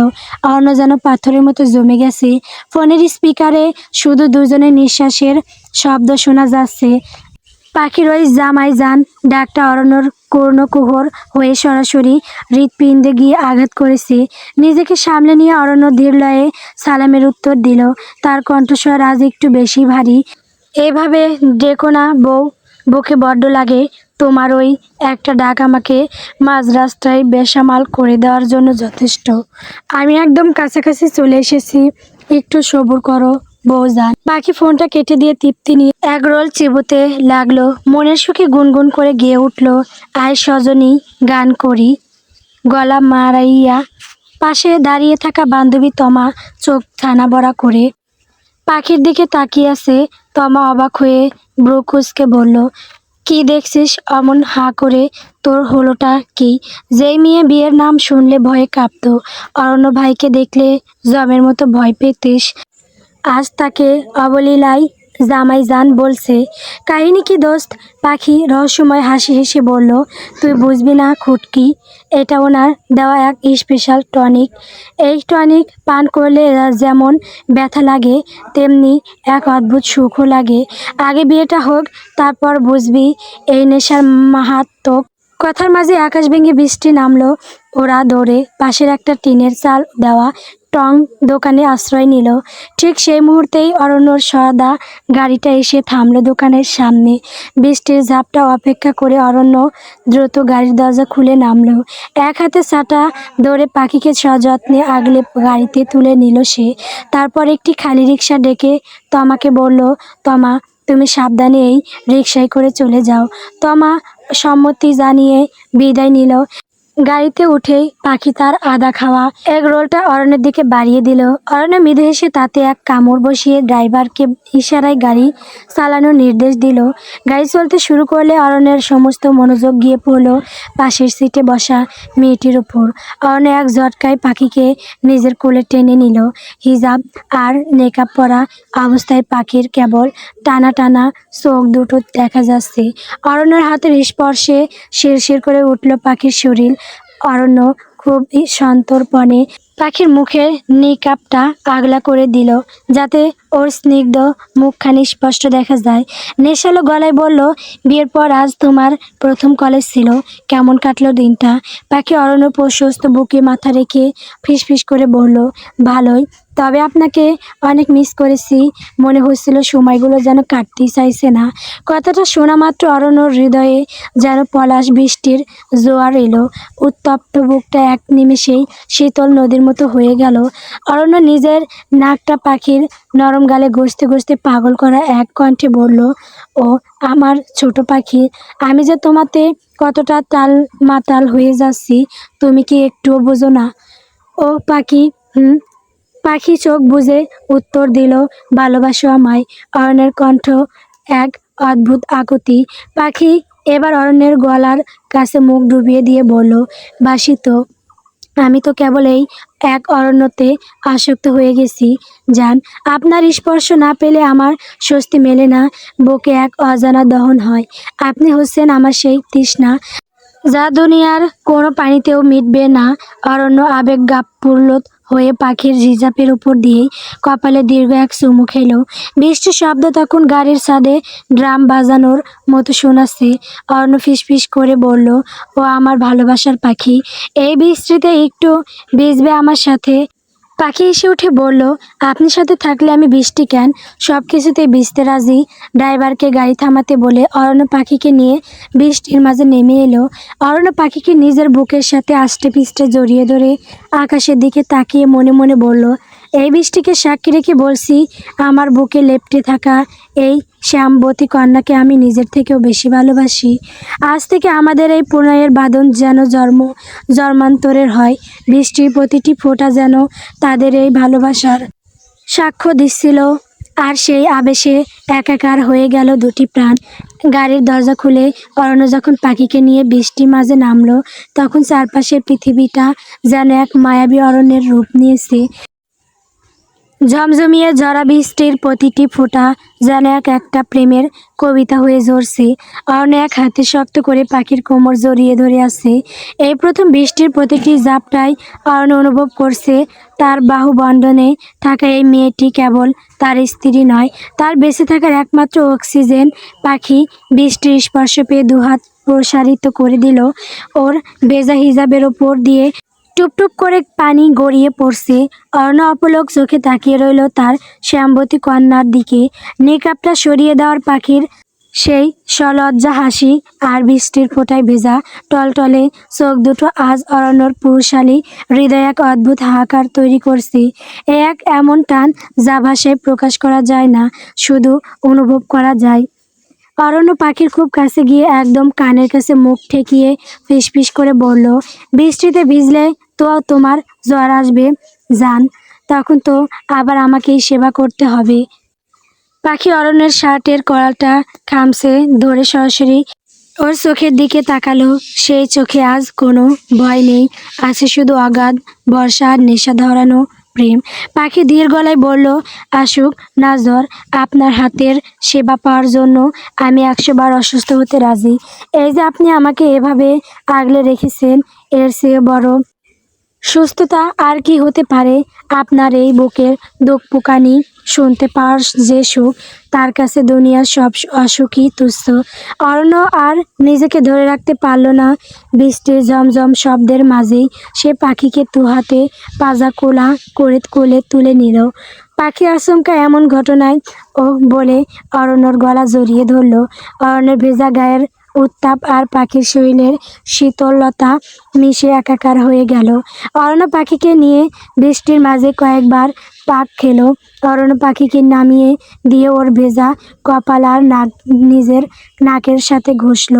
অরণ্য যেন পাথরের মতো জমে গেছে। ফোনের স্পিকারে শুধু দুজনের নিঃশ্বাসের শব্দ শোনা যাচ্ছে। পাখির ওই জামাইজান ডাকটা অরণ্যর কর্ণকুহর হয়ে সরাসরি হৃৎপিণ্ডে গিয়ে আঘাত করেছে। নিজেকে সামলে নিয়ে অরণ্য ধীরলয়ে সালামের উত্তর দিল। তার কণ্ঠস্বর আজ একটু বেশি ভারী। এভাবে ডেকো না বউ, বুকে বড্ড লাগে। তোমার ওই একটা ডাক আমাকে মাঝ রাস্তায় বেসামাল করে দেওয়ার জন্য যথেষ্ট। আমি একদম কাছাকাছি চলে এসেছি, একটু সবুর করো বউজান। পাখি ফোনটা কেটে দিয়ে তৃপ্তি নিয়ে এক রোল চিবোতে লাগলো। মনের সুখে গুনগুন করে গেয়ে উঠল, আয় সজনী গান করি। গলা মারাইয়া পাশে দাঁড়িয়ে থাকা বান্ধবী তমা চোখ ছানা বড়া করে পাখির দিকে তাকিয়ে আছে। তমা অবাক হয়ে ব্রু কুঁচকে বলল, কি দেখছিস অমন হাঁ করে? তোর হলোটা কি? যেই মেয়ে বিয়ের নাম শুনলে ভয়ে কাঁপতো, অরণ্য ভাইকে দেখলে জমের মতো ভয় পেতিস, আজ তাকে অবলীলায় জামাইজান বলছে। কাহিনী কি দোস্ত? পাখি রহস্যময় হাসি হেসে বলল, তুই বুঝবি না খুটকি, এটা ওনার দেওয়া এক স্পেশাল টনিক। এই টনিক পান করলে যেমন ব্যথা লাগে, তেমনি এক অদ্ভুত সুখও লাগে। আগে বিয়েটা হোক, তারপর বুঝবি এই নেশার মাহাত্ম্য। কথার মাঝে আকাশ ভেঙে বৃষ্টি নামলো। ওরা দৌড়ে পাশের একটা টিনের চাল দেওয়া টং দোকানে আশ্রয় নিল। ঠিক সেই মুহূর্তেই অরণ্যর সদা গাড়িটা এসে থামলো দোকানের সামনে। বৃষ্টির ঝাপটা অপেক্ষা করে অরণ্য দ্রুত গাড়ির দরজা খুলে নামলো। এক হাতে ছাতা ধরে পাখিকে সযত্নে আগলে গাড়িতে তুলে নিল সে। তারপর একটি খালি রিক্সা ডেকে তমাকে বলল, তমা তুমি সাবধানে এই রিক্সায় করে চলে যাও। তমা সম্মতি জানিয়ে বিদায় নিল। গাড়িতে উঠেই পাখি তার আদা খাওয়া এগ রোলটা অরণ্যের দিকে বাড়িয়ে দিল। অরণ্য মৃদু হেসে তাতে এক কামড় বসিয়ে ড্রাইভারকে ইশারায় গাড়ি চালানোর নির্দেশ দিল। গাড়ি চলতে শুরু করলে অরণ্যের সমস্ত মনোযোগ গিয়ে পড়ল পাশের সিটে বসা মেয়েটির উপর। অরণ্য এক ঝটকায় পাখিকে নিজের কোলে টেনে নিল। হিজাব আর নেকাব পরা অবস্থায় পাখির কেবল টানা টানা চোখ দুটো দেখা যাচ্ছে। অরণ্যের হাতের স্পর্শে শিরশির করে উঠল পাখির শরীর। অরণ্য খুব সন্তর্পণে পাখির মুখের নিকাবটা আগলা করে দিল, যাতে ওর স্নিগ্ধ মুখখানি স্পষ্ট দেখা যায়। নেশালো গলায় বলল, বিয়ের পর আজ তোমার প্রথম কলেজ ছিল, কেমন কাটলো দিনটা? পাখি অরণ্য প্রশস্ত বুকে মাথা রেখে ফিসফিস করে বলল, ভালোই, তবে আপনাকে অনেক মিস করেছি। মনে হচ্ছিল সময়গুলো যেন কাটতেই চাইছে না। কথাটা শোনা মাত্র অরণ্যর হৃদয়ে যেন পলাশ বৃষ্টির জোয়ার এলো। উত্তপ্ত বুকটা এক নিমেষেই শীতল নদীর মতো হয়ে গেল। অরণ্য নিজের নাকটা পাখির নরম গালে ঘষতে ঘষতে পাগল করা এক কণ্ঠে বলল, ও আমার ছোট পাখি, আমি যে তোমাতে কতটা তাল মাতাল হয়ে যাচ্ছি তুমি কি একটুও বোঝো না? ও পাখি, পাখি চোখ বুজে উত্তর দিল, ভালোবাসো আমায়? অরণ্যের কণ্ঠ এক অদ্ভুত আকুতি। পাখি এবার অরণ্যের গলার কাছে মুখ ডুবিয়ে দিয়ে বলল, বাসি তো। আমি তো কেবল এই এক অরণ্যতে আসক্ত হয়ে গেছি জান। আপনার স্পর্শ না পেলে আমার স্বস্তি মেলে না, বুকে এক অজানা দহন হয়। আপনি হচ্ছেন আমার সেই তৃষ্ণা, যা দুনিয়ার কোনো পানিতেও মিটবে না। অরণ্য আবেগপ্রবণ হয়ে পাখির ঝিঝাপের উপর দিয়েই কপালে দীর্ঘ এক চুমু খেল। বৃষ্টির শব্দ তখন গাড়ির ছাদে ড্রাম বাজানোর মতো শোনাচ্ছে। অরণ্য ফিসফিস করে বলল, ও আমার ভালোবাসার পাখি, এই বৃষ্টিতে একটু ভিজবে আমার সাথে? পাখি এসে উঠে বলল, আপনি সাথে থাকলে আমি বৃষ্টি কেন, সব কিছুতেই ভিজতে রাজি। ড্রাইভারকে গাড়ি থামাতে বলে অরণ্য পাখিকে নিয়ে বৃষ্টির মাঝে নেমে এলো। অরণ্য পাখিকে নিজের বুকের সাথে আষ্টে পিষ্টে জড়িয়ে ধরে আকাশের দিকে তাকিয়ে মনে মনে বলল, এই বৃষ্টিকে সাক্ষী রেখে বলছি, আমার বুকে লেপ্টে থাকা এই শ্যামবতী কন্যাকে আমি নিজের থেকেও বেশি ভালোবাসি। আজ থেকে আমাদের এই প্রণয়ের বাঁধন যেন জন্মান্তরের হয়। বৃষ্টির প্রতিটি ফোঁটা যেন তাদের এই ভালোবাসার সাক্ষ্য দিচ্ছিল। আর সেই আবেশে একাকার হয়ে গেল দুটি প্রাণ। গাড়ির দরজা খুলে অরণ্য যখন পাখিকে নিয়ে বৃষ্টির মাঝে নামলো, তখন চারপাশের পৃথিবীটা যেন এক মায়াবী অরণ্যের রূপ নিয়েছে। ঝমঝমিয়ে ঝরা বৃষ্টির প্রতিটি ফোঁটা যেন একটা প্রেমের কবিতা হয়ে ঝরছে। অরণ্য এক হাতে শক্ত করে পাখির কোমর জড়িয়ে ধরে আছে। এই প্রথম বৃষ্টির প্রতিটি ঝাপটায় অরণ্য অনুভব করছে, তার বাহুবন্ধনে থাকা এই মেয়েটি কেবল তার স্ত্রী নয়, তার বেঁচে থাকার একমাত্র অক্সিজেন। পাখি বৃষ্টির স্পর্শ পেয়ে দুহাত প্রসারিত করে দিল। ওর ভেজা হিজাবের ওপর দিয়ে টুপটুপ করে পানি গড়িয়ে পড়ছে। অর্ণ অপলক চোখে তাকিয়ে রইল তার শ্যামবতী কন্যার দিকে। নিকাবটা সরিয়ে দেওয়ার পাখির সেই সলজ্জা হাসি আর বৃষ্টির ফোঁটায় ভেজা টলটলে চোখ দুটো আজ অরণ্যর পুরুষালী হৃদয়ে এক অদ্ভুত হাহাকার তৈরি করছে। এক এমন টান যা ভাষায় প্রকাশ করা যায় না, শুধু অনুভব করা যায়। অরণ্য পাখির খুব কাছে গিয়ে একদম কানের কাছে মুখ ঠেকিয়ে ফিসফিস করে বলল, বৃষ্টিতে ভিজলে তো তোমার জ্বর আসবে জান, তখন তো আবার আমাকেই সেবা করতে হবে। পাখি অরণ্যের শার্টের কলারটা খামছে ধরে সরাসরি ওর চোখের দিকে তাকালো। সেই চোখে আজ কোনো ভয় নেই, আছে শুধু অগাধ বর্ষা আর নেশা ধরানো প্রেম। পাখি ধীর গলায় বলল, আসুক না জ্বর, আপনার হাতের সেবা পাওয়ার জন্য আমি 100 বার অসুস্থ হতে রাজি। এই যে আপনি আমাকে এভাবে আগলে রেখেছেন, এর চেয়ে বড় সুস্থতা আর কি হতে পারে। আপনার এই বুকের দোকপোকানি শুনতে পাওয়ার যে সুখ, তার কাছে দুনিয়ার সব অসুখই তুচ্ছ। অরণ্য আর নিজেকে ধরে রাখতে পারল না। বৃষ্টির ঝমঝম শব্দের মাঝেই সে পাখিকে দুহাতে পাজা কোলা করে কোলে তুলে নিল। পাখি আচমকা এমন ঘটনায় ও বলে অরণ্যর গলা জড়িয়ে ধরল। অরণ্যের ভেজা গায়ের উত্তাপ আর পাখির শরীরের শীতলতা মিশে একাকার হয়ে গেল। অরণ্য পাখিকে নিয়ে বৃষ্টির মাঝে কয়েকবার পাক খেলো। অরণ্য পাখিকে নামিয়ে দিয়ে ওর ভেজা কপাল আর নাক নিজের নাকের সাথে ঘষল।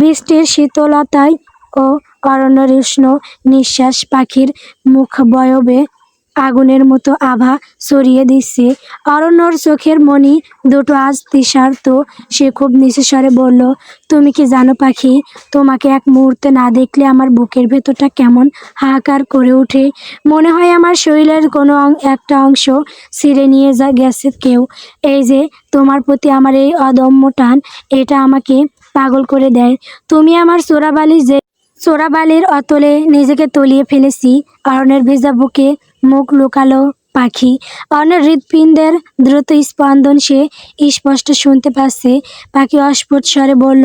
বৃষ্টির শীতলতায় ও অরণ্যের উষ্ণ নিঃশ্বাস পাখির মুখবয়বে আগুনের মতো আভা ছড়িয়ে দিচ্ছে। অরণ্যর চোখের মণি দুটো আজ তৃষার্ত। সে খুব নিচু স্বরে বলল, তুমি কি জানো পাখি, তোমাকে এক মুহূর্তে না দেখলে আমার বুকের ভেতরটা কেমন হাহাকার করে ওঠে। মনে হয় আমার শরীরের কোনো একটা অংশ ছিঁড়ে নিয়ে গেছে কেউ। এই যে তোমার প্রতি আমার এই অদম্য টান, এটা আমাকে পাগল করে দেয়। তুমি আমার চোরাবালির অতলে নিজেকে তলিয়ে ফেলেছি। অরণ্যের ভেজা বুকে মুখ লুকালো পাখি। অরণ্যের হৃৎপিণ্ডের দ্রুত স্পন্দন সে স্পষ্ট শুনতে পাচ্ছে। পাখি অস্ফুট স্বরে বলল,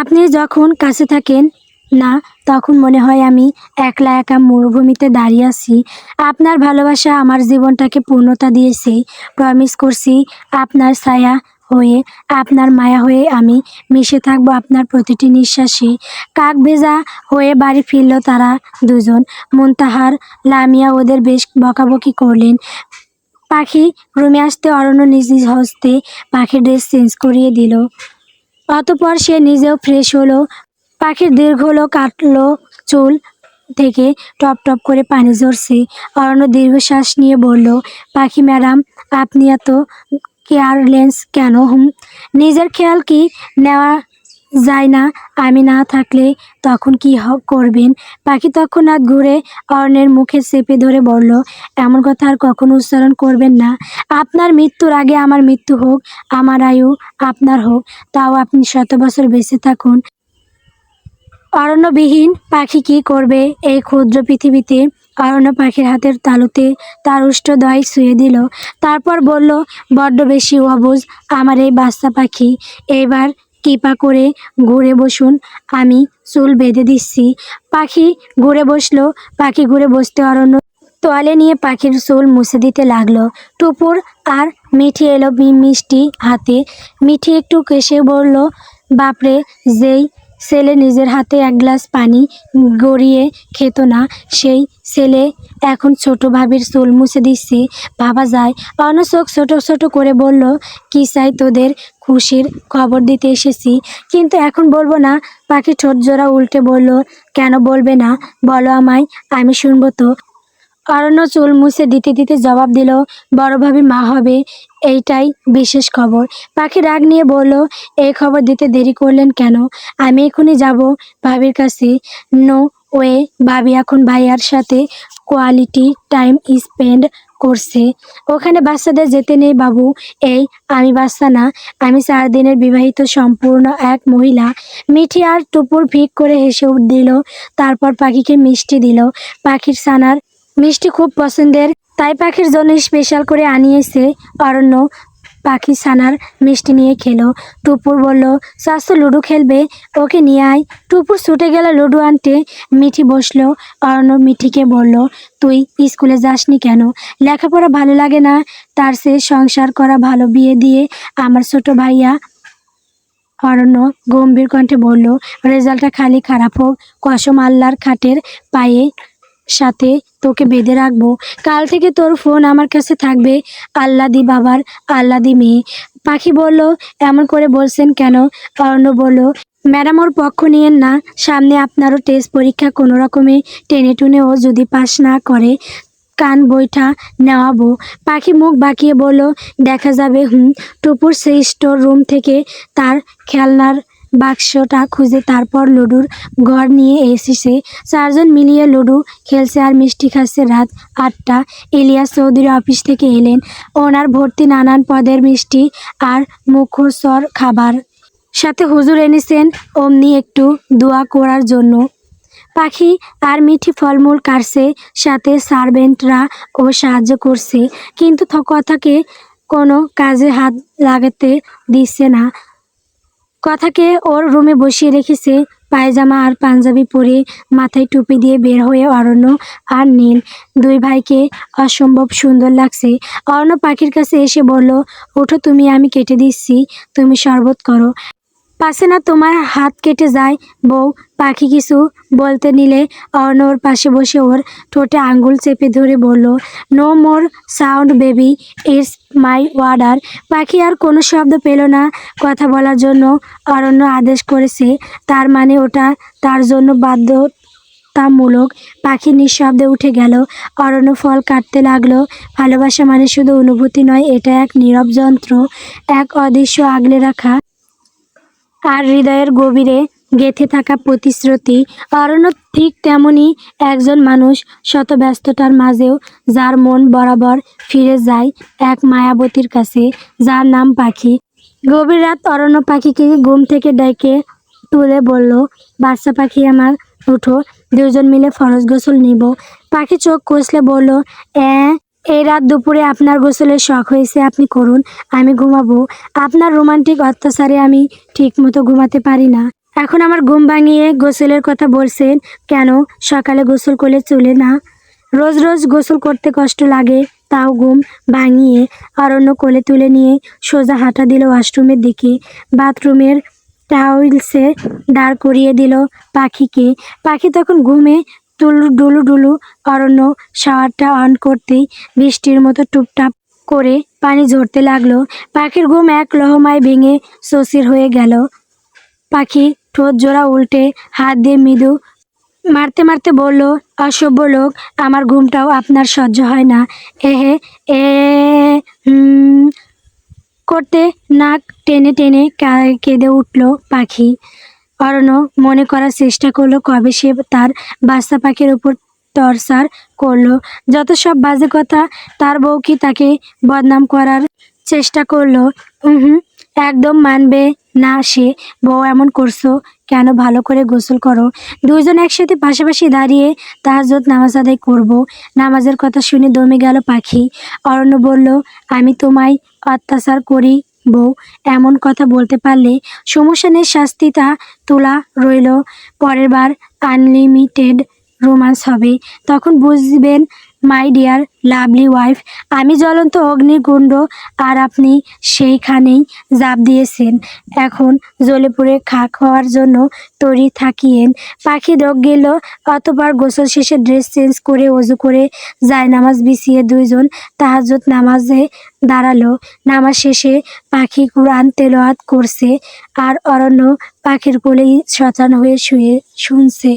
আপনি যখন কাছে থাকেন না, তখন মনে হয় আমি একলা একা মরুভূমিতে দাঁড়িয়ে আছি। আপনার ভালোবাসা আমার জীবনটাকে পূর্ণতা দিয়েছে। প্রমিস করছি, আপনার ছায়া হয়ে, আপনার মায়া হয়ে আমি মিশে থাকবো আপনার প্রতিটি নিঃশ্বাসে। কাক ভেজা হয়ে বাড়ি ফিরল তারা দুজন। মুনতাহার লামিয়া ওদের বেশ বকাবকি করলেন। পাখি রুমে আসতে অরণ্য নিজ নিজ হস্তে পাখির ড্রেস চেঞ্জ করিয়ে দিল। অতঃপর সে নিজেও ফ্রেশ হলো। পাখির দীর্ঘ কাটলো চুল থেকে টপ টপ করে পানি ঝরছে। অরণ্য দীর্ঘশ্বাস নিয়ে বলল, পাখি ম্যাডাম, আপনি এত কেয়ারলেস কেন? নিজের খেয়াল কি নেওয়া যায় না? আমি না থাকলে তখন কি করবেন? পাখি তৎক্ষণাৎ ঘুরে অরণ্যের মুখে চেপে ধরে বলল, এমন কথা আর কখনো উচ্চারণ করবেন না। আপনার মৃত্যুর আগে আমার মৃত্যু হোক, আমার আয়ু আপনার হোক, তাও আপনি 100 বছর বেঁচে থাকুন। অরণ্যবিহীন পাখি কি করবে এই ক্ষুদ্র পৃথিবীতে? অরণ্য পাখির হাতের তালুতে তার উষ্ঠদয় ছুঁয়ে দিল। তারপর বলল, বড্ড বেশি অবুঝ আমার এই বাচ্চা পাখি। এইবার কৃপা করে ঘুরে বসুন, আমি চুল বেঁধে দিচ্ছি। পাখি ঘুরে বসলো। পাখি ঘুরে বসতে অরণ্য তোয়ালে নিয়ে পাখির চুল মুছে দিতে লাগলো। টুপুর আর মিঠি এলো মিষ্টি হাতে। মিঠি একটু কেসে বলল, বাপরে, যেই ছেলে নিজের হাতে এক গ্লাস পানি গড়িয়ে খেত না, সেই ছেলে এখন ছোট ভাবির চুল মুছে দিচ্ছে, ভাবা যায়। অন্য চোখ ছোট ছোট করে বলল, কি চাই তোদের? খুশির খবর দিতে এসেছি, কিন্তু এখন বলবো না। পাখি ঠোঁট জোড়া উল্টে বলল, কেন বলবে না? বলো আমায়, আমি শুনবো তো। অরণ্য চুল মুছে দিতে দিতে জবাব দিল, বড় ভাবি মা হবে, এইটাই বিশেষ খবর। পাখি রাগ নিয়ে বলল, এই খবর দিতে দেরি করলেন কেন? আমি এখনই যাব ভাবির কাছে। নো ওয়ে, ভাবি এখন ভাইয়ার সাথে কোয়ালিটি টাইম স্পেন্ড করছে, ওখানে বাচ্চাদের যেতে নেই বাবু। এই, আমি বাচ্চা না, আমি 4 দিনের বিবাহিত সম্পূর্ণ এক মহিলা। মিঠি আর টুপুর ফিক করে হেসে দিল, তারপর পাখিকে মিষ্টি দিল। পাখির ছানার মিষ্টি খুব পছন্দের, তাই পাখির জন্য স্পেশাল করে আনিয়েছে অরণ্য। পাখি ছানার মিষ্টি নিয়ে খেলো। টুপুর বলল, চাচু লুডো খেলবে, ওকে নিয়ে আয়। টুপুর ছুটে গেল লুডো আনতে। মিঠি বসলো। অরণ্য মিঠিকে বলল, তুই স্কুলে যাসনি কেন? লেখাপড়া ভালো লাগে না? তার চেয়ে সংসার করা ভালো, বিয়ে দিয়ে আমার ছোট ভাইয়া। অরণ্য গম্ভীর কণ্ঠে বলল, রেজাল্টটা খালি খারাপ হোক, কসম আল্লাহর খাটের পায়ে সাথে তোকে বেঁধে রাখবো। কাল থেকে তোর ফোন আমার কাছে থাকবে। আল্লাদি বাবার আল্লাদি মেয়ে। পাখি বলল, এমন করে বলছেন কেন? অরণ্য বলল, ম্যাডাম ওর পক্ষ নিয়েন না, সামনে আপনারও টেস্ট পরীক্ষা, কোনো রকমে টেনে টুনে ও যদি পাস না করে কান বইটা নেওয়াবো। পাখি মুখ বাঁকিয়ে বলল, দেখা যাবে। টুপুর সেই স্টোর রুম থেকে তার খেলনার বাক্সটা খুঁজে তারপর লুডুর ঘর নিয়ে এসেছে। 4 জন মিলিয়ে লুডু খেলছে আর মিষ্টি খাচ্ছে। রাত 8টা। ইলিয়াস চৌধুরী অফিস থেকে এলেন। ওনার ভর্তি নানান পদের মিষ্টি আর মুখোসর খাবার, সাথে হুজুর এনেছেন অমনি একটু দোয়া করার জন্য। পাখি আর মিঠি ফলমূল কাটছে, সাথে সার্ভেন্টরা ও সাহায্য করছে, কিন্তু কথাকে কোনো কাজে হাত লাগাতে দিচ্ছে না। কথাকে ওর রুমে বসিয়ে রেখেছে। পায়জামা আর পাঞ্জাবি পরে মাথায় টুপি দিয়ে বের হয়ে অরণ্য আর নীল 2 ভাইকে অসম্ভব সুন্দর লাগছে। অরণ্য পাখির কাছে এসে বলল, ওঠো তুমি, আমি কেটে দিচ্ছি, তুমি শরবত করো। পাশে না তোমার হাত কেটে যায় বউ। পাখি কিছু বলতে নিলে অরণ্য ওর পাশে বসে ওর ঠোঁটে আঙ্গুল চেপে ধরে বলল, no more sound baby, it's my order. Pakhi আর কোনো শব্দ পেল না কথা বলার জন্য। অরণ্য আদেশ করেছে, তার মানে ওটা তার জন্য বাধ্যতামূলক। পাখি নিঃশব্দে উঠে গেল। অরণ্য ফল কাটতে লাগলো। ভালোবাসা মানে শুধু অনুভূতি নয়, এটা এক নীরব যন্ত্র, এক অদৃশ্য আগলে রাখা আর হৃদয়ের গভীরে গেঁথে থাকা প্রতিশ্রুতি। অরণ্য ঠিক তেমনই একজন মানুষ, শত ব্যস্ততার মাঝেও যার মন বরাবর ফিরে যায় এক মায়াবতীর কাছে, যার নাম পাখি। গভীর রাত। অরণ্য পাখিকে ঘুম থেকে ডেকে তুলে বলল, বাচ্চা পাখি আমার, উঠো, 2 জন মিলে ফরজ গোসল নিব। পাখি চোখ কষলে বলল, এই রাত দুপুরে আপনার গোসলের শখ হয়েছে, আপনি করুন, আমি ঘুমাবো। আপনার রোমান্টিক অত্যাচারে আমি ঠিক মতো ঘুমাতে পারি না। এখন আমার ঘুম ভাঙিয়ে গোসলের কথা বলছেন কেন? সকালে গোসল করলে চলে না? রোজ রোজ গোসল করতে কষ্ট লাগে, তাও ঘুম ভাঙিয়ে। অরণ্য কোলে তুলে নিয়ে সোজা হাঁটা দিল ওয়াশরুমের দিকে। বাথরুমের টাইলসে দাঁড় করিয়ে দিল পাখিকে। পাখি তখন ঘুমে ডুলু ডুলু। অরণ্য শাওয়ারটা অন করতেই বৃষ্টির মতো টুপটাপ করে পানি ঝরতে লাগলো। পাখির ঘুম এক লহমায় ভেঙে শশির হয়ে গেল। পাখি ঠোঁট জোড়া উল্টে হাত দিয়ে মৃদু মারতে মারতে বলল, অসভ্য লোক, আমার ঘুমটাও আপনার সহ্য হয় না? এহে এ করতে নাক টেনে টেনে কেঁদে উঠল পাখি। অরণ্য মনে করার চেষ্টা করলো কবে সে তার বাচ্চা পাখির উপর টর্চার করলো। যত সব বাজে কথা। তার বউ কি তাকে বদনাম করার চেষ্টা করলো? একদম মানবে না সে। বউ, এমন করছো কেন? ভালো করে গোসল করো। 2 জন একসাথে পাশাপাশি দাঁড়িয়ে তাহাজ্জুদ নামাজ আদায় করব। নামাজের কথা শুনে দমে গেল পাখি। অরণ্য বলল, আমি তোমায় অত্যাচার করি বউ, এমন কথা বলতে পারলে সমস্যা নেই, শাস্তিটা তোলা রইল। পরের বার আনলিমিটেড রোমান্স হবে, তখন বুঝবেন মাই ডিয়ার লাভলি ওয়াইফ, আমি জ্বলন্ত অগ্নিকুণ্ড আর আপনি সেইখানেই ঝাঁপ দিয়েছেন। এখন জ্বলে পুড়ে খাক হওয়ার জন্য তৈরি থাকিয়েন। পাখি ঢোক গেল। অতঃপর গোসল শেষে ড্রেস চেঞ্জ করে অজু করে জায়নামাজ বিছিয়ে দুইজন তাহাজ্জুদ নামাজে দাঁড়ালো। নামাজ শেষে পাখি কুরআন তেলাওয়াত করছে আর অরণ্য পাখির কোলেই শয়তান হয়ে শুয়ে শুনছে।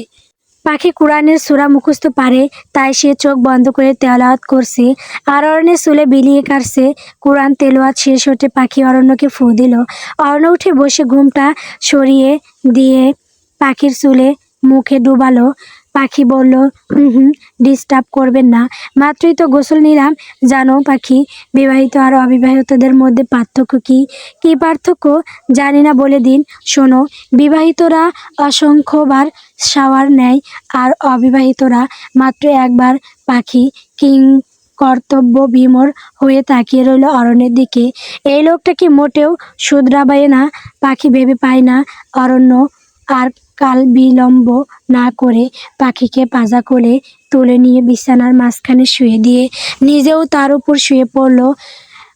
পাখি কুরআনের সূরা মুখস্থ পারে, তাই সে চোখ বন্ধ করে তেলাওয়াত করছে আর অরণ্যের চুলে বিলিয়ে কাটছে। কুরআন তেলাওয়াত শেষ হতে পাখি অরণ্যকে ফু দিল। অরণ্য উঠে বসে ঘুমটা সরিয়ে দিয়ে পাখির চুলে মুখে ডুবালো। পাখি বলল, ডিস্টার্ব করবেন না, মাত্রই তো গোসল নিলাম। জানো পাখি, বিবাহিত আর অবিবাহিতদের মধ্যে পার্থক্য কি? কি পার্থক্য? জানি না, বলে দিন। শোনো, বিবাহিতরা অসংখ্যবার শাওয়ার নেয় আর অবিবাহিতরা মাত্র একবার। পাখি কিং কর্তব্য বিমূঢ় হয়ে তাকিয়ে রইল অরণ্যের দিকে। এই লোকটা কি মোটেও শুধরাবে না? পাখি ভেবে পায় না। অরণ্য আর কাল বিলম্ব না করে পাখিকে পাজা কোলে তুলে নিয়ে বিছানার মাঝখানে শুয়ে দিয়ে নিজেও তার উপর শুয়ে পড়ল।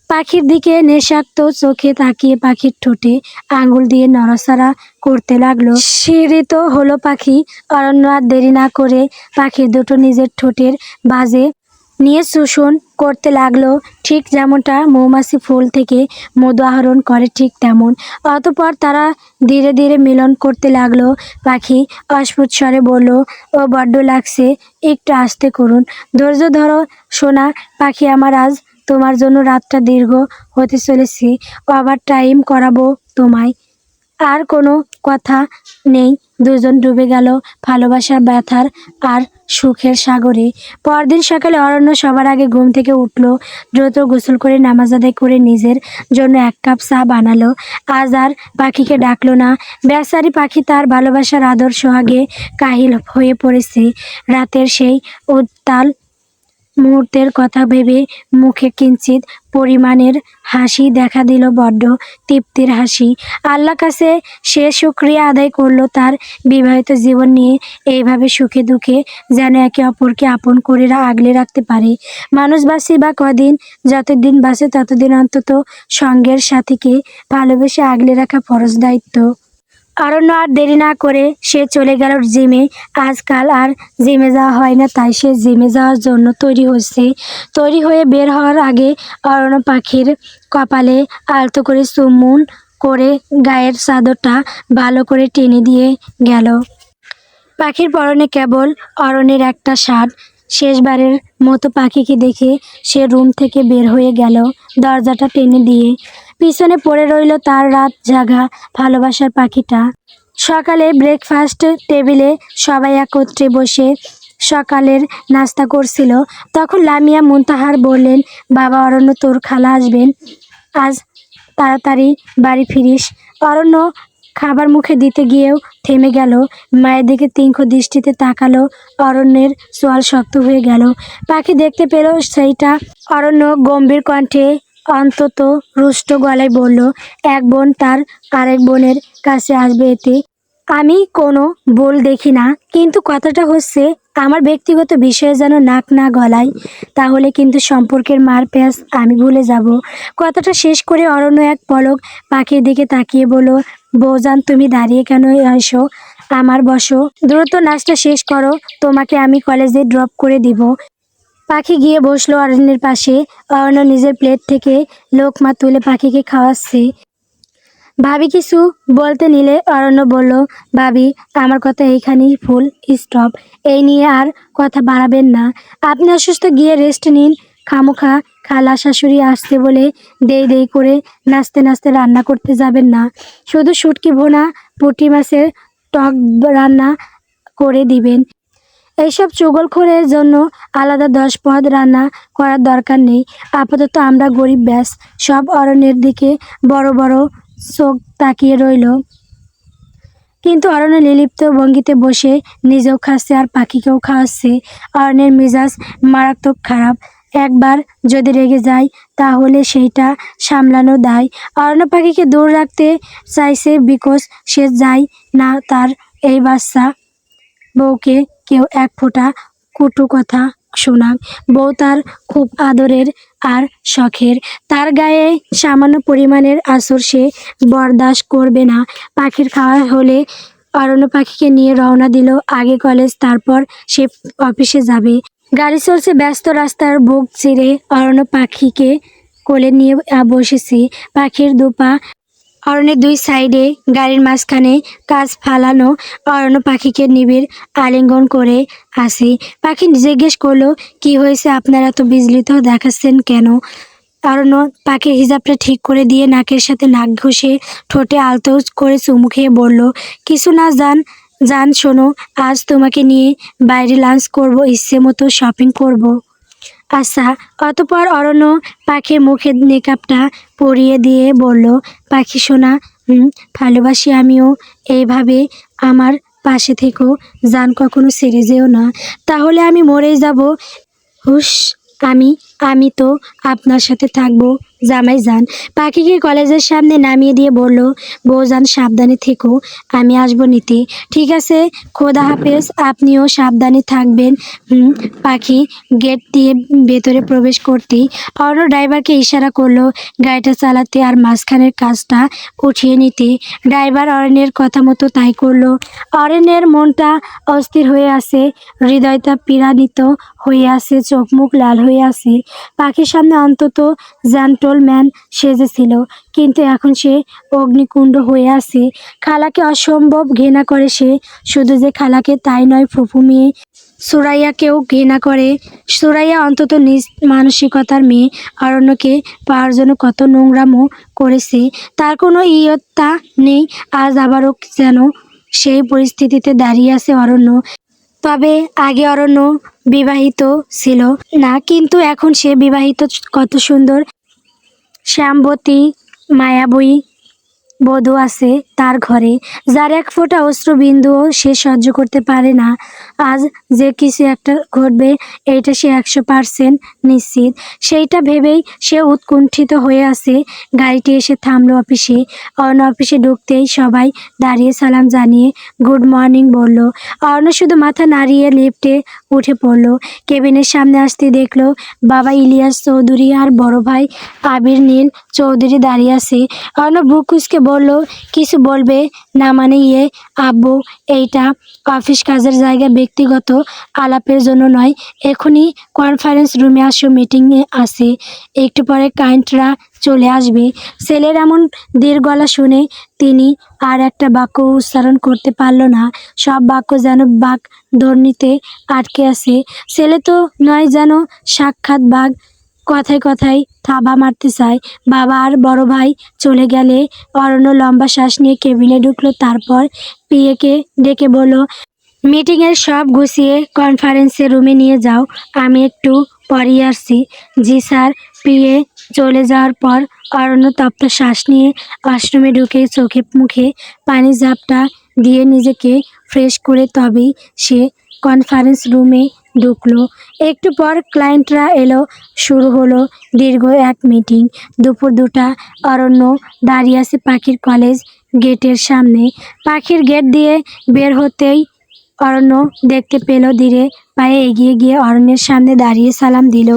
পাখির দিকে নেশাক্ত চোখে তাকিয়ে পাখির ঠোঁটে আঙুল দিয়ে নড়াচড়া করতে লাগলো। শিহরিত হলো পাখি। অরণ্য আর দেরি না করে পাখির দুটো নিজের ঠোঁটের বাজে নিয়ে শোষণ করতে লাগলো, ঠিক যেমনটা মৌমাছি ফুল থেকে মধু আহরণ করে, ঠিক তেমন। অতঃপর তারা ধীরে ধীরে মিলন করতে লাগলো। পাখি অস্ফুট স্বরে বলল, ও বড্ড লাগছে, একটু আস্তে করুন, ধৈর্য ধরো সোনা পাখি আমার, আজ তোমার জন্য রাতটা দীর্ঘ হতে চলেছে, ওভার টাইম করাবো তোমায়। আর কোনো কথা নেই। দুজন ডুবে গেল ভালোবাসার ব্যথার আর সুখের সাগরে। পরদিন সকালে অরণ্য সবার আগে ঘুম থেকে উঠল। দ্রুত গোসল করে নামাজ আদায় করে নিজের জন্য এক কাপ চা বানালো। আজ আর পাখিকে ডাকলো না। বেচারি পাখি তার ভালোবাসার আদর সোহাগে কাহিল হয়ে পড়েছে। রাতের সেই উত্তাল মুহূর্তের কথা ভেবে মুখে কিঞ্চিত পরিমাণের হাসি দেখা দিল, বড্ড তৃপ্তির হাসি। আল্লাহ কাছে সে শুকরিয়া আদায় করলো তার বিবাহিত জীবন নিয়ে এইভাবে সুখে দুঃখে যেন একে অপরকে আপন করে আগলে রাখতে পারে। মানুষ বাঁচে বা কদিন, যতদিন বাঁচে ততদিন অন্তত সঙ্গের সাথীকে ভালোবেসে আগলে রাখা ফরজ দায়িত্ব। অরণ্য আর দেরি না করে সে চলে গেল জিমে। আজকাল আর জিমে যাওয়া হয় না, তাই সে জিমে যাওয়ার জন্য তৈরি হয়ে বের হওয়ার আগে অরণ্য পাখির কপালে আলতো করে চুমুন করে গায়ের চাদরটা ভালো করে টেনে দিয়ে গেল। পাখির পরনে কেবল অরণ্যের একটা শার্ট। শেষবারের মতো পাখিকে দেখে সে রুম থেকে বের হয়ে গেল, দরজাটা টেনে দিয়ে। পিছনে পড়ে রইল তার রাত জাগা ভালোবাসার পাখিটা। সকালে ব্রেকফাস্ট টেবিলে সবাই একত্রে বসে সকালের নাস্তা করছিল। তখন লামিয়া মুনতাহার বললেন, বাবা অরণ্য, তোর খালা আসবেন, আজ তাড়াতাড়ি বাড়ি ফিরিস। অরণ্য খাবার মুখে দিতে গিয়েও থেমে গেল। মায়ের দিকে তীক্ষ্ণ দৃষ্টিতে তাকালো। অরণ্যের চোয়াল শক্ত হয়ে গেল। পাখি দেখতে পেল সেইটা। অরণ্য গম্ভীর কণ্ঠে, অন্তত রুষ্ট গলায় বলল, এক বোন তার আরেক বোনের কাছে আসবে, এতে আমি কোনো ভুল দেখি না, কিন্তু কথাটা হচ্ছে আমার ব্যক্তিগত বিষয়ে যেন নাক না গলায়, তাহলে কিন্তু সম্পর্কের মার প্যাঁচ আমি ভুলে যাব। কথাটা শেষ করে অরণ্য এক পলক পাখির দিকে তাকিয়ে বলল, বৌজান, তুমি দাঁড়িয়ে কেন আসো, আমার বসো, দ্রুত নাচটা শেষ করো, তোমাকে আমি কলেজে ড্রপ করে দিব। পাখি গিয়ে বসলো অরণ্যের পাশে। অরণ্য নিজের প্লেট থেকে লোকমা তুলে পাখিকে খাওয়াচ্ছে। ভাবি কিছু বলতে নিলে অরণ্য বলল, ভাবি, আমার কথা এইখানেই ফুল স্টপ, এই নিয়ে আর কথা বাড়াবেন না। আপনি অসুস্থ, গিয়ে রেস্ট নিন। খামোখা খালা শাশুড়ি আসছে বলে দেই করে নাচতে নাচতে রান্না করতে যাবেন না। শুধু শুটকি ভোনা, পুঁটি মাছের টক রান্না করে দিবেন। এইসব চুগলখোরের জন্য আলাদা 10 পদ রান্না করার দরকার নেই। আপাতত আমরা গরিব, ব্যাস। সব অরণ্যের দিকে বড় বড় চোখ তাকিয়ে রইল। কিন্তু অরণ্য নির্লিপ্ত ভঙ্গিতে বসে নিজেও খাচ্ছে আর পাখিকেও খাওয়াচ্ছে। অরণ্যের মেজাজ মারাত্মক খারাপ। একবার যদি রেগে যায় তাহলে সেইটা সামলানো দায়। অরণ্য পাখিকে দূর রাখতে চাইছে, বিকজ সে যায় না তার এই বাচ্চা বউকে কেউ এক ফোঁটা কটু কথা শোনাক। বউ তার খুব আদরের আর শখের, তার গায়ে সামান্য পরিমাণের আঁচড় সে বরদাস্ত করবে না। পাখির খাওয়া হলে অরণ্য পাখিকে নিয়ে রওনা দিল। আগে কলেজ, তারপর সে অফিসে যাবে। গাড়ি চলছে ব্যস্ত রাস্তার বুক চিরে। অরণ্য পাখিকে কোলে নিয়ে বসেছে। পাখির দুপা অরণ্যের দুই সাইডে, গাড়ির মাঝখানে কাজ ফালানো। অরণ্য পাখিকে নিবিড় আলিঙ্গন করে আসে। পাখি জিজ্ঞেস করলো, কি হয়েছে, আপনারা এত বিচলিত দেখাচ্ছেন কেন? অরণ্য পাখির হিজাবটা ঠিক করে দিয়ে নাকের সাথে নাক ঘষে ঠোঁটে আলতো করে চুমু খেয়ে বলল, কিছু না জান, জান শোনো, আজ তোমাকে নিয়ে বাইরে লাঞ্চ করব, ইচ্ছে মতো শপিং করব। আচ্ছা। অতঃপর অরণ্য পাখির মুখে নেকাবটা পরিয়ে দিয়ে বলল, পাখি সোনা, ভালোবাসি আমিও, এইভাবে আমার পাশে থেকো, জান কখনো ছেড়ে যেও না, তাহলে আমি মরেই যাব। হুস, আমি আমি তো আপনার সাথে থাকবো জামাই যান। পাখিকে কলেজের সামনে নামিয়ে দিয়ে বলল, বউজান সাবধানে থেকো, আমি আসবো নিতে। ঠিক আছে, খোদা হাফেজ, আপনিও সাবধানে থাকবেন। পাখি গেট দিয়ে ভেতরে প্রবেশ করতেই অন্য ড্রাইভারকে ইশারা করলো গাড়িটা চালাতে আর মাঝখানের কাজটা উঠিয়ে নিতে। ড্রাইভার অরণ্যের কথা মতো তাই করলো। অরণ্যের মনটা অস্থির হয়ে আছে, হৃদয়টা পীড়ান্বিত হয়ে আছে, চোখ মুখ লাল হয়ে আছে। পাখির সামনে অন্তত জেন্টলম্যান সেজেছিল, কিন্তু এখন সে অগ্নিকুণ্ড হয়ে আছে। খালাকে অসম্ভব ঘৃণা করে সে। শুধু যে খালাকে তাই নয়, ফুফু মেয়ে সুরাইয়াকেও ঘৃণা করে। সুরাইয়া অন্তত নিজ মানসিকতার মেয়ে। অরণ্যকে পাওয়ার জন্য কত নোংরামো করেছে, তার কোনো ইয়ত্তা নেই। আজ আবারও যেন সেই পরিস্থিতিতে দাঁড়িয়ে আছে অরণ্য। তবে আগে অরণ্য বিবাহিত ছিল না, কিন্তু এখন সে বিবাহিত। কত সুন্দর শ্যামবতী মায়াবী বধূ আছে তার ঘরে, যার এক ফোঁটা অশ্রুবিন্দুও সে সহ্য করতে পারে না। আজ যে কিছু একটা ঘটবে, এইটা সে 100% নিশ্চিত। সেইটা ভেবেই সে উৎকণ্ঠিত হয়ে আছে। গাড়িটি এসে থামলো অফিসে। অর্ণ অফিসে ঢুকতেই সবাই দাঁড়িয়ে সালাম জানিয়ে গুড মর্নিং বলল। অর্ণ শুধু মাথা নাড়িয়ে লিফটে উঠে পড়লো। কেবিনের সামনে আসতে দেখলো বাবা ইলিয়াস চৌধুরী আর বড় ভাই আবির নীল চৌধুরী দাঁড়িয়ে আছে। অর্ণ বুক কুঁচকে বলল, কিছু বলবে না মানে? আব্বু, এইটা অফিস কাজের জায়গা, ব্যক্তিগত আলাপের জন্য নয়। এখনই কনফারেন্স রুমে আসো, মিটিংয়ে আছে, একটু পরে ক্লায়েন্টরা চলে আসবে। ছেলের এমন দীর্ঘ গলা শুনে তিনি আর একটা বাক্য উচ্চারণ করতে পারল না। সব বাক্য যেন বাঘ ধ্বনিতে আটকে আছে। ছেলে তো নয়, যেন সাক্ষাৎ বাঘ, কথায় কথায় থাবা মারতে চায়। বাবা আর বড় ভাই চলে গেলে অরণ্য লম্বা শ্বাস নিয়ে কেবিনে ঢুকলো। তারপর পিএকে ডেকে বলল, মিটিংয়ের সব গুছিয়ে কনফারেন্সের রুমে নিয়ে যাও, আমি একটু পরেই আসছি। জি স্যার। পিএ চলে যাওয়ার পর অরণ্য তপ্ত শ্বাস নিয়ে ওয়াশরুমে ঢুকে চোখে মুখে পানি ঝাপটা দিয়ে নিজেকে ফ্রেশ করে তবেই সে কনফারেন্স রুমে ঢুকলো। একটু পর ক্লায়েন্টরা এলো। শুরু হলো দীর্ঘ এক মিটিং। দুপুর 2টা। অরণ্য দাঁড়িয়ে আছে পাখির কলেজ গেটের সামনে। পাখির গেট দিয়ে বের হতেই অরণ্য দেখতে পেল, ধীরে পায়ে এগিয়ে গিয়ে অরণ্যের সামনে দাঁড়িয়ে সালাম দিল।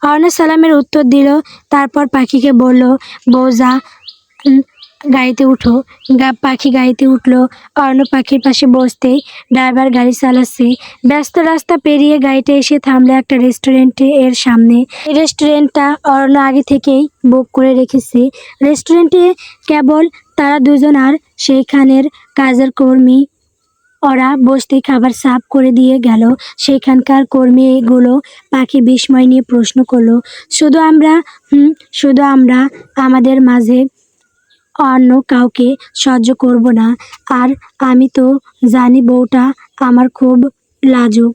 অরণ্য সালামের উত্তর দিল, তারপর পাখিকে বলল, বৌজা গাড়িতে উঠো। পাখি গাড়িতে উঠলো। অরণ্য পাখির পাশে বসতেই ড্রাইভার গাড়ি চালাচ্ছে। ব্যস্ত রাস্তা পেরিয়ে গাড়িটা এসে থামলো একটা রেস্টুরেন্টে এর সামনে। এই রেস্টুরেন্টটা অরণ্য আগে থেকেই বুক করে রেখেছে। রেস্টুরেন্টে কেবল তারা দুজন আর সেইখানের কাজের কর্মী। ওরা বসতেই খাবার সার্ভ করে দিয়ে গেল। সেখানকার কর্মীগুলো পাখি বিস্ময় নিয়ে প্রশ্ন করলো, শুধু আমরা? শুধু আমরা, আমাদের মাঝে অন্য কাউকে সহ্য করব না। আর আমি তো জানি বউটা আমার খুব লাজুক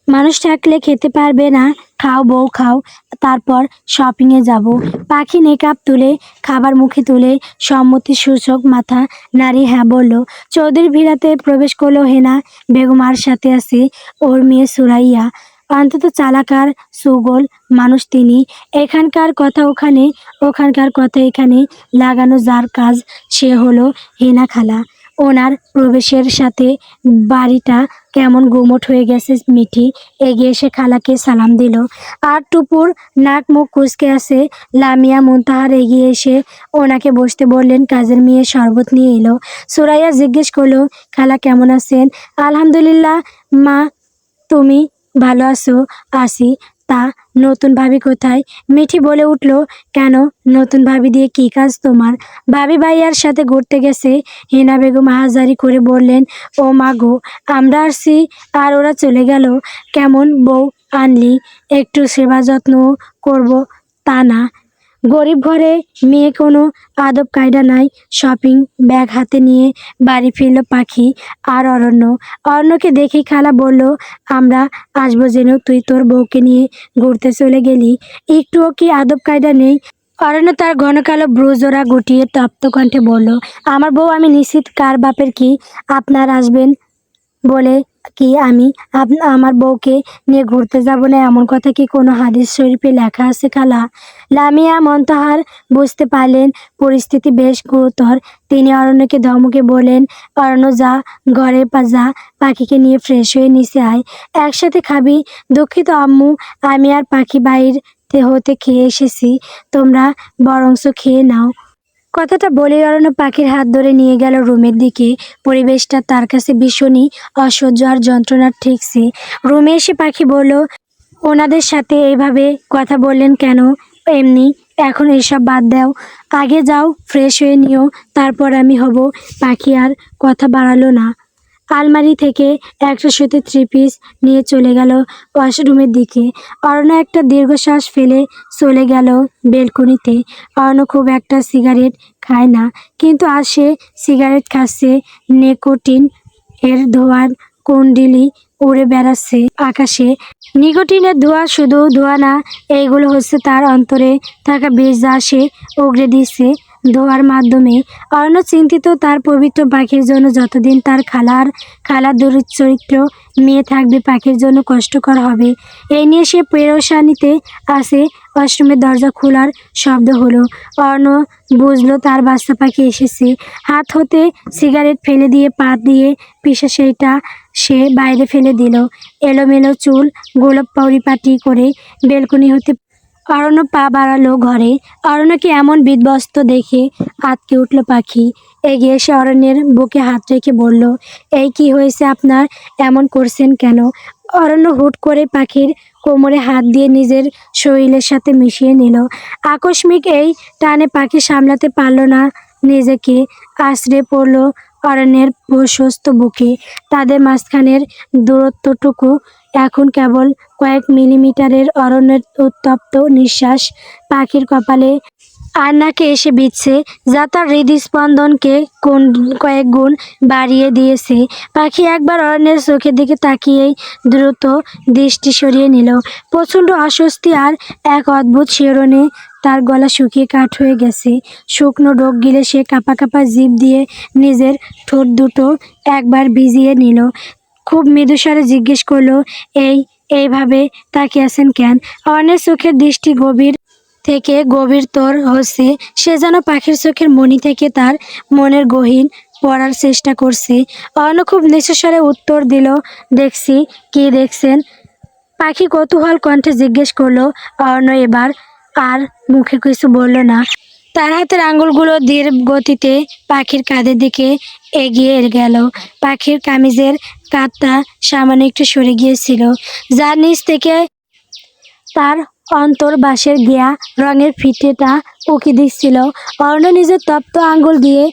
মানুষ, থাকলে খেতে পারবে না। খাও বউ খাও, তারপর শপিংয়ে যাব। পাখি নেকাব তুলে খাবার মুখে তুলে সম্মতি সূচক মাথা নাড়িয়ে হ্যাঁ বলল। চৌধুরী ভিড়াতে প্রবেশ করলো হেনা বেগম, আর সাথে আছে ওর মেয়ে সুরাইয়া। অন্তত চালাকার সুগোল মানুষ তিনি। এখানকার কথা ওখানে, ওখানকার কথা এখানে লাগানো, যার কাজ সে হলো হেনা খালা। ওনার প্রবেশের সাথে বাড়িটা কেমন গুমোট হয়ে গেছে মিঠি। এগিয়ে এসে খালাকে সালাম দিল। আর টুপুর নাক মুখ কুঁচকে আছে। লামিয়া মুনতাহার এগিয়ে এসে ওনাকে বসতে বললেন। কাজের মেয়ে শরবত নিয়ে এলো। সুরাইয়া জিজ্ঞেস করলো, খালা কেমন আছেন? আলহামদুলিল্লাহ মা, তুমি ভালো আছো? আছি। তা নতুন ভাবি কোথায়? মিঠি বলে উঠল, কেন, নতুন ভাবি দিয়ে কি কাজ তোমার? ভাবি ভাইয়ার সাথে ঘুরতে গেছে। হিনা বেগম হাজারি করে বললেন, ও মা গো, আমরা আসছি আর ওরা চলে গেল। কেমন বউ আনলি, একটু সেবা যত্ন করব তা না। গরিব ঘরে মেয়ে, কোনো আদব কায়দা নাই। শপিং ব্যাগ হাতে নিয়ে বাড়ি ফিরল পাখি আর অরণ্যকে দেখেই খালা বলল, আমরা আসবো জেনেও তুই তোর বউকে নিয়ে ঘুরতে চলে গেলি, একটুও কি আদব কায়দা নেই? অরণ্য তার ঘন কালো ব্রুজোড়া গুটিয়ে তপ্ত কণ্ঠে বলল, আমার বউ আমি নিশ্চিত কার বাপের কি, আপনার আসবেন বলে কি আমি আমার বউকে নিয়ে ঘুরতে যাব না, এমন কথা কি কোনো হাদিস শরীফে লেখা আছে খালা? লামিয়া মন্তহার বুঝতে পারলেন পরিস্থিতি বেশ গুরুতর। তিনি অরণ্যকে ধমকে বলেন, অরণ্য যা, ঘরে যা, পাখিকে নিয়ে ফ্রেশ হয়ে নিচে আয়, একসাথে খাবি। দুঃখিত আম্মু, আমি আর পাখি বাইর হতে খেয়ে এসেছি, তোমরা বরংস খেয়ে নাও। কথাটা বলে অরণ্য পাখির হাত ধরে নিয়ে গেল রুমের দিকে। পরিবেশটা তার কাছে ভীষণই অসহ্য আর যন্ত্রণার ঠেকছে। রুমে এসে পাখি বলল, ওনাদের সাথে এইভাবে কথা বললেন কেন? এমনি, এখন এসব বাদ দাও, আগে যাও ফ্রেশ হয়ে নিও, তারপর আমি হব। পাখি আর কথা বাড়ালো না। আলমারি থেকে একটা সুতির 3 পিস নিয়ে চলে গেল ওয়াশরুমের দিকে। অরণ্য একটা দীর্ঘশ্বাস ফেলে চলে গেল বেলকনিতে। অরণ্য খুব একটা সিগারেট খায় না, কিন্তু আজ সে সিগারেট খাচ্ছে। নিকোটিন এর ধোঁয়ার কুণ্ডলি উড়ে বেড়াচ্ছে আকাশে। নিকোটিনের ধোঁয়া শুধু ধোঁয়া না, এইগুলো হচ্ছে তার অন্তরে থাকা বীজ, যা সে উগড়ে দিচ্ছে ধোঁয়ার মাধ্যমে। অরণ্য চিন্তিত তার পবিত্র পাখির জন্য। যতদিন তার খালার দুশ্চরিত্র মেয়ে থাকবে, পাখির জন্য কষ্টকর হবে, এই নিয়ে সে পেরেশানিতে আছে। ওয়াশরুমের দরজা খোলার শব্দ হলো। অরণ্য বুঝলো তার বাচ্চা পাখি এসেছে। হাত হতে সিগারেট ফেলে দিয়ে পাত দিয়ে পিষে সেইটা সে বাইরে ফেলে দিল। এলোমেলো চুল গোলাপ পরিপাটি করে বেলকনি হতে অরণ্য পা বাড়ালো ঘরে। অরণ্যকে এমন বিধ্বস্ত দেখে আঁতকে উঠল পাখি। এগিয়ে এসে অরণ্যের বুকে হাত রেখে বলল, এই কি হয়েছে আপনার, এমন করছেন কেন? অরণ্য হুট করে পাখির কোমরে হাত দিয়ে নিজের শরীরের সাথে মিশিয়ে নিল। আকস্মিক এই টানে পাখি সামলাতে পারল না নিজেকে, আছড়ে পড়ল অরণ্যের প্রশস্ত বুকে। তাদের মাঝখানের দূরত্বটুকু এখন কেবল কয়েক মিলিমিটারের। অরণ্যের উত্তপ্ত নিঃশ্বাস পাখির কপালে আর নাকে এসে বিঁধছে, যা তার হৃদস্পন্দনকে কয়েক গুণ বাড়িয়ে দিয়েছে। পাখি একবার অরণ্যের চোখের দিকে তাকিয়েই দ্রুত দৃষ্টি সরিয়ে নিল। প্রচণ্ড অস্বস্তি আর এক অদ্ভুত শিহরণে তার গলা শুকিয়ে কাঠ হয়ে গেছে। শুকনো ডোক গিলে সে কাঁপা কাঁপা জিভ দিয়ে নিজের ঠোঁট দুটো একবার ভিজিয়ে নিল। খুব মৃদুস্বরে জিজ্ঞেস করলো, এইভাবে তাকিয়ে আছেন কেন? অরণ্যের চোখের দৃষ্টি গভীর থেকে গভীরতর হচ্ছে। সে যেন পাখির চোখের মণি থেকে তার মনের গহীন পড়ার চেষ্টা করছে। অরণ্য খুব নিচুস্বরে উত্তর দিল, দেখছি। কি দেখছেন? পাখি কৌতূহল কণ্ঠে জিজ্ঞেস করলো। অরণ্য এবার আর মুখে কিছু বলল না। তার হাতের আঙুলগুলো ধীর গতিতে পাখির কাঁধের দিকে এগিয়ে গেল। পাখির কামিজের কাঁধটা সামান্য একটু সরে গিয়েছিল, যার নিচ থেকে তার অন্তর্বাসের গিয়া রঙের ফিতেটা উকি দিচ্ছিল। অরণ্য নিজের তপ্ত আঙ্গুল দিয়ে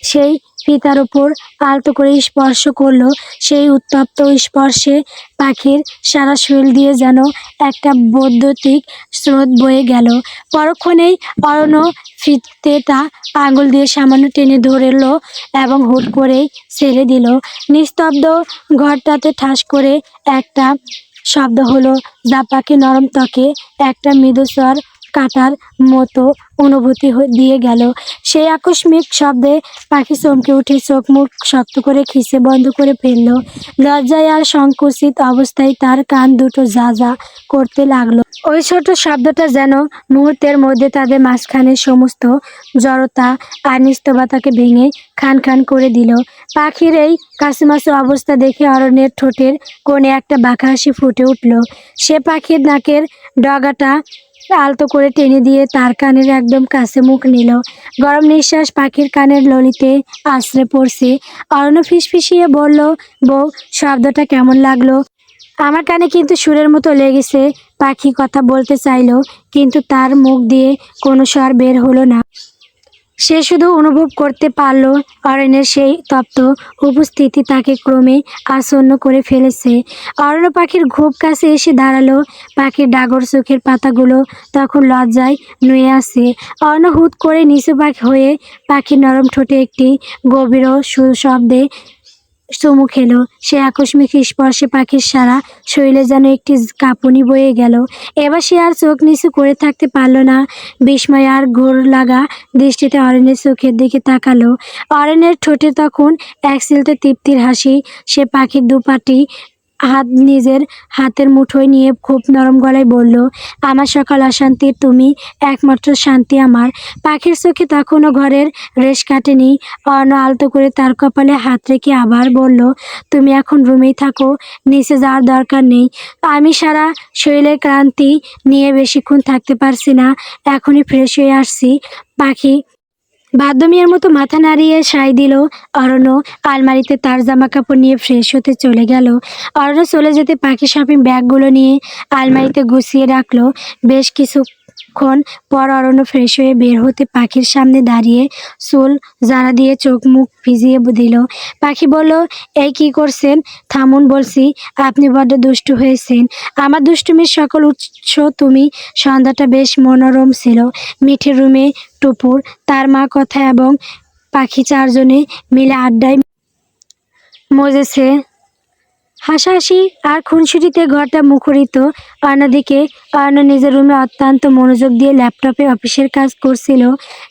সেই ফিতার উপর আলতো করে স্পর্শ করলো। সেই উত্তপ্ত স্পর্শে পাখির সারা শরীর দিয়ে যেন একটা বৈদ্যুতিক স্রোত বয়ে গেল। পরক্ষণেই অরণ্য ফিতেটা আঙ্গুল দিয়ে সামান্য টেনে ধরল এবং হুট করেই ছেড়ে দিল। নিস্তব্ধ ঘরটাতে ঠাস করে একটা শব্দ হলো, যা পাখি নরম ত্বকে একটা মৃদু স্বর কাটার মতো অনুভূতি দিয়ে গেল। সেই আকস্মিক শব্দে পাখি চমকে উঠে চোখ মুখ শক্ত করে খিসে বন্ধ করে ফেলল। লজ্জায় আর সংকুচিত অবস্থায় তার কান দুটো যা যা করতে লাগলো। ওই ছোট শব্দটা যেন মুহূর্তের মধ্যে তাদের মাঝখানে সমস্ত জড়তা আর নিস্তব্ধতাকে ভেঙে খান খান করে দিল। পাখির এই কাছুমাছু অবস্থা দেখে অরণ্যের ঠোঁটের কোণে একটা বাঁকা হাসি ফুটে উঠল। সে পাখির নাকের ডগাটা আলতো করে টেনে দিয়ে তার কানের একদম কাছে মুখ নিল। গরম নিঃশ্বাস পাখির কানের ললিতে আছড়ে পড়ছে। অরণ্য ফিসফিসিয়ে বলল, বউ, শব্দটা কেমন লাগলো? আমার কানে কিন্তু সুরের মতো লেগেছে। পাখি কথা বলতে চাইলো, কিন্তু তার মুখ দিয়ে কোনো স্বর বের হলো না। সে শুধু অনুভব করতে পারল অরণ্যের সেই তপ্ত উপস্থিতি তাকে ক্রমে আচ্ছন্ন করে ফেলেছে। অরণ্য পাখির খুব কাছে এসে দাঁড়ালো। পাখির ডাগর চোখের পাতাগুলো তখন লজ্জায় নুয়ে আছে। অরণ্য হুট করে নিচু পাখি হয়ে পাখির নরম ঠোঁটে একটি গভীর শব্দে চুমু খেলো। সে আকস্মিক স্পর্শে পাখির সারা শরীরে যেন একটি কাঁপুনি বয়ে গেল। এবার সে আর চোখ নিচু করে থাকতে পারল না। বিস্ময় আর ঘোর লাগা দৃষ্টিতে অরণ্যের চোখের দিকে তাকালো। অরণ্যের ঠোঁটে তখন এক চিলতে তৃপ্তির হাসি। সে পাখির দুপাটি হাত নিজের হাতের মুঠোয় নিয়ে খুব নরম গলায় বলল, আমার সকল অশান্তির তুমি একমাত্র শান্তি আমার। পাখির চোখে তখনও ঘরের রেশ কাটেনি। অর্ণ আলতো করে তার কপালে হাত রেখে আবার বলল, তুমি এখন রুমেই থাকো, নিচে যাওয়ার দরকার নেই। আমি সারা শরীরের ক্লান্তি নিয়ে বেশিক্ষণ থাকতে পারছি না, এখনই ফ্রেশ হয়ে আসছি। পাখি বাদ্যমিয়ার মতো মাথা নাড়িয়ে সায় দিল। অরণ্য আলমারিতে তার জামা কাপড় নিয়ে ফ্রেশ হতে চলে গেল। অরণ্য চলে যেতে পাখি শপিং ব্যাগগুলো নিয়ে আলমারিতে গুছিয়ে রাখলো। বেশ কিছুক্ষণ পর অরণ্য ফ্রেশ হয়ে বের হতে পাখির সামনে দাঁড়িয়ে চুল জারা দিয়ে চোখ মুখ ভিজিয়ে দিল। পাখি বলল, এই কি করছেন? থামুন বলছি, আপনি বড্ড দুষ্টু হয়েছেন। আমার দুষ্টুমির সকল উৎস তুমি। সন্ধ্যাটা বেশ মনোরম ছিল। মিঠের রুমে টুপুর, তার মা কথা এবং পাখি চারজনে মিলে আড্ডায় মজেছে। হাসাহাসি আর খুনসুটিতে ঘরটা মুখরিত। অন্যদিকে অর্ণ নিজের রুমে অত্যন্ত মনোযোগ দিয়ে ল্যাপটপে অফিসের কাজ করছিল।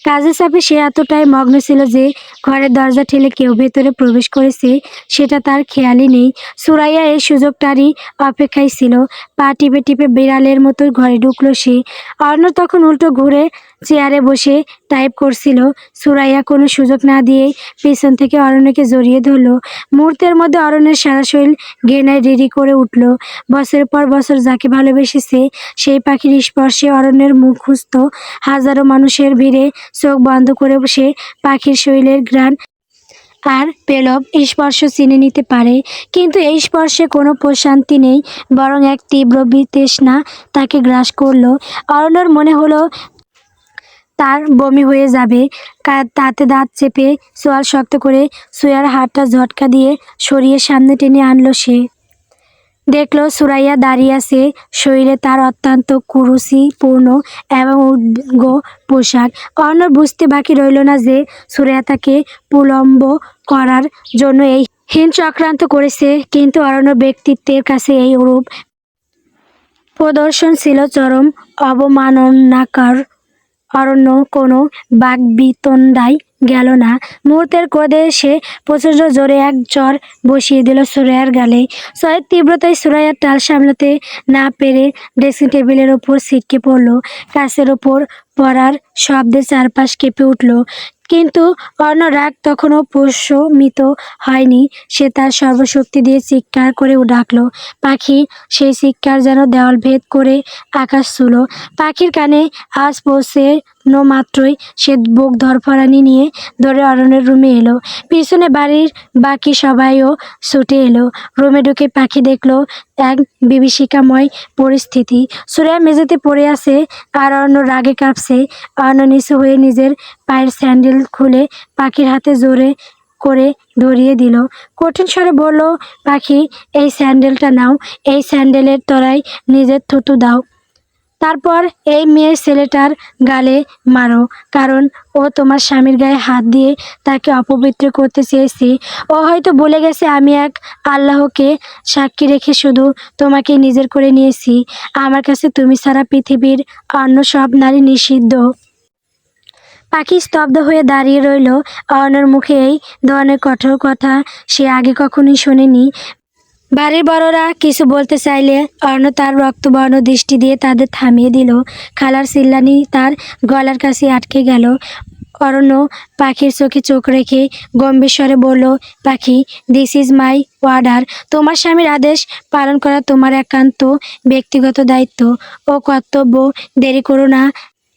কাজের চাপে সে এতটাই মগ্ন ছিল যে ঘরের দরজা ঠেলে কেউ ভেতরে প্রবেশ করেছে সেটা তার খেয়ালই নেই। সুরাইয়া এই সুযোগটারই অপেক্ষায় ছিল। পা টিপে টিপে বিড়ালের মতো ঘরে ঢুকলো সে। অর্ণ তখন উল্টো ঘুরে চেয়ারে বসে টাইপ করছিল। সুরাইয়া কোনো সুযোগ না দিয়েই পেছন থেকে অরণ্যকে জড়িয়ে ধরলো। মুহূর্তের মধ্যে অরণ্যের সারা শরীর ঘেনায় রিরি করে উঠল। বছরের পর বছর যাকে ভালোবেসেছে সেই পাখির স্পর্শে অরণ্যের মুখ খুঁজত। হাজারো মানুষের ভিড়ে চোখ বন্ধ করে বসে পাখির শরীরের ঘ্রাণ আর পেলব স্পর্শ চিনে নিতে পারে, কিন্তু এই স্পর্শে কোনো প্রশান্তি নেই, বরং এক তীব্র বিতৃষ্ণা তাকে গ্রাস করলো। অরণ্যর মনে হলো তার বমি হয়ে যাবে। তাতে দাঁত চেপে চোয়াল শক্ত করে সুয়ার হাতটা ঝটকা দিয়ে সরিয়ে সামনে টেনে আনলো সে। দেখলো সুরাইয়া দাঁড়িয়ে আছে। শরীরে তার অত্যন্ত কুরুচিপূর্ণ এবং উদ্গ পোশাক। অর্ণব বুঝতে বাকি রইল না যে সুরাইয়া তাকে প্রলম্ব করার জন্য এই হীন চক্রান্ত করেছে, কিন্তু অরণ্য ব্যক্তিত্বের কাছে এই রূপ প্রদর্শন ছিল চরম অবমাননাকর। অরণ্য কোনো বাকবিতণ্ডায় গেল না। মুহূর্তের ক্রোধে সে প্রচণ্ড জোরে এক চর বসিয়ে দিল সুরাইয়ার গালে। চরের তীব্রতায় সুরাইয়ার টাল সামলাতে না পেরে ড্রেসিং টেবিলের ওপর ছিটকে পড়ল। কাছের ওপর পড়ার শব্দে চারপাশ কেঁপে উঠল। কিন্তু অর্ণ রাগ তখনও প্রশমিত হয়নি। সে তার সর্বশক্তি দিয়ে চিৎকার করে ডাকল, পাখি। সেই চিৎকার যেন দেওয়াল ভেদ করে আকাশ ছুঁল। পাখির কানে আজ পৌঁছানো মাত্রই সে বুক ধরফরানি নিয়ে দৌড়ে অরণ্যের রুমে এলো। পিছনে বাড়ির বাকি সবাইও ছুটে এলো। রুমে ঢুকে পাখি দেখলো এক বিভীষিকাময় পরিস্থিতি। সুরাইয়া মেঝেতে পড়ে আছে আর অর্ণ রাগে কাঁপছে। অর্ণ নিচু হয়ে নিজের পায়ের স্যান্ডেল খুলে পাখির হাতে জোরে করে ধরিয়ে দিল। কঠিন স্বরে বলল, পাখি, এই স্যান্ডেলটা নাও, এই স্যান্ডেলের তলায় নিজের থুতু দাও। তারপর এই মেয়ে ছেলেটার গালে মারো, কারণ ও তোমার স্বামীর গায়ে হাত দিয়ে তাকে অপবিত্র করতে চেয়েছে। ও হয়তো বলে গেছে আমি এক আল্লাহকে সাক্ষী রেখে শুধু তোমাকে নিজের করে নিয়েছি। আমার কাছে তুমি ছাড়া পৃথিবীর অন্য সব নারী নিষিদ্ধ। পাখি স্তব্ধ হয়ে দাঁড়িয়ে রইল। অর্ণর মুখে এই ধরনের কঠোর কথা সে আগে কখনোই শোনেনি। বাড়ির বড়রা কিছু বলতে চাইলে অর্ণ তার রক্তবর্ণ দৃষ্টি দিয়ে তাদের থামিয়ে দিল। খালার চিল্লানি তার গলার কাছে আটকে গেল। অরণ্য পাখির চোখে চোখ রেখে গম্ভীর স্বরে বলল, পাখি, দিস ইজ মাই অর্ডার। তোমার স্বামীর আদেশ পালন করা তোমার একান্ত ব্যক্তিগত দায়িত্ব ও কর্তব্য। দেরি করো না,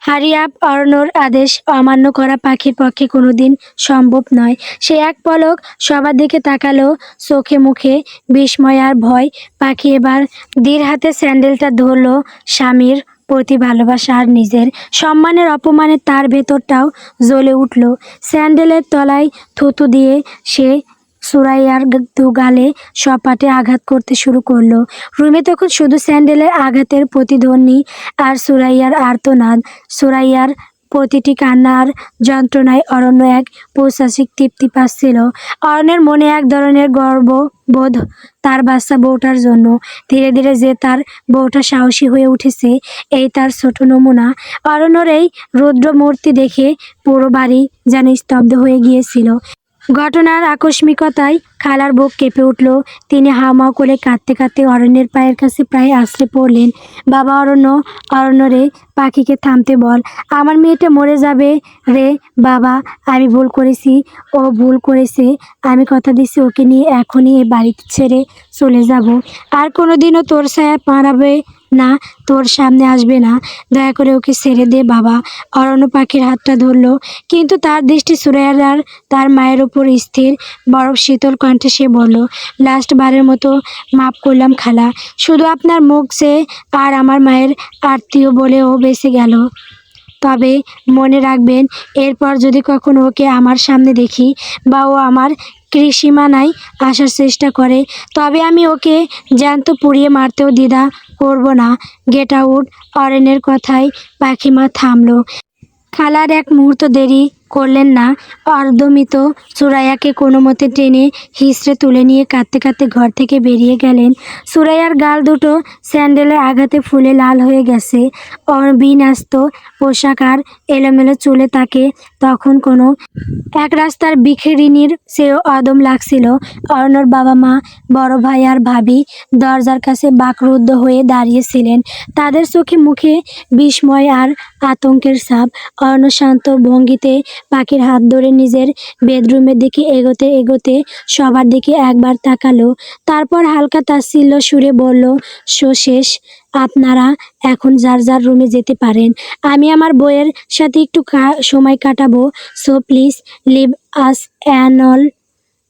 হারি আপ। অরণ্যর আদেশ অমান্য করা পাখির পক্ষে কোনোদিন সম্ভব নয়। সে এক পলক সবার দিকে তাকালো, চোখে মুখে বিস্ময় আর ভয়। পাখি এবার ধীর হাতে স্যান্ডেলটা ধরল। স্বামীর প্রতি ভালোবাসা আর নিজের সম্মানের অপমানে তার ভেতরটাও জ্বলে উঠল। স্যান্ডেলের তলায় থুতু দিয়ে সে সুরাইয়ার দু গালে সপাটে আঘাত করতে শুরু করলো। রুমে তখন শুধু স্যান্ডেলের আঘাতের প্রতিধ্বনি আর সুরাইয়ার আর্তনাদ। সুরাইয়ার প্রতিটি কান্নার যন্ত্রণায় অরণ্য এক পৈশাচিক তৃপ্তি পাচ্ছিল। অরণ্যের মনে এক ধরনের গর্ববোধ তার বাচ্চা বউটার জন্য। ধীরে ধীরে যে তার বউটা সাহসী হয়ে উঠেছে, এই তার ছোট নমুনা। অরণ্যর এই রুদ্র মূর্তি দেখে পুরো বাড়ি যেন স্তব্ধ হয়ে গিয়েছিল। ঘটনার আকস্মিকতায় খালার বুক কেঁপে উঠল। তিনি হাউমাউ করে কাঁদতে কাঁদতে অরণ্যের পায়ের কাছে প্রায় আছড়ে পড়লেন। বাবা অরণ্য, অরণ্য রে, পাখিকে থামতে বল। আমার মেয়েটা মরে যাবে রে বাবা। আমি ভুল করেছি, ও ভুল করেছে। আমি কথা দিচ্ছি ওকে নিয়ে এখনই এই বাড়ি ছেড়ে চলে যাব। আর কোনোদিনও তোর ছায়া পাড়াবে না, তোর সামনে আসবে না। দয়া করে ওকে ছেড়ে দে বাবা। অরণ্য পাখির হাতটা ধরল, কিন্তু তার দৃষ্টি সুরাইয়ার আর তার মায়ের ওপর স্থির। বরফ শীতল কণ্ঠে সে বলল, লাস্ট বারের মতো মাফ করলাম খালা। শুধু আপনার মুখ চেয়ে আর আমার মায়ের আত্মীয় বলে ও বেঁচে গেল। তবে মনে রাখবেন, এরপর যদি কখনো ওকে আমার সামনে দেখি বা ও আমার কৃষিমানায় আসার চেষ্টা করে, তবে আমি ওকে জ্যান্ত পুড়িয়ে মারতেও দ্বিধা করব না। Get out. অরণ্যের কথায় পাখিমা থামলো। খালার এক মুহূর্ত দেরি করলেন না। অর্ধমিত সুরাইয়াকে কোনো মতে টেনে হিঁচড়ে তুলে নিয়ে কাঁদতে কাঁদতে ঘর থেকে বেরিয়ে গেলেন। সুরাইয়ার গাল দুটো স্যান্ডেলের আঘাতে ফুলে লাল হয়ে গেছে। বিন্যস্ত পোশাক আর এলোমেলো চুলে তাকে তখন কোনো এক রাস্তার ভিখিরিনীর চেয়েও অদম লাগছিল। অরণ্যর বাবা মা, বড় ভাই আর ভাবি দরজার কাছে বাকরুদ্ধ হয়ে দাঁড়িয়েছিলেন। তাদের চোখে মুখে বিস্ময় আর আতঙ্কের ছাপ। অরণ্য শান্ত ভঙ্গিতে পাখির হাত ধরে নিজের বেডরুমের দিকে এগোতে এগোতে সবার দিকে একবার তাকালো। তারপর হালকা তাচ্ছিল্য সুরে বলল, শো শেষ, আপনারা এখন যার যার রুমে যেতে পারেন। আমি আমার বউয়ের সাথে একটু সময় কাটাবো, সো প্লিজ লিভ আস অ্যানল।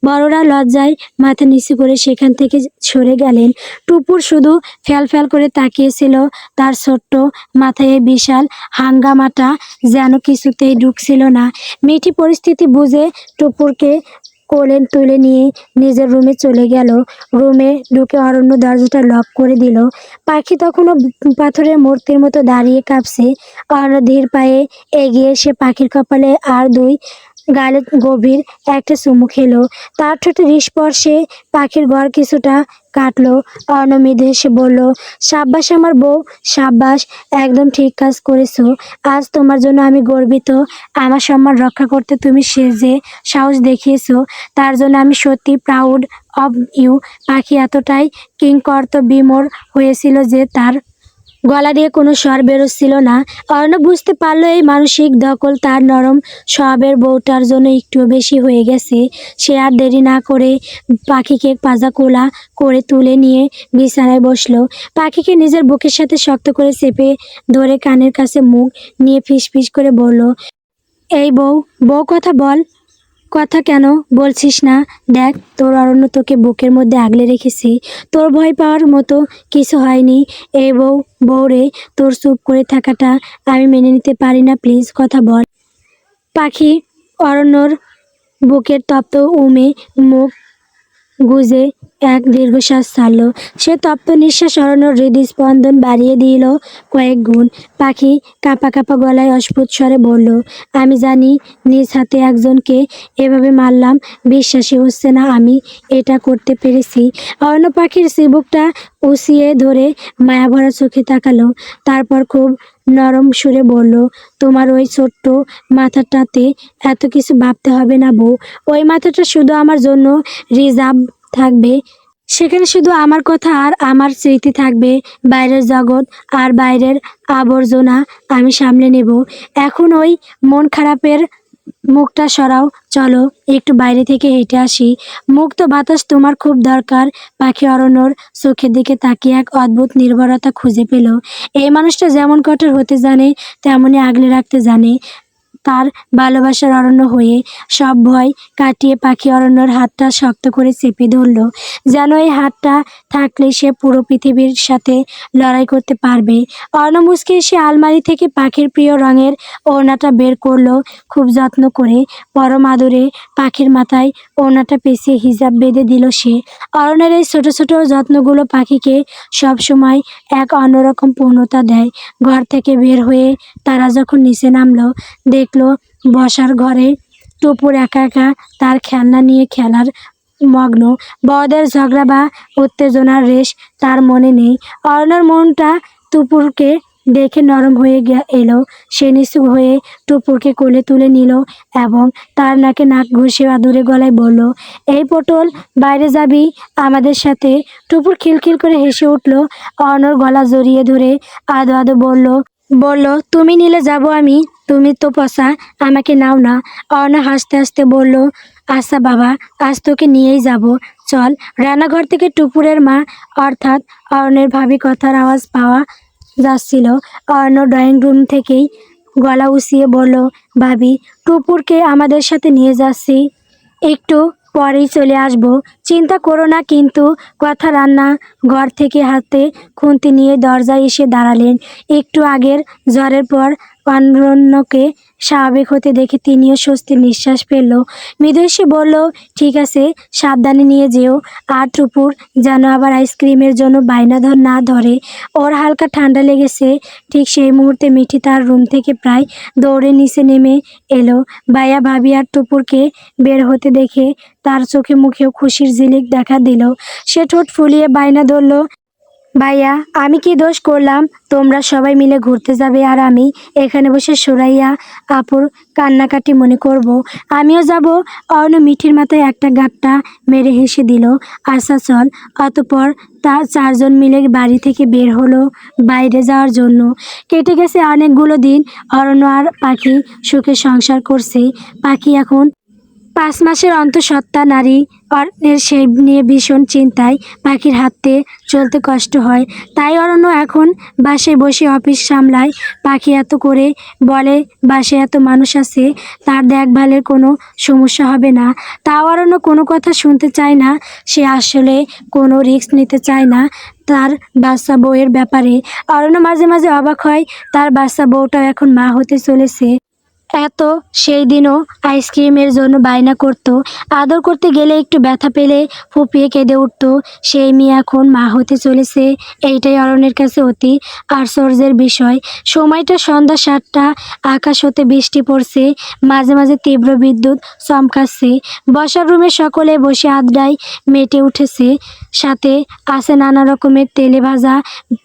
বড়রা লজ্জায় মাথা নিচু করে সেখান থেকে সরে গেলেন। টুপুর শুধু ফ্যাল ফ্যাল করে তাকিয়েছিল। তার ছোট্ট মাথায় বিশাল হাঙ্গামাটা যেন কিছুতেই ঢুকছিল না। মিঠি পরিস্থিতি বুঝে টুপুরকে কোলে তুলে নিয়ে নিজের রুমে চলে গেল। রুমে ঢুকে অরণ্য দরজাটা লক করে দিল। পাখি তখনও পাথরের মূর্তির মতো দাঁড়িয়ে কাঁপছে। অরণ্য ধীর পায়ে এগিয়ে এসে পাখির কপালে আর দুই গালে গভীর একটা চুমু খেলো। তার ঠোঁটের স্পর্শে পাখির গড় কিছুটা কাটলো। অরণ্য মৃদু হেসে বলল, সাব্বাস আমার বউ, সাব্বাস, একদম ঠিক কাজ করেছো। আজ তোমার জন্য আমি গর্বিত। আমার সম্মান রক্ষা করতে তুমি সে যে সাহস দেখিয়েছো, তার জন্য আমি সত্যি প্রাউড অব ইউ। পাখি এতটাই কিংকর্তব্যবিমূঢ় হয়েছিল যে তার গলা দিয়ে কোনো স্বর বেরোচ্ছিল না। অর্ণব বুঝতে পারলো এই মানসিক দখল তার নরম স্বভাবের বউটার জন্য একটু বেশি হয়ে গেছে। সে আর দেরি না করে পাখিকে পাজাকোলা করে তুলে নিয়ে বিছানায় বসলো। পাখিকে নিজের বুকের সাথে শক্ত করে চেপে ধরে কানের কাছে মুখ নিয়ে ফিসফিস করে বলল, এই বউ, বউ কথা বল। কথা কেন বলছিস না? দেখ, তোর অরণ্য তোকে বুকের মধ্যে আগলে রেখেছি। তোর ভয় পাওয়ার মতো কিছু হয়নি। এই বউ, বউরে, তোর চুপ করে থাকাটা আমি মেনে নিতে পারি না। প্লিজ কথা বল। পাখি অরণ্যর বুকের তপ্ত উমে মুখ গুজে এক দীর্ঘশ্বাস ছাড়ল। সে তপ্ত নিঃশ্বাস অরণ্যর হৃদস্পন্দন বাড়িয়ে দিল কয়েক গুণ। পাখি কাঁপা কাঁপা গলায় অস্ফুট স্বরে বলল, আমি জানি নিজ হাতে একজনকে এভাবে মারলাম, বিশ্বাসই হচ্ছে না আমি এটা করতে পেরেছি। অরণ্য পাখির চিবুকটা উঁচিয়ে ধরে মায়াভরা চোখে তাকালো, তারপর খুব নরম সুরে বলল, তোমার ওই ছোট্ট মাথাটাতে এত কিছু ভাবতে হবে না বউ। ওই মাথাটা শুধু আমার জন্য রিজার্ভ থাকবে। সেখানে শুধু আমার কথা আর আমার স্মৃতি থাকবে। বাইরের জগৎ আর বাইরের আবর্জনা আমি সামলে নেব। এখন ওই মন খারাপের মুখটা সরাও, চলো একটু বাইরে থেকে হেঁটে আসি। মুক্ত বাতাস তোমার খুব দরকার। পাখি অরণ্যর চোখের দিকে তাকিয়ে এক অদ্ভুত নির্ভরতা খুঁজে পেল। এই মানুষটা যেমন কঠোর হতে জানে, তেমনই আগলে রাখতে জানে। তার ভালোবাসার অরণ্য হয়ে সব ভয় কাটিয়ে পাখি অরণ্যর হাতটা শক্ত করে চেপে ধরল, যেন এই হাতটা থাকলে সে পুরো পৃথিবীর সাথে লড়াই করতে পারবে। অরণ্য মুচকে এসে আলমারি থেকে পাখির প্রিয় রঙের ওড়নাটা বের করলো খুব যত্ন করে। পরম আদরে পাখির মাথায় ওড়নাটা পেঁচিয়ে হিজাব বেঁধে দিল সে। অরণ্যের এই ছোট ছোট যত্নগুলো পাখিকে সব সময় এক অন্যরকম পূর্ণতা দেয়। ঘর থেকে বের হয়ে তারা যখন নিচে নামলো, দেখলো বসার ঘরে টুপুর একা একা তার খেলনা নিয়ে খেলার মগ্ন। বড়দের ঝগড়া বা উত্তেজনার রেশ তার মনে নেই। অরণ্যর মনটা টুপুরকে দেখে নরম হয়ে এলো। সে নিচু হয়ে টুপুরকে কোলে তুলে নিল এবং তার নাকে নাক ঘষে আদুরে গলায় বলল, এই পটল, বাইরে যাবি আমাদের সাথে? টুপুর খিলখিল করে হেসে উঠল। অরণ্যর গলা জড়িয়ে ধরে আদো আদো বলল, তুমি নিলে যাব আমি, তুমি তো পচা, আমাকে নাও না। অর্ণা হাসতে হাসতে বলল, আচ্ছা বাবা, আজ তোকে নিয়েই যাব, চল। রান্নাঘর থেকে টুপুরের মা অর্থাৎ অর্ণের ভাবি কথার আওয়াজ পাওয়া যাচ্ছিল। অর্ণ ড্রয়িং রুম থেকেই গলা উঁচিয়ে বলল, ভাবি, টুপুরকে আমাদের সাথে নিয়ে যাচ্ছি, একটু পরেই চলে আসব, চিন্তা করো না কিন্তু। কথা রান্না ঘর থেকে হাতে খুন্তি নিয়ে দরজায় এসে দাঁড়ালেন। একটু আগের জ্বরের পর অরণ্যকে স্বাভাবিক হতে দেখে তিনিও স্বস্তির নিঃশ্বাস ফেলল। মৃদু এসে বলল, ঠিক আছে, সাবধানে নিয়ে যেও। আর টুপুর যেন আবার আইসক্রিমের জন্য বায়না না ধরে। ওর হালকা ঠান্ডা লেগেছে। ঠিক সেই মুহূর্তে মিঠি তার রুম থেকে প্রায় দৌড়ে নিচে নেমে এলো। ভাইয়া ভাবি আর টুপুরকে বের হতে দেখে তার চোখে মুখেও খুশির ঝিলিক দেখা দিল। সে ঠোঁট ফুলিয়ে বায়না ধরল, ভাইয়া, আমি কি দোষ করলাম? তোমরা সবাই মিলে ঘুরতে যাবে আর আমি এখানে বসে সুরাইয়া আপুর কান্নাকাটি মনে করব। আমিও যাব। অর্ণ মিঠির মাথায় একটা গাঁটটা মেরে হেসে দিল। আচ্ছা চল। অতঃপর তা চারজন মিলে বাড়ি থেকে বের হলো বাইরে যাওয়ার জন্য। কেটে গেছে অনেকগুলো দিন। অরণ্য আর পাখি সুখে সংসার করছে। পাখি এখন 5 মাসের অন্তঃসত্ত্বা নারী। অরণ্যের সেই নিয়ে ভীষণ চিন্তায়। পাখির হাঁটতে চলতে কষ্ট হয়, তাই অরণ্য এখন বাসায় বসে অফিস সামলায়। পাখি এত করে বলে বাসায় এত মানুষ আছে, তার দেখভালের কোনো সমস্যা হবে না। তাও অরণ্য কোনো কথা শুনতে চায় না। সে আসলে কোনো রিস্ক নিতে চায় না তার বাচ্চা বউয়ের ব্যাপারে। অরণ্য মাঝে মাঝে অবাক হয়, তার বাচ্চা বউটাও এখন মা হতে চলেছে। এত সেই দিনও আইসক্রিমের জন্য বায়না করত। আদর করতে গেলে একটু ব্যথা পেলে ফুপিয়ে কেঁদে উঠত। সেই মেয়ে এখন মা হতে চলেছে, এইটাই অরণ্যের কাছে অতি আশ্চর্যের বিষয়। সময়টা সন্ধ্যা 7টা। আকাশ হতে বৃষ্টি পড়ছে, মাঝে মাঝে তীব্র বিদ্যুৎ চমকাচ্ছে। বসার রুমে সকলে বসে আড্ডায় মেতে উঠেছে। সাথে আছে নানা রকমের তেলে ভাজা।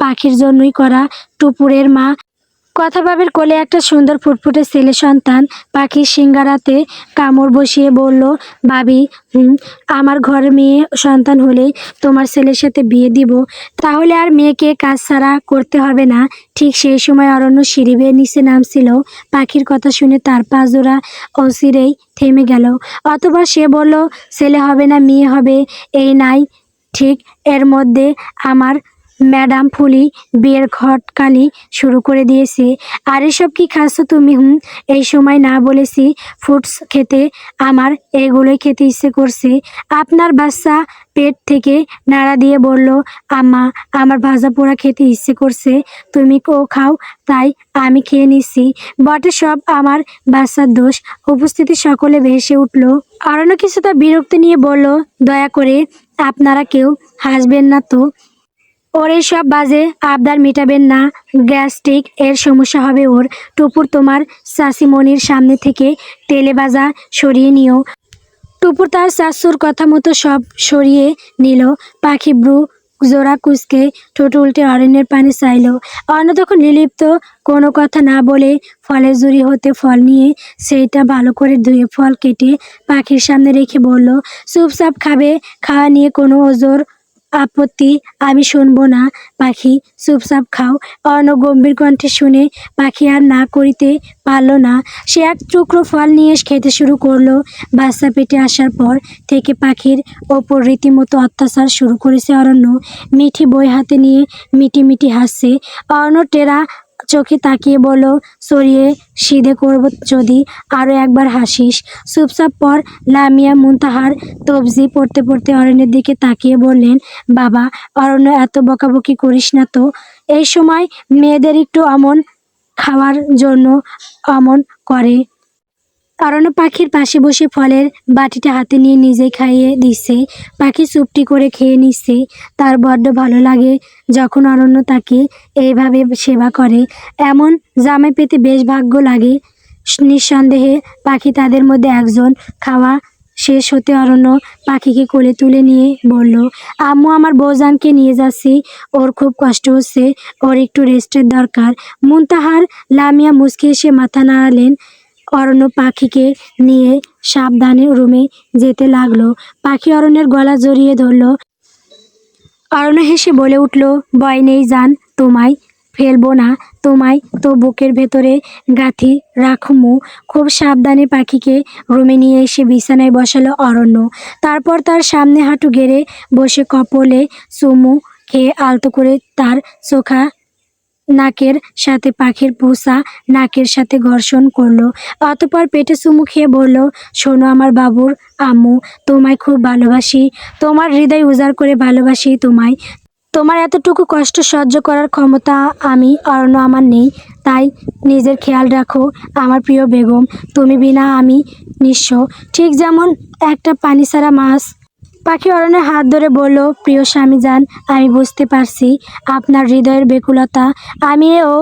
পাখির জন্যই করা। টুপুরের মা কথা ভাবের কোলে একটা সুন্দর ফুটফুটে ছেলে সন্তান। পাখির সিঙ্গারাতে কামড় বসিয়ে বলল, ভাবি, আমার ঘরে মেয়ে সন্তান হলে তোমার ছেলের সাথে বিয়ে দিব, তাহলে আর মেয়েকে কাজ ছাড়া করতে হবে না। ঠিক সেই সময় অরণ্য সিঁড়ি বেয়ে নিচে নামছিল। পাখির কথা শুনে তার পা জোড়া অচিরেই থেমে গেল। অতঃপর সে বলল, ছেলে হবে না মেয়ে হবে এই নাই ঠিক। এর মধ্যে আমার ম্যাডাম ফুলি বিয়ের ঘটকালি শুরু করে দিয়েছে। আর এসব কি খাচ্ছ তুমি? এই সময় না বলেছি ফ্রুটস খেতে, আমার এগুলোই খেতে ইচ্ছে করছে। আপনার বাচ্চা পেট থেকে নাড়া দিয়ে বলল, আম্মা, আমার ভাজা পোড়া খেতে ইচ্ছে করছে, তুমি খাও, তাই আমি খেয়ে নিচ্ছি। বটে, সব আমার বাচ্চার দোষ। উপস্থিতি সকলে ভেসে উঠল। অরণ্য কিছুটা বিরক্তি নিয়ে বলল, দয়া করে আপনারা কেউ হাসবেন না তো। ওর এইসব বাজে আবদার মেটাবেন না, গ্যাস্ট্রিক এর সমস্যা হবে ওর। টুপুর তোমার চাষিমণির সামনে থেকে তেলে ভাজা সরিয়ে নিও। টুপুর তার শাশুর কথা মতো সব সরিয়ে নিল। পাখি ব্রু জোড়া কুঁচকে ঠোঁট উল্টে অরণ্যের পানি চাইল। অরণ্য তখন নির্লিপ্ত, কোনো কথা না বলে ফলের ঝুড়ি হতে ফল নিয়ে সেইটা ভালো করে ধুয়ে ফল কেটে পাখির সামনে রেখে বলল, চুপচাপ খাবে, খাওয়া নিয়ে কোনো ওজোর আপত্তি আমি শুনবো না। পাখি চুপচাপ খাও। অর্ণ গম্ভীর কণ্ঠে শুনে পাখি আর না করিতে পারল না। সে এক টুকরো ফল নিয়ে খেতে শুরু করলো। বাচ্চা পেটে আসার পর থেকে পাখির ওপর রীতিমতো অত্যাচার শুরু করেছে অরণ্য। মিঠি বই হাতে নিয়ে মিটি মিটি হাসছে। অরণ্য টেরা চোখে তাকিয়ে বলল, সরিয়ে সিধে করব যদি আরও একবার হাসিস। চুপচাপ পর। লামিয়া মুনতাহার তবজি পড়তে পড়তে অরণ্যের দিকে তাকিয়ে বললেন, বাবা, অরণ্য এত বকাবকি করিস না তো। এই সময় মেয়েদের একটু অমন খাওয়ার জন্য অমন করে। অরণ্য পাখির পাশে বসে ফলের বাটিটা হাতে নিয়ে নিজেই খাইয়ে দিচ্ছে। পাখি চুপটি করে খেয়ে নিচ্ছে। তার বড্ড ভালো লাগে যখন অরণ্য তাকে এইভাবে সেবা করে। এমন জামাই পেতে বেশ ভাগ্য লাগে। নিঃসন্দেহে পাখি তাদের মধ্যে একজন। খাওয়া শেষ হতে অরণ্য পাখিকে কোলে তুলে নিয়ে বলল, আম্মু, আমার বউজানকে নিয়ে যাচ্ছি, ওর খুব কষ্ট হচ্ছে, ওর একটু রেস্টের দরকার। মুনতাহার লামিয়া মুচকি এসে মাথা নাড়ালেন। অরণ্য পাখিকে নিয়ে সাবধানে রুমে যেতে লাগলো। পাখি অরণ্যের গলা জড়িয়ে ধরল। অরণ্য হেসে বলে উঠল, ভয় নেই জান, তোমায় ফেলবো না, তোমায় তো বুকের ভেতরে গাঁথি রাখমু। খুব সাবধানে পাখিকে রুমে নিয়ে এসে বিছানায় বসালো অরণ্য। তারপর তার সামনে হাঁটু গেড়ে বসে কপলে চুমু খেয়ে আলতো করে তার চোখা নাকের সাথে পাখির পুষা নাকের সাথে ঘর্ষণ করলো। অতঃপর পেটে চুমু খেয়ে বলল, শোনো আমার বাবুর আম্মু, তোমায় খুব ভালোবাসি, তোমার হৃদয় উজাড় করে ভালোবাসি তোমায়। তোমার এতটুকু কষ্ট সহ্য করার ক্ষমতা আমি অরণ্য আমার নেই, তাই নিজের খেয়াল রাখো আমার প্রিয় বেগম। তুমি বিনা আমি নিঃস্ব, ঠিক যেমন একটা পানি ছাড়া মাছ। পাখি অরণ্যের হাত ধরে বলল, প্রিয় স্বামী যান, আমি বুঝতে পারছি আপনার হৃদয়ের বেকুলতা, আমিও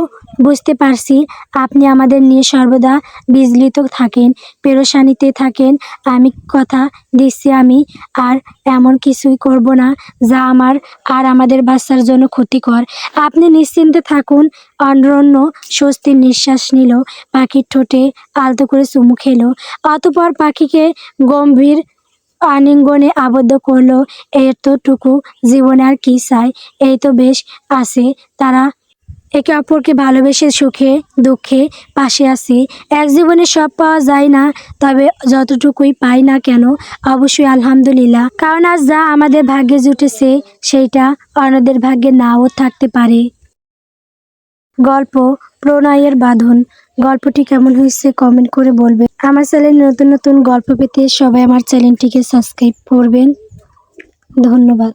বুঝতে পারছি আপনি আমাদের নিয়ে সর্বদা বিচলিত থাকেন, পেরেশানিতে থাকেন। আমি কথা দিচ্ছি আমি আর এমন কিছুই করব না যা আমার আর আমাদের বাচ্চার জন্য ক্ষতিকর। আপনি নিশ্চিন্তে থাকুন। অরণ্য স্বস্তির নিঃশ্বাস নিল। পাখির ঠোঁটে আলতো করে চুমু খেলো। অতঃপর পাখিকে গম্ভীর আলিঙ্গনে আবদ্ধ করলো। এতটুকু জীবনে আর কি চাই, এই তো বেশ আছে। তারা একে অপরকে ভালোবেসে সুখে দুঃখে পাশে আছি। এক জীবনে সব পাওয়া যায় না, তবে যতটুকুই পাই না কেন অবশ্যই আলহামদুলিল্লাহ, কারণ আজ যা আমাদের ভাগ্যে জুটেছে সেইটা অন্যদের ভাগ্যে নাও থাকতে পারে। গল্প প্রণয়ের বাঁধন। গল্পটি কেমন হয়েছে কমেন্ট করে বলবেন। আমার চ্যানেলে নতুন নতুন গল্প পেতে সবাই আমার চ্যানেলটিকে সাবস্ক্রাইব করবেন। ধন্যবাদ।